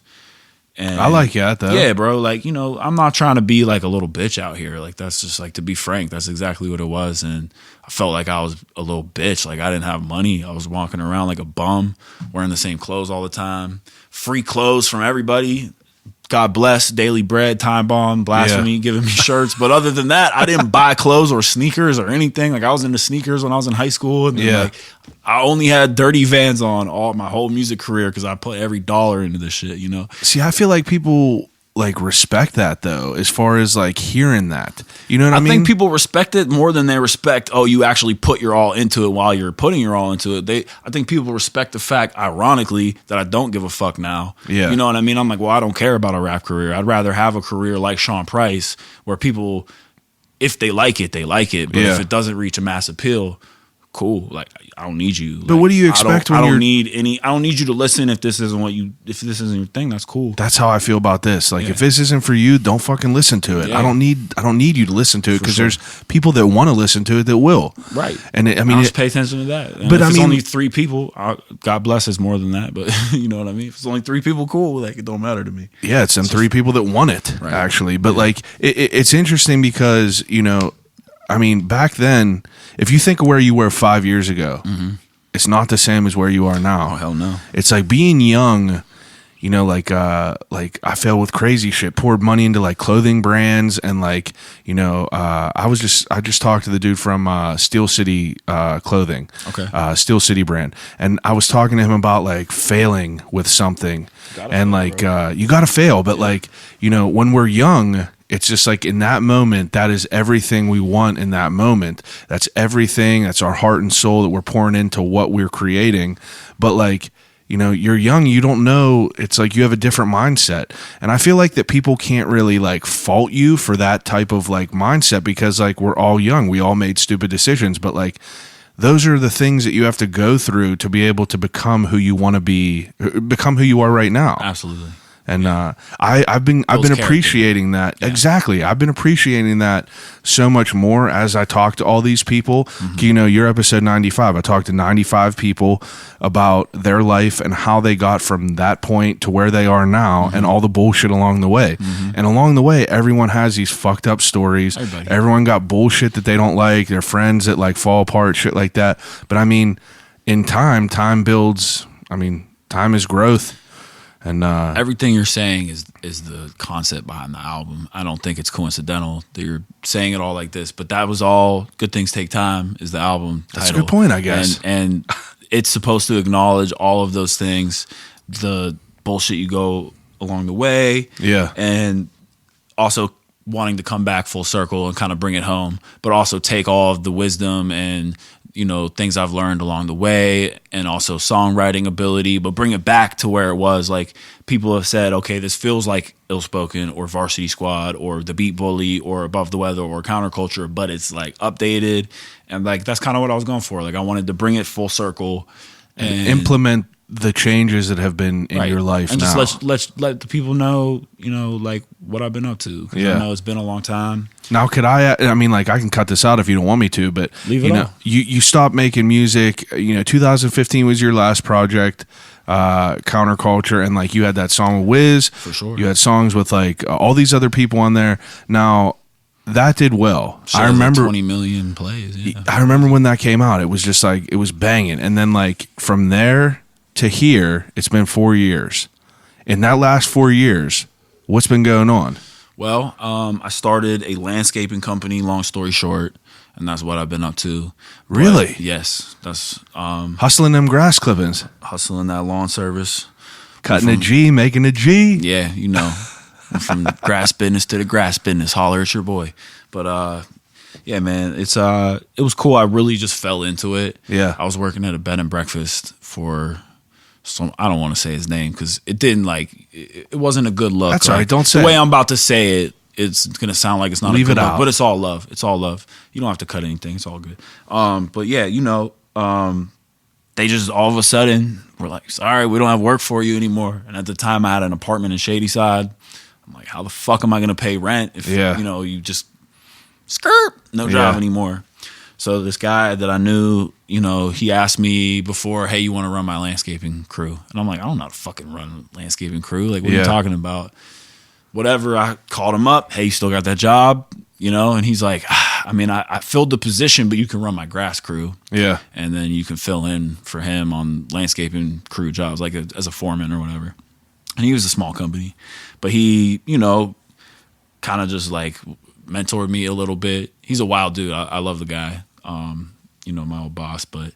S2: And
S1: I like that, though.
S2: yeah, bro. Like, you know, I'm not trying to be like a little bitch out here. Like, that's just, like, to be frank, that's exactly what it was. And I felt like I was a little bitch. Like, I didn't have money. I was walking around like a bum, wearing the same clothes all the time. Free clothes from everybody. God bless Daily Bread, Timebomb, Blasphome, giving me shirts. But other than that, I didn't buy clothes or sneakers or anything. Like I was into sneakers when I was in high school. And then, like I only had dirty Vans on all my whole music career because I put every dollar into this shit, you know?
S1: See, I feel like people like respect that though, as far as like hearing that. You know what I mean?
S2: I think people respect it more than they respect, oh, you actually put your all into it while you're putting your all into it. I think people respect the fact, ironically, that I don't give a fuck now.
S1: Yeah.
S2: You know what I mean? I'm like, well, I don't care about a rap career. I'd rather have a career like Sean Price where people, if they like it, they like it. But if it doesn't reach a mass appeal, cool. Like I don't need you.
S1: But what do you expect when
S2: I
S1: you're...
S2: don't need any. I don't need you to listen if this isn't if this isn't your thing. That's cool.
S1: That's how I feel about this. Like if this isn't for you, don't fucking listen to it.
S2: Yeah.
S1: I don't need you to listen to it because there's people that want to listen to it that will.
S2: Right.
S1: And I mean,
S2: I'll just pay attention to that. And
S1: but
S2: if
S1: I
S2: it's
S1: mean,
S2: only 3 people, God bless, it's more than that. But you know what I mean. If it's only 3 people, cool. Like it don't matter to me.
S1: Yeah, it's them 3 people that want it actually. But like it's interesting because I mean, back then, if you think of where you were 5 years ago, it's not the same as where you are now.
S2: Oh, hell no.
S1: It's like being young, like I fell with crazy shit, poured money into like clothing brands and like, I just talked to the dude from Steel City clothing.
S2: Okay.
S1: Steel City brand. And I was talking to him about like failing with something. And like you got to fail, but like, when we're young, it's just like in that moment, that is everything we want in that moment. That's everything. That's our heart and soul that we're pouring into what we're creating. But like, you're young, you don't know. It's like you have a different mindset. And I feel like that people can't really like fault you for that type of like mindset because like we're all young. We all made stupid decisions. But like those are the things that you have to go through to be able to become who you want to be, become who you are right now.
S2: Absolutely.
S1: And I've been appreciating that. Yeah. Exactly. I've been appreciating that so much more as I talk to all these people. Your episode 95, I talked to 95 people about their life and how they got from that point to where they are now and all the bullshit along the way. And along the way, everyone has these fucked up stories. Everyone got bullshit that they don't like, their friends that like fall apart, shit like that. But I mean, in time builds, time is growth. And
S2: everything you're saying is the concept behind the album. I don't think it's coincidental that you're saying it all like this, but that was all. Good Things Take Time is the album title.
S1: That's a good point, I guess.
S2: And it's supposed to acknowledge all of those things, the bullshit you go along the way, and also wanting to come back full circle and kind of bring it home, but also take all of the wisdom and things I've learned along the way and also songwriting ability, but bring it back to where it was. Like people have said, okay, this feels like Ill Spoken or Varsity Squad or The Beat Bully or Above the Weather or Counterculture, but it's like updated. And like, that's kind of what I was going for. Like I wanted to bring it full circle and
S1: implement the changes that have been in your life
S2: and
S1: now.
S2: Just let the people know, like what I've been up to. I know it's been a long time.
S1: Now, could I can cut this out if you don't want me to, but
S2: leave it on.
S1: You stopped making music, 2015 was your last project, Counterculture, and like you had that song with Wiz.
S2: For sure.
S1: You had songs with like all these other people on there. Now, that did well. I remember
S2: 20 million plays. Yeah.
S1: I remember when that came out, it was just like, it was banging. And then like from there to here, it's been 4 years. In that last 4 years, what's been going on?
S2: Well, I started a landscaping company, long story short, and that's what I've been up to.
S1: Really?
S2: But yes. That's
S1: hustling them grass clippings.
S2: Hustling that lawn service.
S1: Cutting a G, making a G.
S2: Yeah, from grass business to the grass business. Holler at your boy. But yeah, man, it was cool. I really just fell into it.
S1: Yeah.
S2: I was working at a bed and breakfast for I don't want to say his name because it didn't it wasn't a good look.
S1: That's all right. Don't say
S2: the way I'm about to say it. It's gonna sound like it's not
S1: Leave
S2: a good
S1: it
S2: look,
S1: out.
S2: but it's all love. It's all love. You don't have to cut anything. It's all good. But yeah, they just all of a sudden were like, "Sorry, we don't have work for you anymore." And at the time, I had an apartment in Shadyside. I'm like, "How the fuck am I gonna pay rent if you just no job anymore?" So this guy that I knew, he asked me before, "Hey, you want to run my landscaping crew?" And I'm like, "I don't know how to fucking run a landscaping crew. Like, what are you talking about?" Whatever. I called him up. "Hey, you still got that job?" And he's like, I filled the position, but you can run my grass crew.
S1: Yeah.
S2: And then you can fill in for him on landscaping crew jobs, like as a foreman or whatever. and he was a small company, but he, you know, kind of just like mentored me a little bit. He's a wild dude. I love the guy. You know, my old boss, but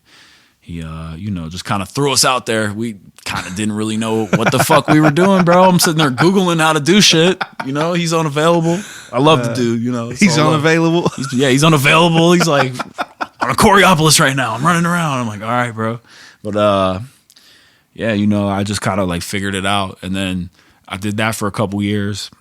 S2: he, you know, just kind of threw us out there. We kind of didn't really know what the fuck we were doing, bro. I'm sitting there Googling how to do shit. You know, he's unavailable. I love the dude, you know.
S1: He's unavailable?
S2: He's unavailable. He's like, I'm a Coriopolis right now. I'm running around. I'm like, all right, bro. But, yeah, you know, I just kind of like figured it out. And then I did that for a couple years,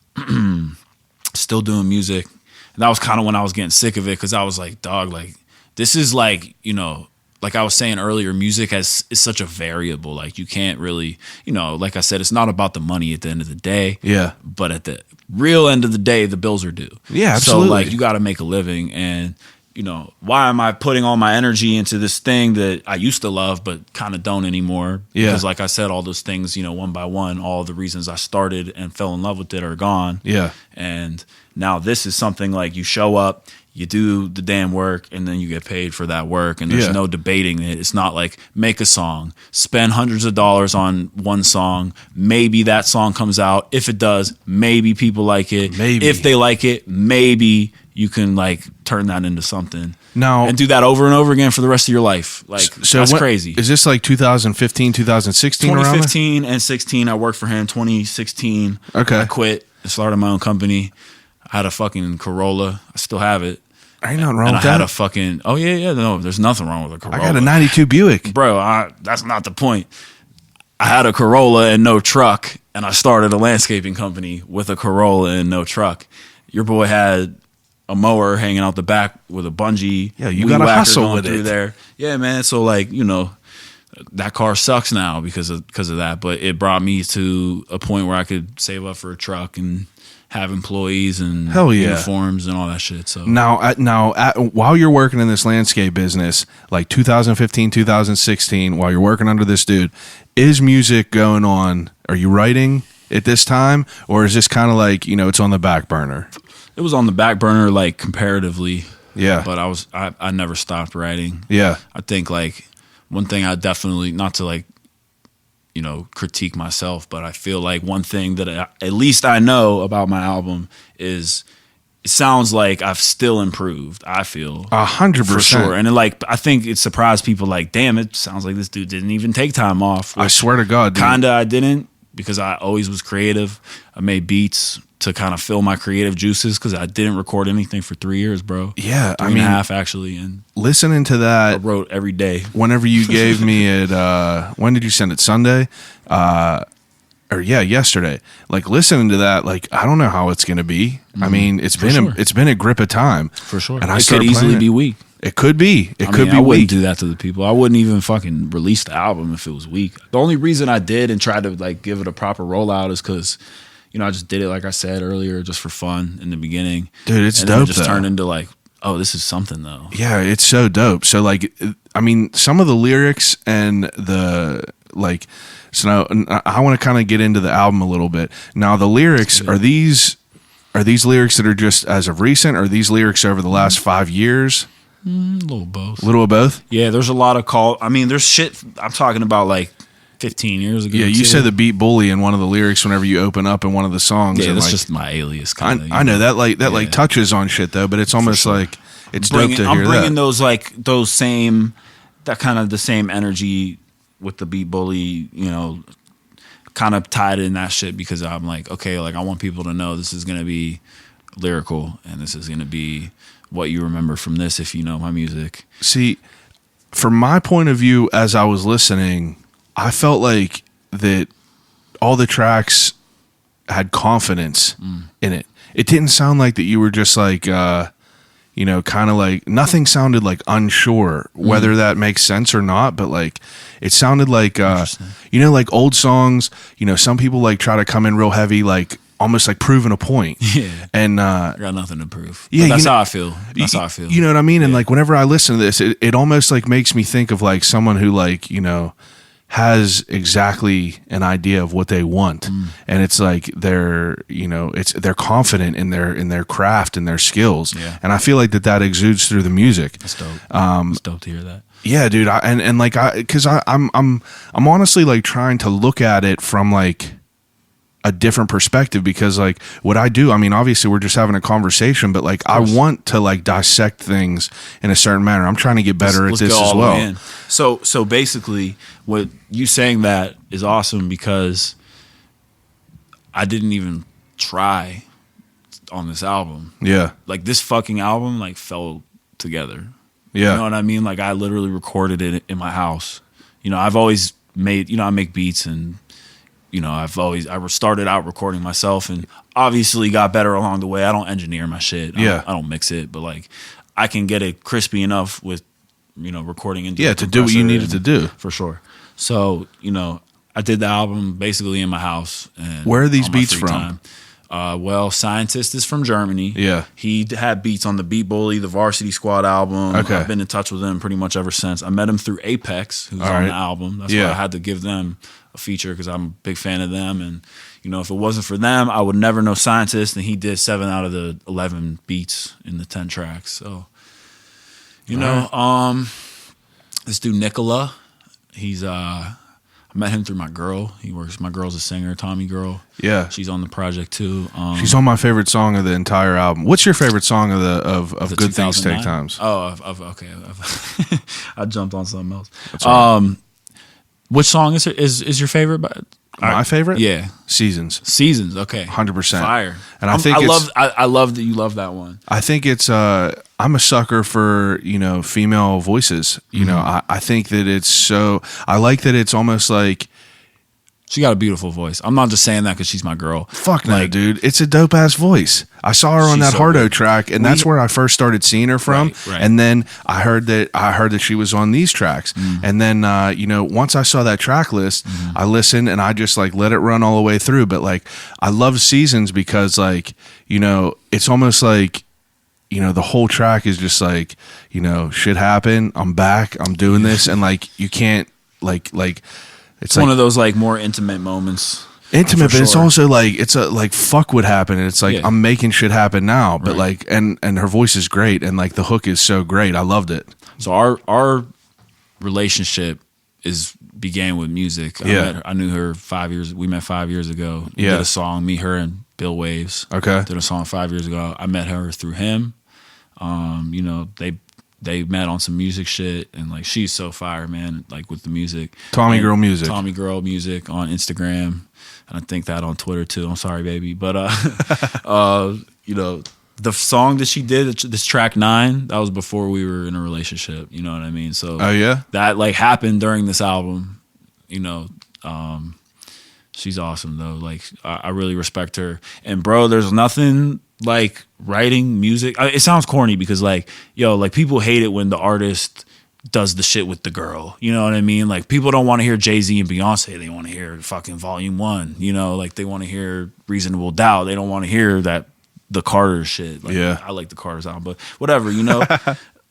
S2: still doing music. And that was kind of when I was getting sick of it, because I was like, dog, like, this is like, you know, like I was saying earlier, music is such a variable. Like, you can't really, you know, like I said, it's not about the money at the end of the day.
S1: Yeah.
S2: But at the real end of the day, the bills are due.
S1: Yeah, absolutely.
S2: So, like, you got to make a living. And, you know, why am I putting all my energy into this thing that I used to love but kind of don't anymore?
S1: Yeah.
S2: Because, like I said, all those things, you know, one by one, all the reasons I started and fell in love with it are gone.
S1: Yeah.
S2: And now this is something like you show up, you do the damn work, and then you get paid for that work. And there's no debating it. It's not like make a song, spend hundreds of dollars on one song. Maybe that song comes out. If it does, maybe people like it.
S1: Maybe.
S2: If they like it, maybe you can like turn that into something.
S1: Now,
S2: and do that over and over again for the rest of your life. Like, so that's crazy.
S1: Is this like 2015, 2016?
S2: 2015 and 16, I worked for him. 2016,
S1: okay.
S2: I quit and started my own company. I had a fucking Corolla. I still have it.
S1: Ain't nothing wrong
S2: and
S1: with
S2: I
S1: that.
S2: had a fucking, oh yeah, no, there's nothing wrong with a Corolla.
S1: I got a 92 Buick.
S2: Bro, that's not the point. I had a Corolla and no truck, and I started a landscaping company with a Corolla and no truck. Your boy had a mower hanging out the back with a bungee.
S1: Yeah, you got to hustle with it.
S2: There. Yeah, man. So, like, you know, that car sucks now because of that, but it brought me to a point where I could save up for a truck and have employees and uniforms and all that shit. So
S1: now, while you're working in this landscape business, like 2015, 2016, while you're working under this dude, is music going on? Are you writing at this time, or is this kind of like, you know, it's on the back burner?
S2: It was on the back burner, like, comparatively.
S1: Yeah.
S2: But I never stopped writing.
S1: Yeah.
S2: I think, like, one thing I definitely, not to, like, you know, critique myself, but I feel like one thing that at least I know about my album is it sounds like I've still improved. I feel
S1: 100%.
S2: for sure. And I think it surprised people. Like, damn, it sounds like this dude didn't even take time off.
S1: I swear to God, dude.
S2: Kinda, I didn't, because I always was creative. I made beats to kind of fill my creative juices because I didn't record anything for 3 years, bro.
S1: Yeah,
S2: 3 and a half actually, and
S1: listening to that,
S2: I wrote every day.
S1: Whenever you gave me it, when did you send it? Sunday, yesterday. Like, listening to that, like, I don't know how it's gonna be. I mean, it's been a grip of time
S2: for sure.
S1: And
S2: it could easily be weak.
S1: It could be. I wouldn't
S2: weak. Do that to the people. I wouldn't even fucking release the album if it was weak. The only reason I did and tried to like give it a proper rollout is because, you know, I just did it, like I said earlier, just for fun in the beginning.
S1: Dude, it's
S2: and
S1: dope.
S2: Then it just turned into like, oh, this is something though.
S1: Yeah, it's so dope. So like, I mean, some of the lyrics and the like. So now I want to kind of get into the album a little bit. Now the lyrics are these lyrics that are just as of recent, or are these lyrics over the last 5 years?
S2: A little of both.
S1: A little of both?
S2: Yeah, there's a lot of there's shit I'm talking about like 15 years ago.
S1: Yeah, you said the beat bully in one of the lyrics whenever you open up in one of the songs.
S2: Yeah,
S1: and
S2: that's
S1: like,
S2: just my alias kind of.
S1: I know that like touches on shit though, but it's almost like it's dope to hear that.
S2: I'm bringing the same energy with the beat bully, you know, kind of tied in that shit, because I'm like, okay, like I want people to know this is going to be lyrical and this is going to be what you remember from this if you know my music.
S1: See, from my point of view, as I was listening, I felt like that all the tracks had confidence in it. It didn't sound like that you were just like, you know, kind of like, nothing sounded like unsure whether that makes sense or not, but like it sounded like, you know, like old songs, you know, some people like try to come in real heavy, like almost like proving a point.
S2: Yeah.
S1: And
S2: I got nothing to prove.
S1: Yeah,
S2: but that's how I feel. That's how I feel.
S1: You know what I mean? And like whenever I listen to this, it almost like makes me think of like someone who like, you know, has exactly an idea of what they want, and it's like they're confident in their craft and their skills, and I feel like that exudes through the music.
S2: That's dope. It's dope to hear that.
S1: Yeah, dude. I'm honestly like trying to look at it from like a different perspective, because like what I do, I mean, obviously we're just having a conversation, but like I want to like dissect things in a certain manner. I'm trying to get better at this as well.
S2: So basically, what you saying that is awesome, because I didn't even try on this album.
S1: Yeah.
S2: Like this fucking album like fell together.
S1: Yeah.
S2: You know what I mean? Like I literally recorded it in my house. You know, I've always made, I make beats, and I started out recording myself, and obviously got better along the way. I don't engineer my shit. I don't mix it, but like I can get it crispy enough with recording into
S1: to do what you needed to do.
S2: For sure. So, I did the album basically in my house. And
S1: where are these
S2: on my
S1: beats
S2: free
S1: from?
S2: Well, Scientist is from Germany.
S1: Yeah.
S2: He had beats on the Beat Bully, the Varsity Squad album.
S1: Okay.
S2: I've been in touch with him pretty much ever since. I met him through Apex, who's on the album. That's why I had to give them a feature, because I'm a big fan of them. And, if it wasn't for them, I would never know Scientist. And he did 7 out of the 11 beats in the 10 tracks. So, this dude, Nicola, I met him through my girl. My girl's a singer, Tommy Girl.
S1: Yeah.
S2: She's on the project too.
S1: She's on my favorite song of the entire album. What's your favorite song of the Good Things Take Times?
S2: Oh, okay. I jumped on something else. Right. Which song is your favorite?
S1: My favorite?
S2: Yeah.
S1: Seasons.
S2: Okay.
S1: 100%.
S2: Fire.
S1: And I
S2: love that you love that one.
S1: I think it's I'm a sucker for, female voices. I think that it's I like that it's almost like,
S2: she got a beautiful voice. I'm not just saying that because she's my girl.
S1: Fuck no, dude. It's a dope ass voice. I saw her on that Hardo track, and that's where I first started seeing her from.
S2: Right.
S1: And then I heard that she was on these tracks. And then once I saw that track list, I listened and I just like let it run all the way through. But like I love Seasons because like, it's almost like, the whole track is just like, shit happened. I'm back. I'm doing this, and like you can't like. It's
S2: one of those like more intimate moments.
S1: Intimate, but it's also like it's a like fuck what happened, and it's like I'm making shit happen now. But like and her voice is great, and like the hook is so great. I loved it.
S2: So our relationship began with music. I knew her 5 years. We met 5 years ago. We did a song. Me, her, and Bill Waves.
S1: Okay,
S2: did a song 5 years ago. I met her through him. They met on some music shit, and like she's so fire, man. Like with the music,
S1: Tommy Girl Music
S2: on Instagram, and I think that on Twitter too. I'm sorry, baby, but the song that she did, this track 9, that was before we were in a relationship. You know what I mean? So that like happened during this album. She's awesome though. Like I really respect her, and bro, there's nothing like writing music. It sounds corny because like, like people hate it when the artist does the shit with the girl. You know what I mean? Like people don't want to hear Jay-Z and Beyonce. They want to hear fucking Volume 1. Like they want to hear Reasonable Doubt. They don't want to hear that the Carter shit. Like, I like the Carter sound, but whatever,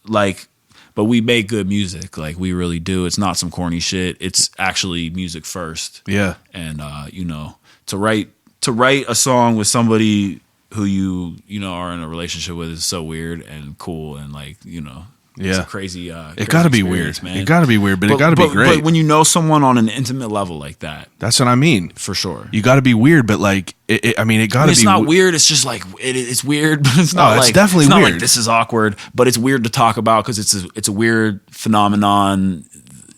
S2: like, but we make good music. Like we really do. It's not some corny shit. It's actually music first. Yeah. And to write a song with somebody who you are in a relationship with is so weird and cool, and like it's a crazy.
S1: It got to be weird,
S2: man.
S1: It got to be weird, but it got to be great.
S2: But when you know someone on an intimate level like that,
S1: that's what I mean.
S2: For sure,
S1: you got to be weird, but like it got to be.
S2: It's not weird. It's just like it's weird, but it's not.
S1: It's definitely
S2: it's not
S1: weird.
S2: Like this is awkward, but it's weird to talk about because it's a weird phenomenon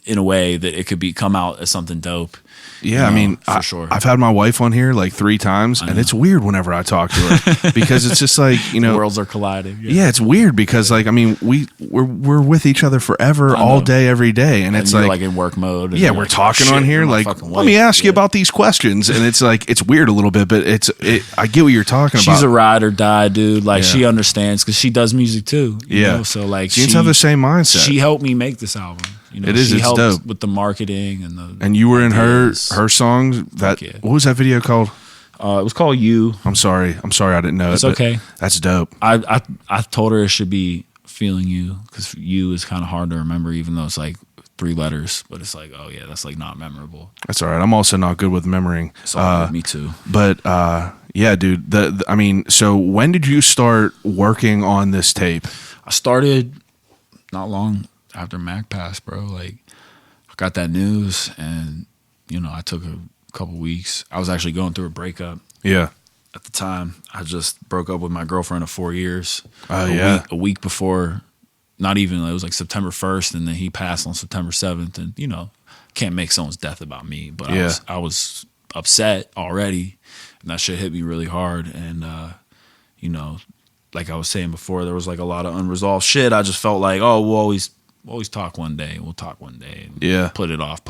S2: in a way that it could come out as something dope.
S1: Yeah, I mean,
S2: for sure.
S1: I've had my wife on here like 3 times, and it's weird whenever I talk to her because it's just like
S2: worlds are colliding.
S1: Yeah, it's weird because like I mean we're with each other forever, all day, every day, and it's
S2: like in work mode.
S1: Yeah, we're talking on here like let me ask you about these questions, and it's like it's weird a little bit, but I get what you're talking about.
S2: She's a ride or die dude. Like she understands because she does music too. You know? So like
S1: she have the same mindset.
S2: She helped me make this album. She helped dope with the marketing and
S1: you were in her songs. What was that video called?
S2: It was called You.
S1: I'm sorry I didn't know
S2: it's okay.
S1: That's dope.
S2: I told her it should be Feeling You because You is kind of hard to remember, even though it's like 3 letters, but it's like, oh yeah, that's like not memorable.
S1: That's all right. I'm also not good with memorying.
S2: Me too.
S1: But yeah, dude. I mean, so when did you start working on this tape?
S2: I started not long after Mac passed, bro. Like I got that news, and I took a couple weeks. I was actually going through a breakup
S1: Yeah.
S2: at the time. I just broke up with my girlfriend of 4 years.
S1: Oh, yeah.
S2: A week before, not even, it was like September 1st, and then he passed on September 7th. And, you know, can't make someone's death about me. But
S1: Yeah.
S2: I was upset already, and that shit hit me really hard. And, you know, like I was saying before, there was like a lot of unresolved shit. I just felt like, oh, we'll always talk one day. We'll talk one day. And
S1: Yeah.
S2: Put it off,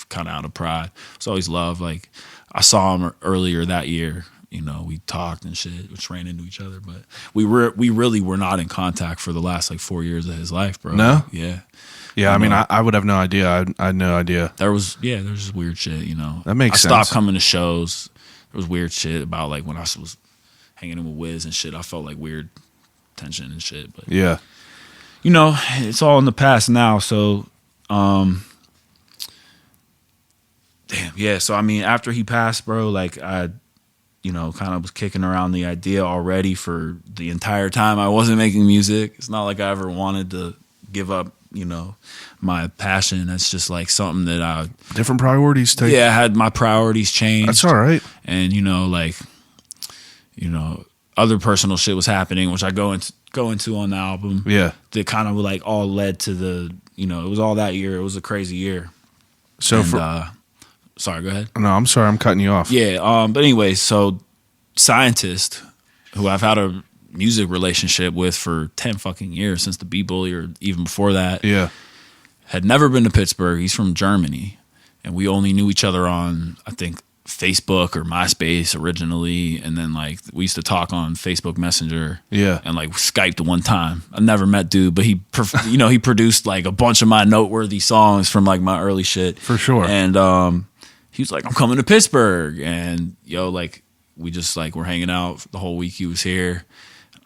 S2: kind of out of pride. It's always love. Like, I saw him earlier that year. You know, we talked and shit, which ran into each other. But we really were not in contact for the last like 4 years of his life, bro.
S1: No?
S2: Yeah.
S1: Yeah, I mean, I would have no idea. I had no idea.
S2: There's just weird shit, you know.
S1: That makes sense.
S2: I stopped coming to shows. There was weird shit about like when I was hanging in with Wiz and shit. I felt like weird tension and shit. But
S1: Yeah.
S2: you know, it's all in the past now. So, damn, yeah. So I mean, after he passed, bro, like I, you know, kind of was kicking around the idea already for the entire time I wasn't making music. It's not like I ever wanted to give up, you know, my passion. That's just like something that I
S1: Different priorities take.
S2: I had my priorities changed.
S1: That's all right.
S2: And you know, like, you know, other personal shit was happening, which I go into on the album.
S1: Yeah.
S2: That kind of like all led to the, you know, it was all that year. It was a crazy year.
S1: So
S2: And, sorry, go ahead.
S1: no, I'm sorry, I'm cutting you off.
S2: Yeah. But anyway, so Scientist, who I've had a music relationship with for 10 fucking years, since the Beat Bully or even before that,
S1: Yeah.
S2: had never been to Pittsburgh. He's from Germany. And we only knew each other on, I think, Facebook or MySpace originally. And then like we used to talk on Facebook Messenger.
S1: Yeah.
S2: And like Skyped one time. I never met dude, but he, you know, he produced like a bunch of my noteworthy songs from like my early shit.
S1: For sure.
S2: And he was like, I'm coming to Pittsburgh. And yo, like we just like were hanging out the whole week he was here.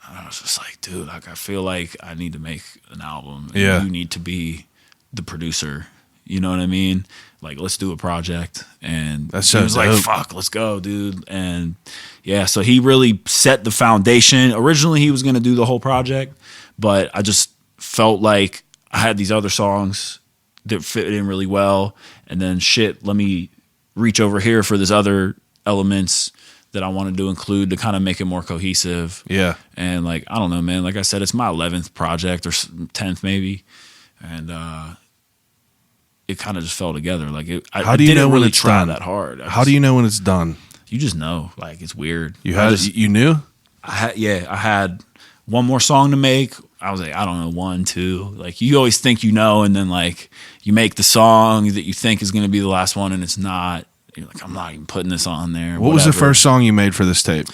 S2: I was just like, dude, like I feel like I need to make an album. And
S1: Yeah.
S2: you need to be the producer. You know what I mean? Like, let's do a project. And
S1: That's
S2: he
S1: so
S2: was like,
S1: dope.
S2: fuck, let's go, dude. And yeah, so he really set the foundation. Originally, he was going to do the whole project, but I just felt like I had these other songs that fit in really well. And then shit, let me reach over here for this other elements that I wanted to include to kind of make it more cohesive.
S1: Yeah.
S2: And like, I don't know, man. Like I said, it's my 11th project or 10th maybe. And it kind of just fell together. Like
S1: How do you know when
S2: really
S1: it's
S2: try
S1: done?
S2: that hard.
S1: How do you know when it's done?
S2: You just know. Like it's weird.
S1: You knew?
S2: I had one more song to make. I was like, I don't know, 1, 2. Like you always think you know, and then like you make the song that you think is going to be the last one, and it's not. You're like, I'm not even putting this on there.
S1: What was the
S2: whatever.
S1: first song you made for this tape?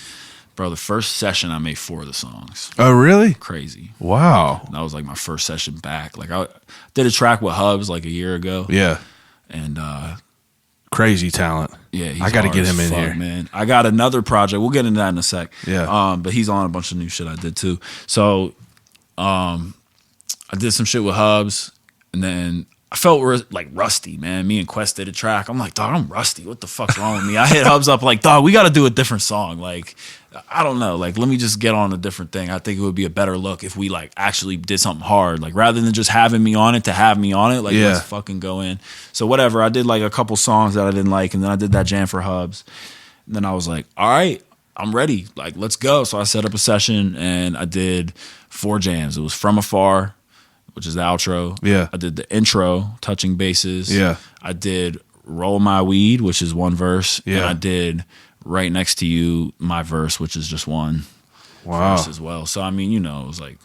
S2: Bro, the first session I made 4 of the songs.
S1: Oh, really?
S2: Crazy.
S1: Wow.
S2: And that was like my first session back. Like I did a track with Hubs like a year ago.
S1: Yeah.
S2: And
S1: Crazy talent.
S2: yeah, he's
S1: I got to
S2: hard
S1: get
S2: as
S1: him in
S2: fuck,
S1: here.
S2: man. I got another project. We'll get into that in a sec.
S1: Yeah.
S2: But he's on a bunch of new shit I did too. So I did some shit with Hubs, and then I felt like rusty, man. Me and Quest did a track. I'm like, dog, I'm rusty. What the fuck's wrong with me? I hit Hubs up like, dog, we got to do a different song. Like, I don't know. Like, let me just get on a different thing. I think it would be a better look if we like actually did something hard. Like, rather than just having me on it to have me on it. Like,
S1: Yeah.
S2: let's fucking go in. So whatever. I did like a couple songs that I didn't like, and then I did that jam for Hubs. And then I was like, all right, I'm ready. Like, let's go. So I set up a session and I did 4 jams. It was From Afar, which is the outro.
S1: Yeah.
S2: I did the intro, Touching Bases.
S1: Yeah.
S2: I did Roll My Weed, which is 1 verse.
S1: Yeah.
S2: And I did Right Next to You, my verse, which is just 1
S1: Wow.
S2: verse as well. So, I mean, you know, it was like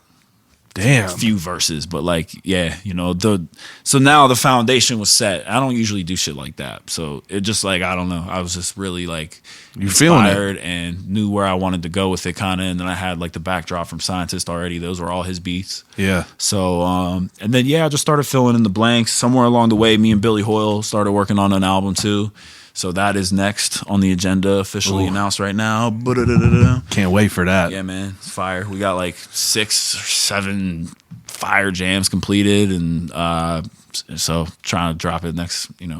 S1: Damn.
S2: a few verses, but like, yeah, you know, so now the foundation was set. I don't usually do shit like that. So it just like, I don't know. I was just really like
S1: You feeling it.
S2: inspired and knew where I wanted to go with it kind of. And then I had like the backdrop from Scientist already. Those were all his beats.
S1: Yeah.
S2: So, and then, yeah, I just started filling in the blanks. Somewhere along the way, me and Billy Hoyle started working on an album too. So that is next on the agenda, officially
S1: Ooh.
S2: announced right now. Ba-da-da-da-da.
S1: Can't wait for that.
S2: Yeah, man, it's fire. We got like 6 or 7 fire jams completed, and so trying to drop it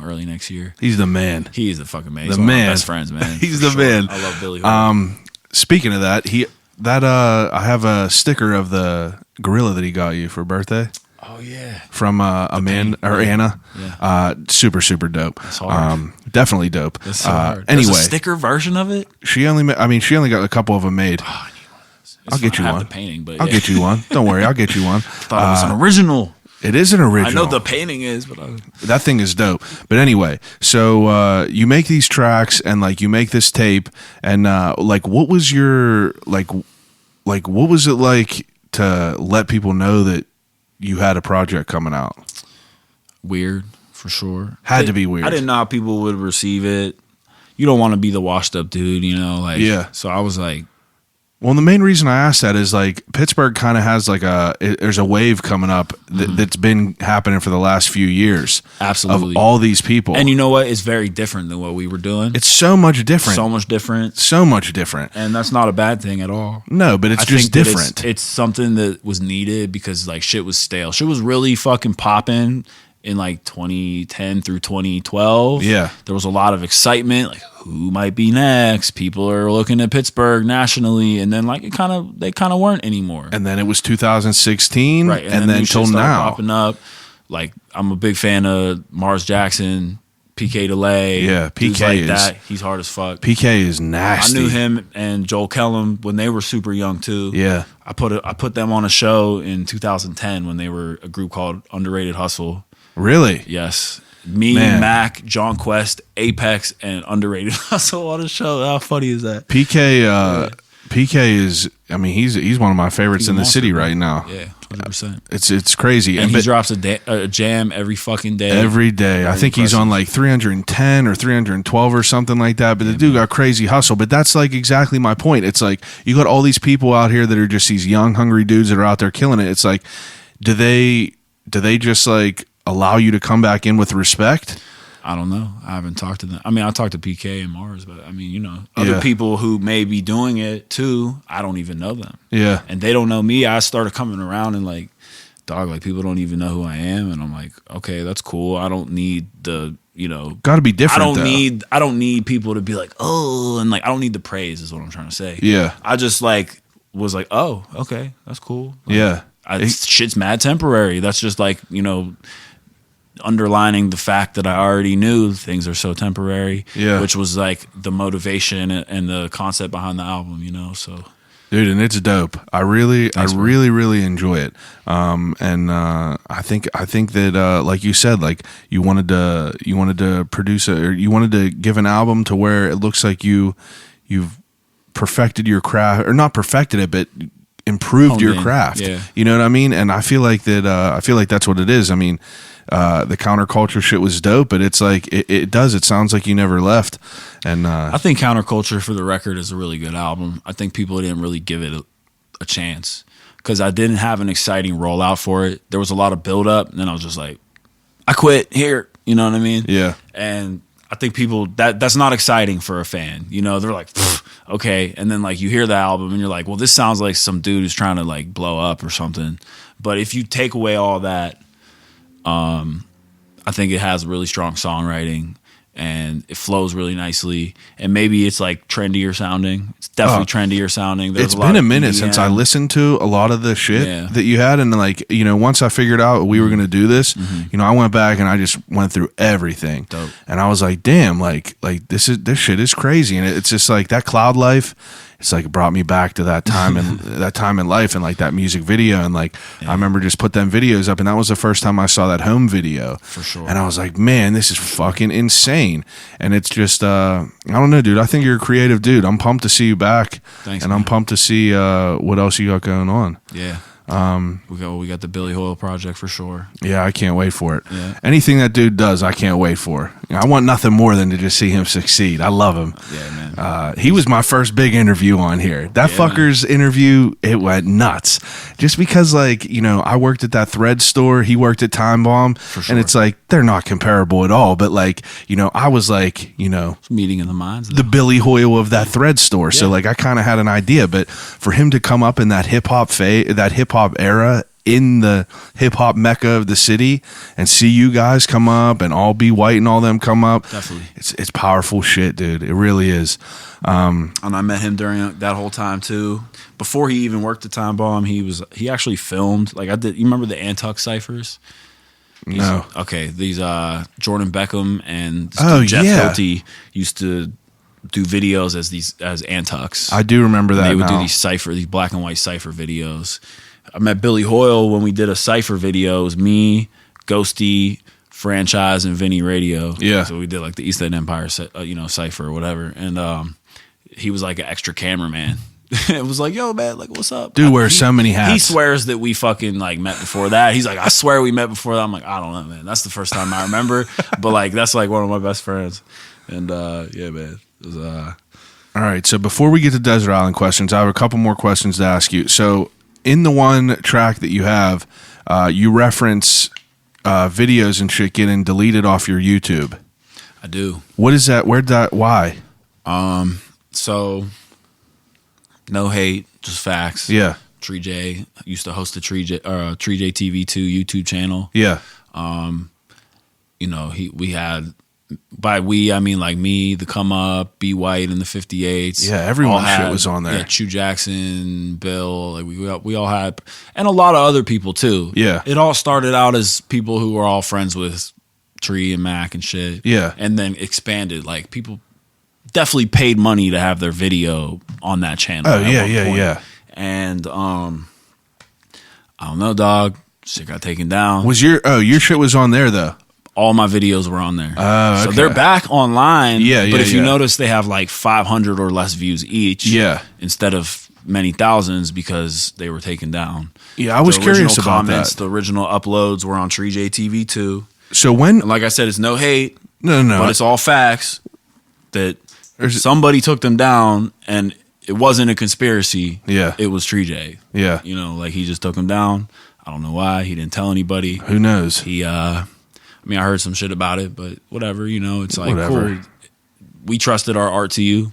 S2: early next year.
S1: He's the man.
S2: He is the fucking man.
S1: The
S2: He's one of my
S1: man.
S2: best friends, man.
S1: He's
S2: for
S1: the man.
S2: I love Billy Hoyle.
S1: Speaking of that, I have a sticker of the gorilla that he got you for birthday.
S2: Oh yeah.
S1: From Amanda or Anna.
S2: Yeah.
S1: Super dope.
S2: That's hard.
S1: Definitely dope.
S2: That's so hard.
S1: Anyway,
S2: There's a sticker version of it.
S1: she only got a couple of them made.
S2: Oh,
S1: I'll get you
S2: I have
S1: one.
S2: the painting, but
S1: I'll get you one. Don't worry, I'll get you one.
S2: Thought it was an original.
S1: It is an original.
S2: I know the painting is, but
S1: that thing is dope. But anyway, so you make these tracks and like you make this tape and like what was your like what was it like to let people know that you had a project coming out?
S2: Weird, for sure.
S1: Had to be weird.
S2: I didn't know how people would receive it. You don't want to be the washed up dude, you know, like
S1: yeah.
S2: So I was like,
S1: well, the main reason I asked that is like Pittsburgh kind of has like there's a wave coming up that's been happening for the last few years.
S2: Absolutely.
S1: Of all these people.
S2: And you know what? It's very different than what we were doing.
S1: It's so much different.
S2: So much different.
S1: So much different.
S2: And that's not a bad thing at all.
S1: No, but it's just different.
S2: It's something that was needed because like shit was stale. Shit was really fucking popping in like 2010 through 2012.
S1: Yeah.
S2: There was a lot of excitement, like who might be next? People are looking at Pittsburgh nationally, and then like they kind of weren't anymore.
S1: And then it was 2016,
S2: right?
S1: And then till now
S2: popping up. Like I'm a big fan of Mars Jackson, PK DeLay.
S1: Yeah, PK
S2: like
S1: is
S2: that. He's hard as fuck.
S1: PK is nasty.
S2: I knew him and Joel Kellum when they were super young too.
S1: Yeah.
S2: I put them on a show in 2010 when they were a group called Underrated Hustle.
S1: Really?
S2: Yes. Me,
S1: Man.
S2: Mac, John Quest, Apex, and Underrated Hustle on a show. How funny is that?
S1: PK is, I mean, he's one of my favorites in the city right now.
S2: Yeah, 100%.
S1: It's crazy.
S2: And he drops a jam every fucking day.
S1: Every day. I think he's
S2: impressive.
S1: on like 310 or 312 or something like that. But the dude got crazy hustle. But that's like exactly my point. It's like you got all these people out here that are just these young, hungry dudes that are out there killing it. It's like, do they just like allow you to come back in with respect?
S2: I don't know. I haven't talked to them. I mean, I talked to PK and Mars, but I mean, you know, other people who may be doing it too, I don't even know them.
S1: Yeah.
S2: And they don't know me. I started coming around and like, dog, like people don't even know who I am. And I'm like, okay, that's cool. I don't need the, you know.
S1: Got to be different,
S2: I don't need people to be like, oh, and like, I don't need the praise is what I'm trying to say.
S1: Yeah.
S2: I just like, was like, oh, okay, that's cool. Like,
S1: yeah.
S2: Shit's mad temporary. That's just like, you know, underlining the fact that I already knew things are so temporary, which was like the motivation and the concept behind the album, you know. So,
S1: dude, and it's dope. I really enjoy it. I think that like you said, like you wanted to produce or you wanted to give an album to where it looks like you've perfected your craft, or not perfected it, but improved your craft.
S2: Yeah.
S1: You know what I mean? And I feel like that's what it is. I mean, the counterculture shit was dope, but it's like it sounds like you never left. And
S2: I think Counterculture, for the record, is a really good album. I think people didn't really give it a chance because I didn't have an exciting rollout for it. There was a lot of build up, and then I was just like, I quit here. You know what I mean?
S1: Yeah.
S2: And I think people that's not exciting for a fan. You know, they're like, okay, and then like you hear the album and you're like, well, this sounds like some dude who's trying to like blow up or something. But if you take away all that, I think it has really strong songwriting and it flows really nicely. And maybe it's like trendier sounding. It's definitely trendier sounding.
S1: It's been a minute since I listened to a lot of the shit that you had, and like, you know, once I figured out we were going to do this, you know, I went back and I just went through everything.
S2: Dope.
S1: And I was like, damn, like this shit is crazy. And it's just like that Cloud Life, it's like it brought me back to that time and that time in life, and like that music video, and like I remember just put them videos up, and that was the first time I saw that home video
S2: for sure.
S1: And I was like, man, this is fucking insane. And it's just I don't know, dude. I think you're a creative dude. I'm pumped to see you back.
S2: Thanks,
S1: and
S2: man.
S1: I'm pumped to see what else you got going on.
S2: Yeah. We got the Billy Hoyle project for sure.
S1: Yeah, I can't wait for it.
S2: Yeah.
S1: Anything that dude does, I can't wait for. I want nothing more than to just see him succeed. I love him.
S2: Yeah, man.
S1: He was my first big interview on here. That fucker's interview, it went nuts. Just because, like, you know, I worked at that thread store, he worked at Timebomb,
S2: sure.
S1: and it's like they're not comparable at all. But like, you know, I was like, you know,
S2: meeting in the minds,
S1: the Billy Hoyle of that thread store. So like, I kind of had an idea. But for him to come up in that hip hop era in the hip hop mecca of the city and see you guys come up and all Be White and all them come up.
S2: Definitely.
S1: It's powerful shit, dude. It really is.
S2: And I met him during that whole time too. Before he even worked at Timebomb, he actually filmed. Like I did. You remember the Antux ciphers?
S1: No.
S2: Okay, these Jordan Beckham and Jeff Hilty used to do videos as Antux.
S1: I do remember that.
S2: They would
S1: now.
S2: do these black and white cipher videos. I met Billy Hoyle when we did a cipher video. It was me, Ghosty, Franchise, and Vinny Radio.
S1: Yeah.
S2: So we did like the East End Empire, cipher or whatever. And he was like an extra cameraman. It was like, yo, man, like, what's up?
S1: Dude wears so many hats.
S2: He swears that we fucking like met before that. He's like, I swear we met before that. I'm like, I don't know, man. That's the first time I remember. But like, that's like one of my best friends. And yeah, man. It was,
S1: all right. So before we get to Desert Island questions, I have a couple more questions to ask you. So in the one track that you have, you reference videos and shit getting deleted off your YouTube.
S2: I do.
S1: What is that? Where'd that? Why?
S2: So no hate, just facts.
S1: Yeah.
S2: Tree J used to host the Tree J TV2 YouTube channel.
S1: Yeah.
S2: We had, by we I mean like me, the Come Up, Be White, and the 58s.
S1: Yeah, everyone's shit was on there.
S2: Yeah, Chew Jackson, Bill, like we all had, and a lot of other people too.
S1: Yeah.
S2: It all started out as people who were all friends with Tree and Mac and shit.
S1: Yeah.
S2: And then expanded. Like people definitely paid money to have their video on that channel.
S1: Oh yeah, yeah.
S2: And I don't know, dog. Shit got taken down.
S1: Was your shit was on there though?
S2: All my videos were on there.
S1: Oh, okay.
S2: So they're back online.
S1: Yeah,
S2: But if you
S1: yeah.
S2: notice, they have like 500 or less views each.
S1: Yeah.
S2: Instead of many thousands because they were taken down.
S1: Yeah, I was
S2: The original
S1: curious about that.
S2: The original uploads were on Tree J TV too.
S1: So when?
S2: And like I said, it's no hate.
S1: No.
S2: But it's all facts that
S1: There's-
S2: somebody took them down, and it wasn't a conspiracy.
S1: Yeah.
S2: It was Tree J.
S1: Yeah.
S2: You know, like he just took them down. I don't know why. He didn't tell anybody.
S1: Who knows?
S2: He, I heard some shit about it, but whatever, it's like,
S1: Whatever.
S2: cool. We trusted our art to you.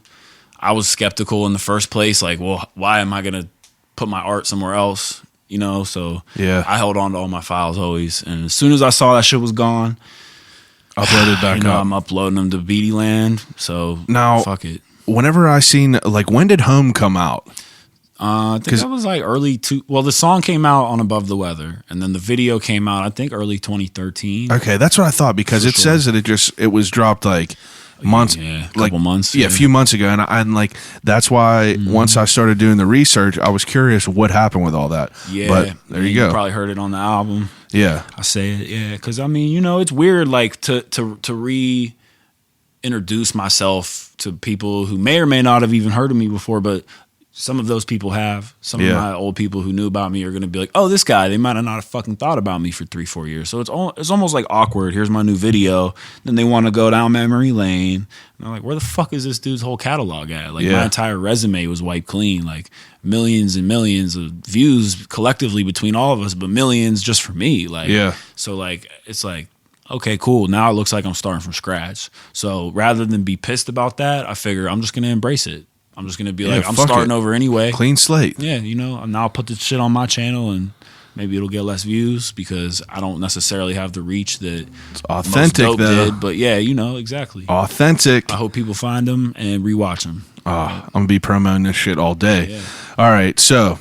S2: I was skeptical in the first place. Like, well, why am I going to put my art somewhere else? So
S1: Yeah.
S2: I held on to all my files always. And as soon as I saw that shit was gone,
S1: Uploaded back up.
S2: I'm uploading them to Beedie Land. So
S1: Now-
S2: fuck it.
S1: Whenever I seen, like, when did Home come out?
S2: I think that was like the song came out on Above the Weather, and then the video came out, I think, early 2013.
S1: Okay, that's what I thought because it says that it was dropped like months,
S2: Yeah, a
S1: like
S2: couple months.
S1: yeah, a few months ago, and I'm like, that's why once I started doing the research, I was curious what happened with all that.
S2: Yeah,
S1: but there you go.
S2: Probably heard it on the album.
S1: Yeah,
S2: I say it, yeah, because it's weird, like to reintroduce myself to people who may or may not have even heard of me before, but some of those people have. Some of my old people who knew about me are going to be like, oh, this guy, they might have not have fucking thought about me for 3-4 years. So it's almost like awkward. Here's my new video. Then they want to go down memory lane. And they're like, where the fuck is this dude's whole catalog at? Like my entire resume was wiped clean. Like millions and millions of views collectively between all of us, but millions just for me. Like, so like, it's like, okay, cool. Now it looks like I'm starting from scratch. So rather than be pissed about that, I figure I'm just going to embrace it. I'm just going to be like, I'm starting over anyway.
S1: Clean slate.
S2: Yeah, and now I'll put this shit on my channel and maybe it'll get less views because I don't necessarily have the reach that
S1: It's authentic,
S2: most Dope
S1: though.
S2: did. But yeah, exactly.
S1: Authentic.
S2: I hope people find them and rewatch them.
S1: I'm going to be promoting this shit all day.
S2: Yeah.
S1: All right, so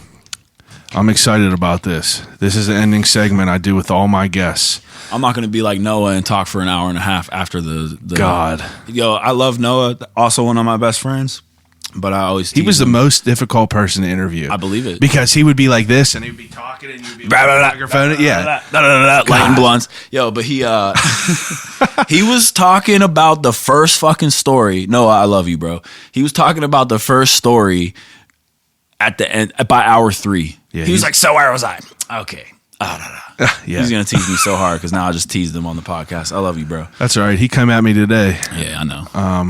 S1: I'm excited about this. This is an ending segment I do with all my guests.
S2: I'm not going to be like Noah and talk for an hour and a half after the
S1: God.
S2: Yo, I love Noah, also one of my best friends. But I always
S1: He was the
S2: him.
S1: most difficult person to interview.
S2: I believe it.
S1: Because he would be like this and he would be talking and you'd be like, microphone. Yeah.
S2: Lighting blunts. Yo, but he he was talking about the first fucking story. No, I love you, bro. He was talking about the first story at the end by hour 3.
S1: Yeah,
S2: he was like, so where was I? Okay.
S1: Yeah.
S2: He's going to tease me so hard because now I just teased him on the podcast. I love you, bro.
S1: That's all right. He come at me today.
S2: Yeah, I know.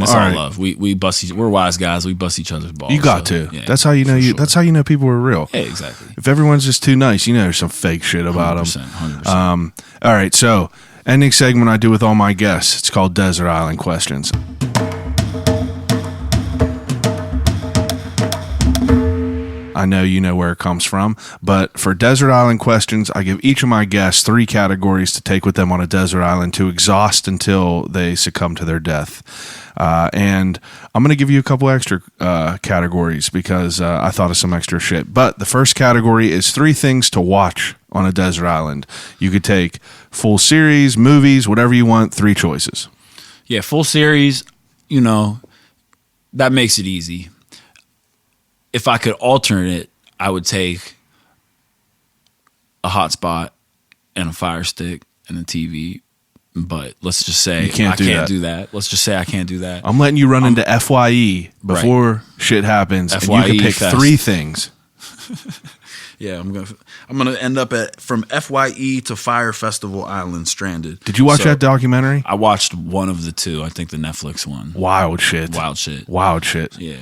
S2: It's
S1: all
S2: all
S1: right.
S2: love. We bust we're wise guys. We bust each other's balls.
S1: You got
S2: so,
S1: to.
S2: yeah,
S1: That's how you know
S2: for sure.
S1: that's how you know people are real.
S2: Yeah, exactly.
S1: If everyone's just too nice, there's some fake shit about
S2: 100%,
S1: them.
S2: 100%.
S1: All right, so ending segment I do with all my guests. It's called Desert Island Questions. I know you know where it comes from. But for desert island questions, I give each of my guests 3 categories to take with them on a desert island to exhaust until they succumb to their death. And I'm going to give you a couple extra categories because I thought of some extra shit. But the first category is 3 things to watch on a desert island. You could take full series, movies, whatever you want, 3 choices.
S2: Yeah, full series, you know, that makes it easy. If I could alternate it, I would take a hotspot and a Fire Stick and a TV. But let's just say I can't do that. Let's just say I can't do that.
S1: I'm letting you run into FYE before shit happens, and you can pick
S2: fest.
S1: 3 things.
S2: Yeah, I'm gonna end up from FYE to Fire Festival Island stranded.
S1: Did you watch that documentary?
S2: I watched one of the 2. I think the Netflix one.
S1: Wild shit.
S2: Wild shit. Yeah.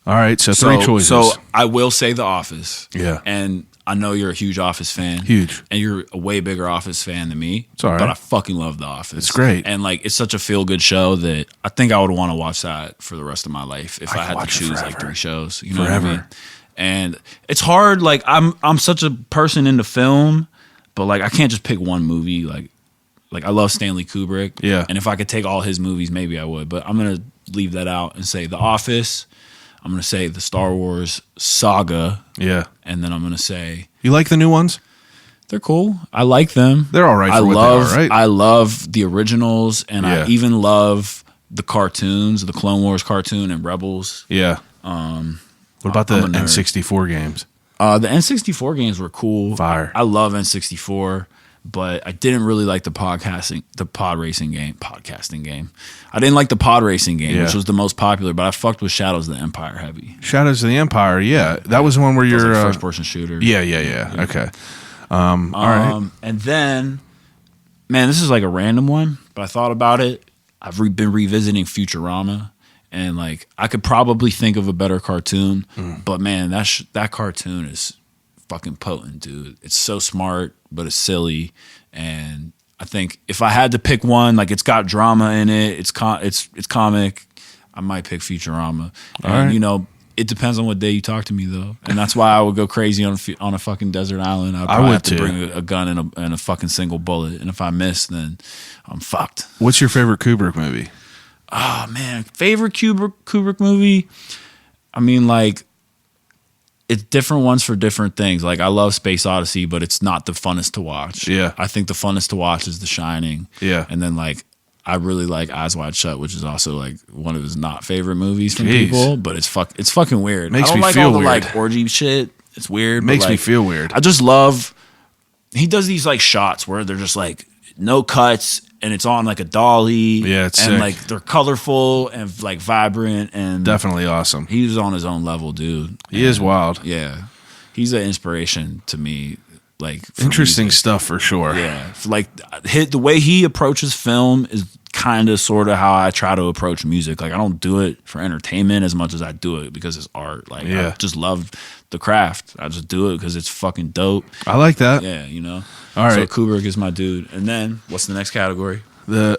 S1: All right, so 3 choices.
S2: So I will say The Office.
S1: Yeah.
S2: And I know you're a huge Office fan.
S1: Huge.
S2: And you're a way bigger Office fan than me.
S1: It's all right.
S2: But I fucking love The Office.
S1: It's great.
S2: And like, it's such a feel-good show that I think I would want to watch that for the rest of my life if I had to choose like 3 shows. You know what I mean? And it's hard. Like, I'm such a person into film, but like, I can't just pick one movie. Like I love Stanley Kubrick.
S1: Yeah.
S2: And if I could take all his movies, maybe I would. But I'm gonna leave that out and say The Office. I'm gonna say the Star Wars saga.
S1: Yeah.
S2: And then I'm gonna say,
S1: you like the new ones?
S2: they're cool. I like them.
S1: They're all right for what they are, right?
S2: I love the originals, and
S1: Yeah.
S2: I even love the cartoons, the Clone Wars cartoon and Rebels.
S1: Yeah. What about the
S2: I'm a nerd.
S1: N64 games?
S2: The N64 games were cool.
S1: Fire.
S2: I love N64, but I didn't really like the podcasting game. I didn't like the pod racing game,
S1: Yeah.
S2: which was the most popular, but I fucked with Shadows of the Empire heavy.
S1: Shadows of the Empire, yeah. That was the one where
S2: It was
S1: you're...
S2: like first person shooter.
S1: Yeah. Okay. All right.
S2: And then, man, this is like a random one, but I thought about it. I've been revisiting Futurama, and like I could probably think of a better cartoon, but man, that cartoon is fucking potent, dude. It's so smart, but it's silly, and I think if I had to pick one, like it's got drama in it, it's comic, I might pick Futurama.
S1: All
S2: And
S1: right.
S2: you know, it depends on what day you talk to me, though, and that's why I would go crazy on a fucking desert island. I'd probably have to
S1: too.
S2: bring a gun and a fucking single bullet, and if I miss, then I'm fucked.
S1: What's your favorite Kubrick movie?
S2: Oh man, favorite Kubrick movie? I mean, like, it's different ones for different things. Like, I love Space Odyssey, but it's not the funnest to watch.
S1: Yeah.
S2: I think the funnest to watch is The Shining.
S1: Yeah.
S2: And then like, I really like Eyes Wide Shut, which is also like one of his not favorite movies from
S1: Jeez.
S2: people. But it's fucking weird.
S1: Makes
S2: I don't
S1: me
S2: like
S1: feel
S2: all the
S1: weird.
S2: like orgy shit. It's weird.
S1: Makes
S2: but,
S1: me
S2: like,
S1: feel weird.
S2: I just love. He does these like shots where they're just like no cuts, and it's on like a dolly.
S1: Yeah, it's
S2: and
S1: sick.
S2: like they're colorful and like vibrant, and
S1: Definitely awesome.
S2: he's on his own level, dude.
S1: He is wild.
S2: Yeah, he's an inspiration to me. Like, for
S1: Interesting
S2: music.
S1: stuff for sure.
S2: Yeah, like the way he approaches film is kind of sort of how I try to approach music. Like, I don't do it for entertainment as much as I do it because it's art. Like,
S1: Yeah.
S2: I just love the craft. I just do it because it's fucking dope.
S1: I like that.
S2: Yeah, you know.
S1: All
S2: So
S1: right.
S2: Kubrick is my dude. And then what's the next category?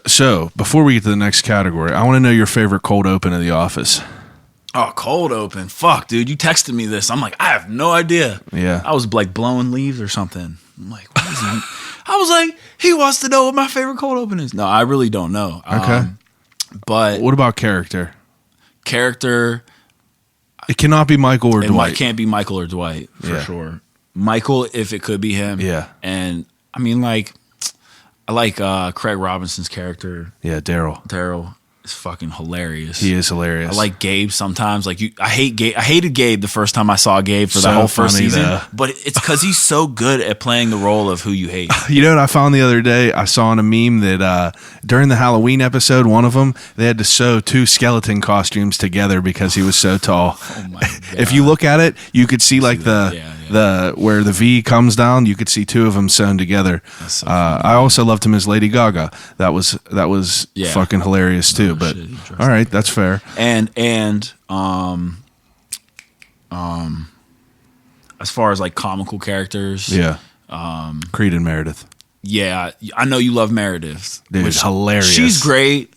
S1: So before we get to the next category, I want to know your favorite cold open of The Office.
S2: Oh, cold open. Fuck, dude. You texted me this. I'm like, I have no idea.
S1: Yeah.
S2: I was like blowing leaves or something. I'm like, what is he? I was like, he wants to know what my favorite cold open is. No, I really don't know.
S1: Okay.
S2: But
S1: What about character?
S2: character,
S1: It cannot be Michael or
S2: and
S1: Dwight.
S2: it can't be Michael or Dwight for
S1: Yeah.
S2: sure. Michael, if it could be him.
S1: Yeah.
S2: And I mean, like, I like Craig Robinson's character,
S1: Yeah, Daryl.
S2: Daryl. Is fucking hilarious.
S1: He is hilarious.
S2: I like Gabe sometimes. Like, I hated Gabe the first time I saw Gabe for
S1: So
S2: the whole first
S1: funny,
S2: season.
S1: though.
S2: But it's because he's so good at playing the role of who you hate.
S1: You know what I found the other day? I saw in a meme that during the Halloween episode, one of them, they had to sew 2 skeleton costumes together because he was so tall.
S2: Oh my god!
S1: If you look at it, you could see like the
S2: Yeah.
S1: the where the V comes down. You could see 2 of them sewn together.
S2: That's so
S1: I also loved him as Lady Gaga. That was
S2: Yeah.
S1: fucking hilarious too. But
S2: shit, he dressed
S1: all right, that's fair.
S2: and as far as like comical characters,
S1: Yeah. Creed and Meredith.
S2: yeah, I know you love Meredith.
S1: Dude,
S2: which
S1: hilarious.
S2: She's great.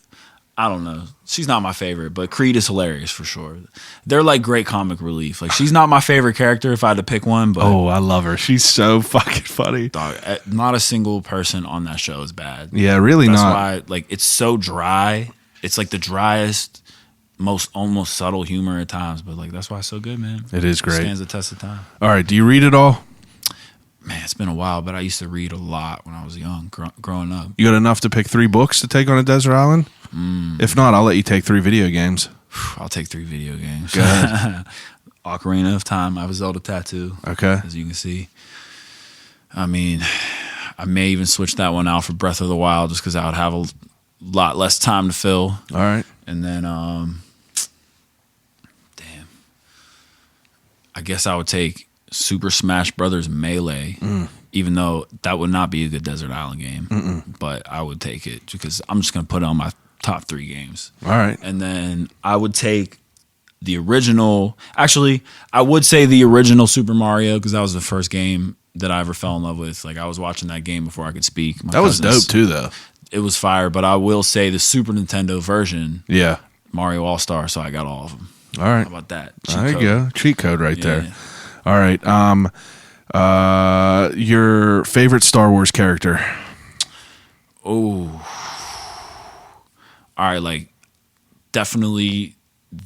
S2: I don't know. She's not my favorite, but Creed is hilarious for sure. They're like great comic relief. Like she's not my favorite character if I had to pick one, but
S1: Oh, I love her. She's so fucking funny.
S2: dog, not a single person on that show is bad.
S1: Yeah, really
S2: That's
S1: not.
S2: why like it's so dry. It's like the driest, most almost subtle humor at times, but like that's why it's so good, man.
S1: It is great.
S2: Stands the test of time.
S1: All right, do you read it all?
S2: Man, it's been a while, but I used to read a lot when I was young, growing up.
S1: You got enough to pick 3 books to take on a desert island? If not, I'll let you take 3 video games.
S2: I'll take 3 video games.
S1: Go ahead.
S2: Ocarina of Time. I have a Zelda tattoo,
S1: Okay.
S2: as you can see. I mean, I may even switch that one out for Breath of the Wild just because I would have a lot less time to fill.
S1: All right.
S2: And then, damn. I guess I would take Super Smash Brothers Melee, even though that would not be a good Desert Island game. But I would take it because I'm just going to put it on my top 3 games.
S1: All right.
S2: And then I would take the original. Actually, I would say the original Super Mario because that was the first game that I ever fell in love with. Like I was watching that game before I could speak. My
S1: That was
S2: cousins-
S1: dope too, though.
S2: It was fire, but I will say the Super Nintendo version,
S1: Yeah.
S2: Mario All Star. So I got all of them.
S1: All right.
S2: How about that? Cheat
S1: There you
S2: code.
S1: go. Cheat code right
S2: Yeah.
S1: there. All right. Your favorite Star Wars character?
S2: Oh, all right. Like definitely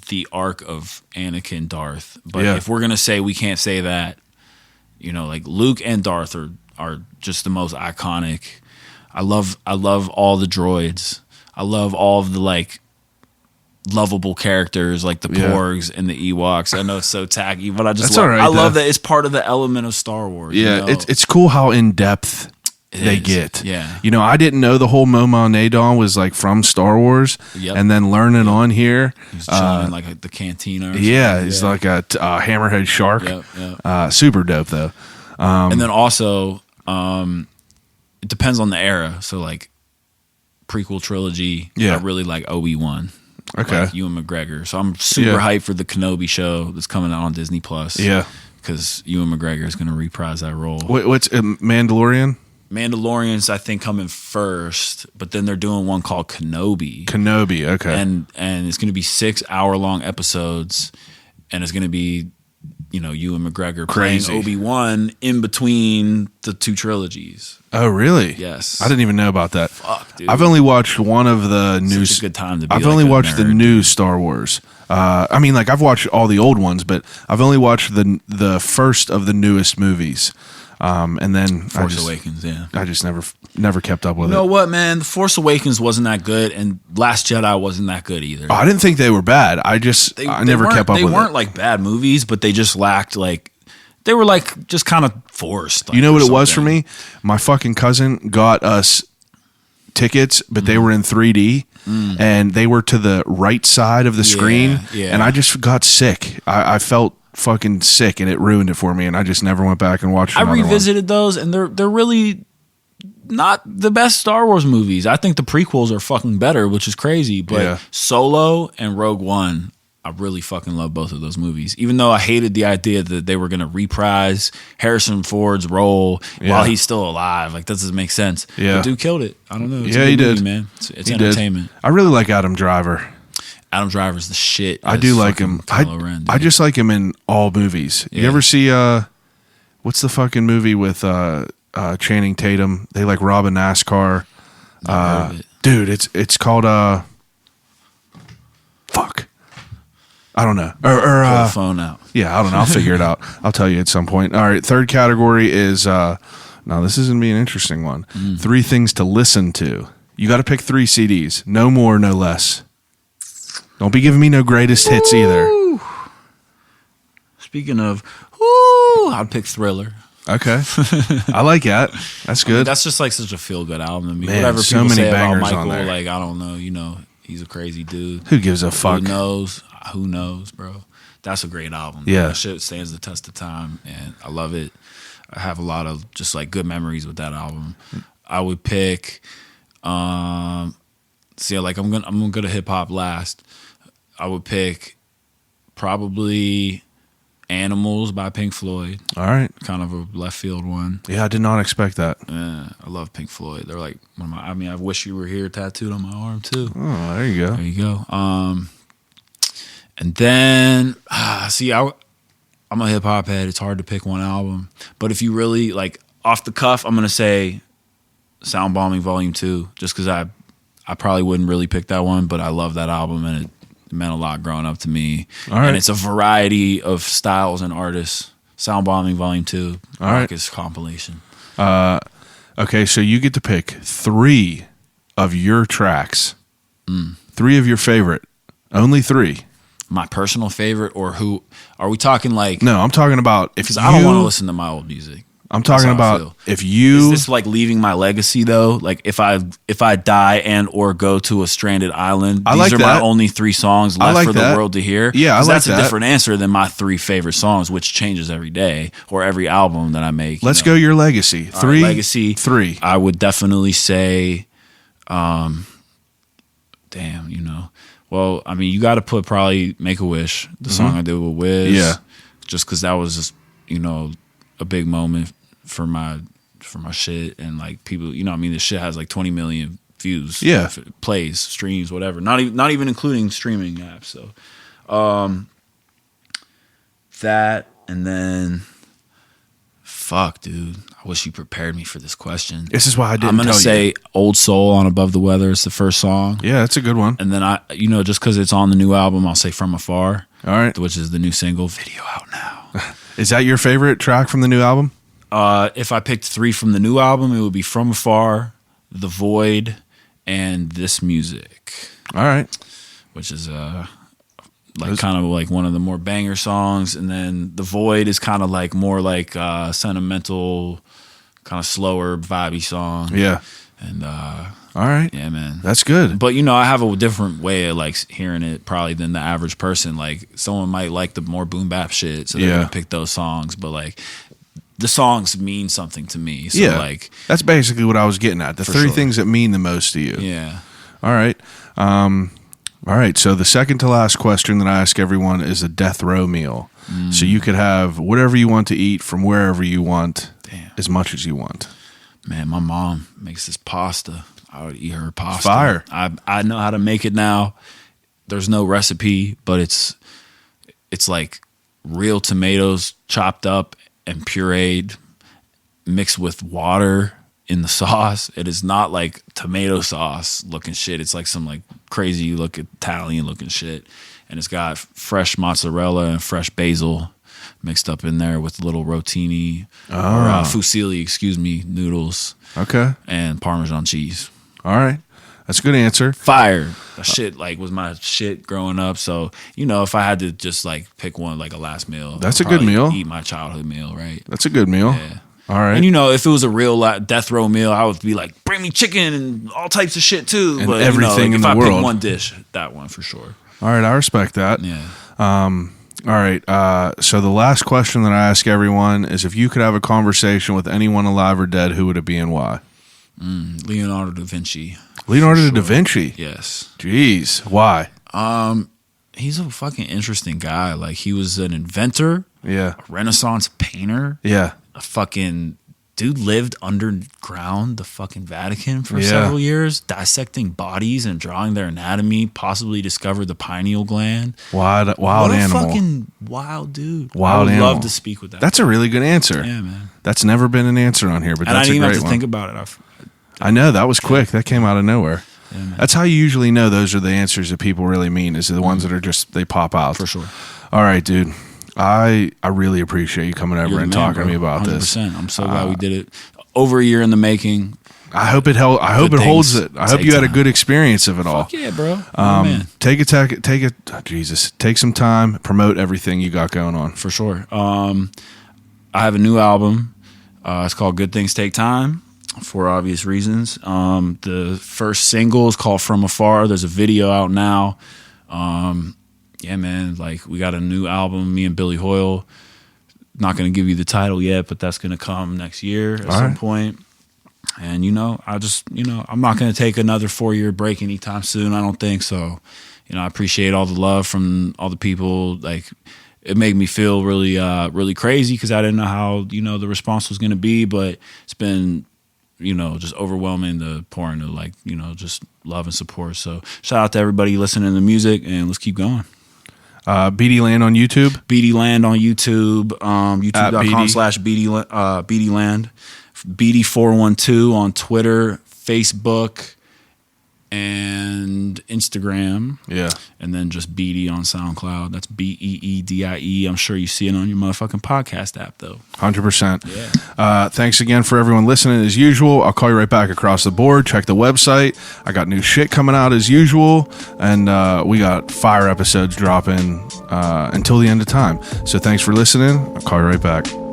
S2: the arc of Anakin Darth. But
S1: Yeah.
S2: if we're gonna say we can't say that, you know, like Luke and Darth are just the most iconic. I love all the droids. I love all of the like lovable characters like the
S1: Yeah.
S2: Porgs and the Ewoks. I know it's so tacky, but I just
S1: That's
S2: love,
S1: all right,
S2: I love
S1: though.
S2: that it's part of the element of Star Wars.
S1: Yeah,
S2: you know?
S1: it's cool how in depth they
S2: is.
S1: get.
S2: Yeah.
S1: You know, I didn't know the whole Moma Nadon was like from Star Wars,
S2: Yep.
S1: and then learning on here.
S2: He's chilling in like the cantina. Or
S1: Yeah,
S2: something.
S1: he's like a hammerhead shark.
S2: Yep.
S1: Super dope though.
S2: And then also, it depends on the era. So like prequel trilogy,
S1: Yeah.
S2: I really like Obi-Wan.
S1: Okay.
S2: Like Ewan McGregor. So I'm super
S1: Yeah.
S2: hyped for the Kenobi show that's coming out on Disney Plus.
S1: Yeah.
S2: Because Ewan McGregor is going to reprise that role.
S1: What's Mandalorian?
S2: Mandalorian's, I think, coming first, but then they're doing one called Kenobi.
S1: Kenobi. Okay.
S2: And it's going to be 6-hour-long episodes, and it's going to be, you know, Ewan McGregor
S1: Crazy.
S2: playing Obi-Wan in between the 2 trilogies.
S1: Oh, really?
S2: Yes.
S1: I didn't even know about that.
S2: Fuck, dude.
S1: I've only watched one of the new.
S2: Such a good time to be
S1: I've
S2: like
S1: only
S2: a
S1: watched the
S2: nerd,
S1: new Star Wars. I mean, like I've watched all the old ones, but I've only watched the first of the newest movies. And then
S2: Force Awakens, yeah.
S1: I just never kept up with
S2: You know
S1: it.
S2: what, man? The Force Awakens wasn't that good, and Last Jedi wasn't that good either.
S1: Oh, I didn't think they were bad. I never
S2: weren't-
S1: kept up
S2: They
S1: with
S2: weren't
S1: it.
S2: like bad movies, but they just lacked like they were like just kind of forced. Like,
S1: You know what
S2: or
S1: it was for
S2: something.
S1: me? My fucking cousin got us tickets, but they were in 3D and they were to the right side of the screen.
S2: yeah.
S1: And I just got sick. I felt fucking sick and it ruined it for me. And I just never went back and watched
S2: I
S1: another one.
S2: revisited those, and they're really not the best Star Wars movies. I think the prequels are fucking better, which is crazy. But
S1: Yeah.
S2: Solo and Rogue One, I really fucking love both of those movies. Even though I hated the idea that they were going to reprise Harrison Ford's role while he's still alive. Like, that doesn't make sense.
S1: Yeah.
S2: The dude killed it. I don't know. It's
S1: Yeah,
S2: a
S1: he
S2: good movie,
S1: did.
S2: man. It's
S1: He did.
S2: entertainment.
S1: I really like Adam Driver.
S2: Adam Driver's the shit.
S1: I
S2: as
S1: do like
S2: fucking
S1: him.
S2: Kylo Ren,
S1: I
S2: dude.
S1: just like him in all movies. You
S2: Yeah.
S1: ever see what's the fucking movie with Channing Tatum? They like rob a NASCAR.
S2: Never heard of it.
S1: Dude, it's called fuck. I don't know.
S2: Pull the phone out.
S1: Yeah, I don't know. I'll figure it out. I'll tell you at some point. All right, third category is now this is gonna be an interesting one. 3 things to listen to. You got to pick 3 CDs. No more, no less. Don't be giving me no greatest hits either.
S2: Speaking of, I'd pick Thriller.
S1: Okay, I like that. That's
S2: I mean,
S1: good.
S2: that's just like such a feel good album to me.
S1: Man,
S2: Whatever
S1: so
S2: people
S1: many
S2: say about
S1: bangers
S2: Michael,
S1: on there.
S2: like I don't know. You know, he's a crazy dude.
S1: Who gives a fuck?
S2: Who knows? Who knows, bro? That's a great album.
S1: Yeah.
S2: That shit stands the test of time, and I love it. I have a lot of just like good memories with that album. I would pick. See, like I'm gonna go to hip hop last. I would pick probably Animals by Pink Floyd.
S1: All right.
S2: Kind of a left field one.
S1: Yeah, I did not expect that.
S2: Yeah, I love Pink Floyd. They're like one of my. I mean, I wish you were here tattooed on my arm too.
S1: Oh, there you go.
S2: There you go. And then see, I'm a hip hop head. It's hard to pick one album, but if you really like off the cuff, I'm gonna say Sound Bombing Volume 2, just because I probably wouldn't really pick that one, but I love that album and it meant a lot growing up to me.
S1: All right.
S2: And it's a variety of styles and artists. Sound Bombing Volume 2,
S1: All right.
S2: Rockets compilation.
S1: Okay, so you get to pick 3 of your tracks. 3 of your favorite. Only 3.
S2: My personal favorite, or who are we talking like?
S1: No, I'm talking about if
S2: Because I don't want to listen to my old music.
S1: I'm talking
S2: That's how I
S1: about
S2: feel.
S1: if you.
S2: Is this like leaving my legacy though? Like if I die and or go to a stranded island,
S1: I
S2: these
S1: like
S2: are
S1: that.
S2: my only 3 songs left
S1: like
S2: for
S1: that.
S2: the world to hear.
S1: Yeah, I
S2: 'Cause
S1: like
S2: that's
S1: that.
S2: a different answer than my 3 favorite songs, which changes every day or every album that I make.
S1: Let's go your legacy.
S2: All
S1: 3
S2: right, legacy
S1: 3.
S2: I would definitely say, well, I mean, you got to put probably Make a Wish, the song I did with Wiz.
S1: Yeah.
S2: Just because that was just, a big moment for my shit. And like people, I mean, this shit has like 20 million views.
S1: Yeah.
S2: Plays, streams, whatever. Not even including streaming apps. So that, and then fuck, dude. I wish you prepared me for this question.
S1: This is why I didn't
S2: I'm gonna
S1: tell
S2: say
S1: you.
S2: Old Soul on Above the Weather is the first song.
S1: Yeah, that's a good one.
S2: And then just because it's on the new album, I'll say From Afar.
S1: All right.
S2: Which is the new single. Video out now.
S1: Is that your favorite track from the new album?
S2: If I picked 3 from the new album, it would be From Afar, The Void, and This Music.
S1: All right.
S2: Which is kind of like one of the more banger songs. And then The Void is kind of like more like sentimental, kind of slower, vibey song.
S1: Yeah.
S2: And
S1: all right.
S2: yeah, man.
S1: That's good.
S2: But I have a different way of like hearing it probably than the average person. Like someone might like the more boom bap shit, so they're gonna pick those songs. But like the songs mean something to me. So like
S1: that's basically what I was getting at. The 3 things that mean the most to you.
S2: Yeah.
S1: All right. All right. So the second to last question that I ask everyone is a death row meal. So you could have whatever you want to eat from wherever you want, as much as you want.
S2: Man, my mom makes this pasta. I would eat her pasta.
S1: Fire.
S2: I know how to make it now. There's no recipe, but it's like real tomatoes chopped up and pureed, mixed with water in the sauce. It is not like tomato sauce looking shit. It's like some like crazy looking Italian looking shit. And it's got fresh mozzarella and fresh basil mixed up in there with little rotini or fusilli, noodles.
S1: Okay.
S2: And Parmesan cheese.
S1: All right. That's a good answer.
S2: Fire. That shit like was my shit growing up. So, if I had to just like pick one like a last meal.
S1: That's
S2: I'd
S1: a good
S2: probably
S1: meal.
S2: Eat my childhood meal, right?
S1: That's a good meal.
S2: Yeah.
S1: All right.
S2: And if it was a real death row meal, I would be like, bring me chicken and all types of shit too.
S1: And
S2: but
S1: everything in
S2: if
S1: the
S2: I
S1: world.
S2: pick one dish, that one for sure.
S1: All right. I respect that.
S2: Yeah.
S1: All right. So the last question that I ask everyone is if you could have a conversation with anyone alive or dead, who would it be and why?
S2: Leonardo da Vinci.
S1: Leonardo da Vinci?
S2: Yes.
S1: Jeez. Why?
S2: He's a fucking interesting guy. Like he was an inventor,
S1: Yeah.
S2: a Renaissance painter,
S1: Yeah.
S2: a fucking dude lived underground the fucking Vatican for
S1: Yeah.
S2: several years, dissecting bodies and drawing their anatomy, possibly discovered the pineal gland.
S1: Wild
S2: What a
S1: animal.
S2: fucking wild dude.
S1: Wild
S2: I would
S1: animal.
S2: love to speak with that.
S1: That's a really good answer.
S2: Yeah, man.
S1: That's never been an answer on here, but
S2: And I
S1: that's
S2: didn't
S1: a
S2: even
S1: great
S2: have to
S1: one.
S2: think about it.
S1: I know, that was quick. That came out of nowhere.
S2: Yeah, man.
S1: That's how you usually know those are the answers that people really mean, is the ones that are just, they pop out.
S2: For sure.
S1: All right, dude. I really appreciate you coming over
S2: You're the
S1: and
S2: man,
S1: talking
S2: bro.
S1: to me about
S2: 100%.
S1: this.
S2: I'm so glad we did it. Over a year in the making.
S1: I hope it held. I hope
S2: Good
S1: it holds
S2: things
S1: it. I hope
S2: take
S1: you had a
S2: time.
S1: good experience of it all.
S2: Fuck yeah, bro. Man.
S1: Take some time, promote everything you got going on.
S2: For sure. I have a new album. It's called Good Things Take Time, for obvious reasons. The first single is called From Afar. There's a video out now. Yeah, man. Like we got a new album. Me and Billy Hoyle. Not going to give you the title yet, but that's going to come next year at some point. And I just I'm not going to take another 4-year break anytime soon. I don't think so. I appreciate all the love from all the people. Like it made me feel really, really crazy because I didn't know how, you know, the response was going to be, but it's been, you know, just overwhelming the pouring of like, you know, just love and support. So shout out to everybody listening to the music, and let's keep going.
S1: Beedie Land on YouTube.
S2: Beedie Land on YouTube,
S1: Beedie.
S2: youtube.com/Beedie Land. Beedie412 on Twitter, Facebook, and Instagram.
S1: Yeah.
S2: And then just Beedie on SoundCloud. That's BEEDIE. I'm sure you see it on your motherfucking podcast app, though.
S1: 100%.
S2: Yeah.
S1: Thanks again for everyone listening as usual. I'll call you right back across the board. Check the website. I got new shit coming out as usual. And we got fire episodes dropping until the end of time. So thanks for listening. I'll call you right back.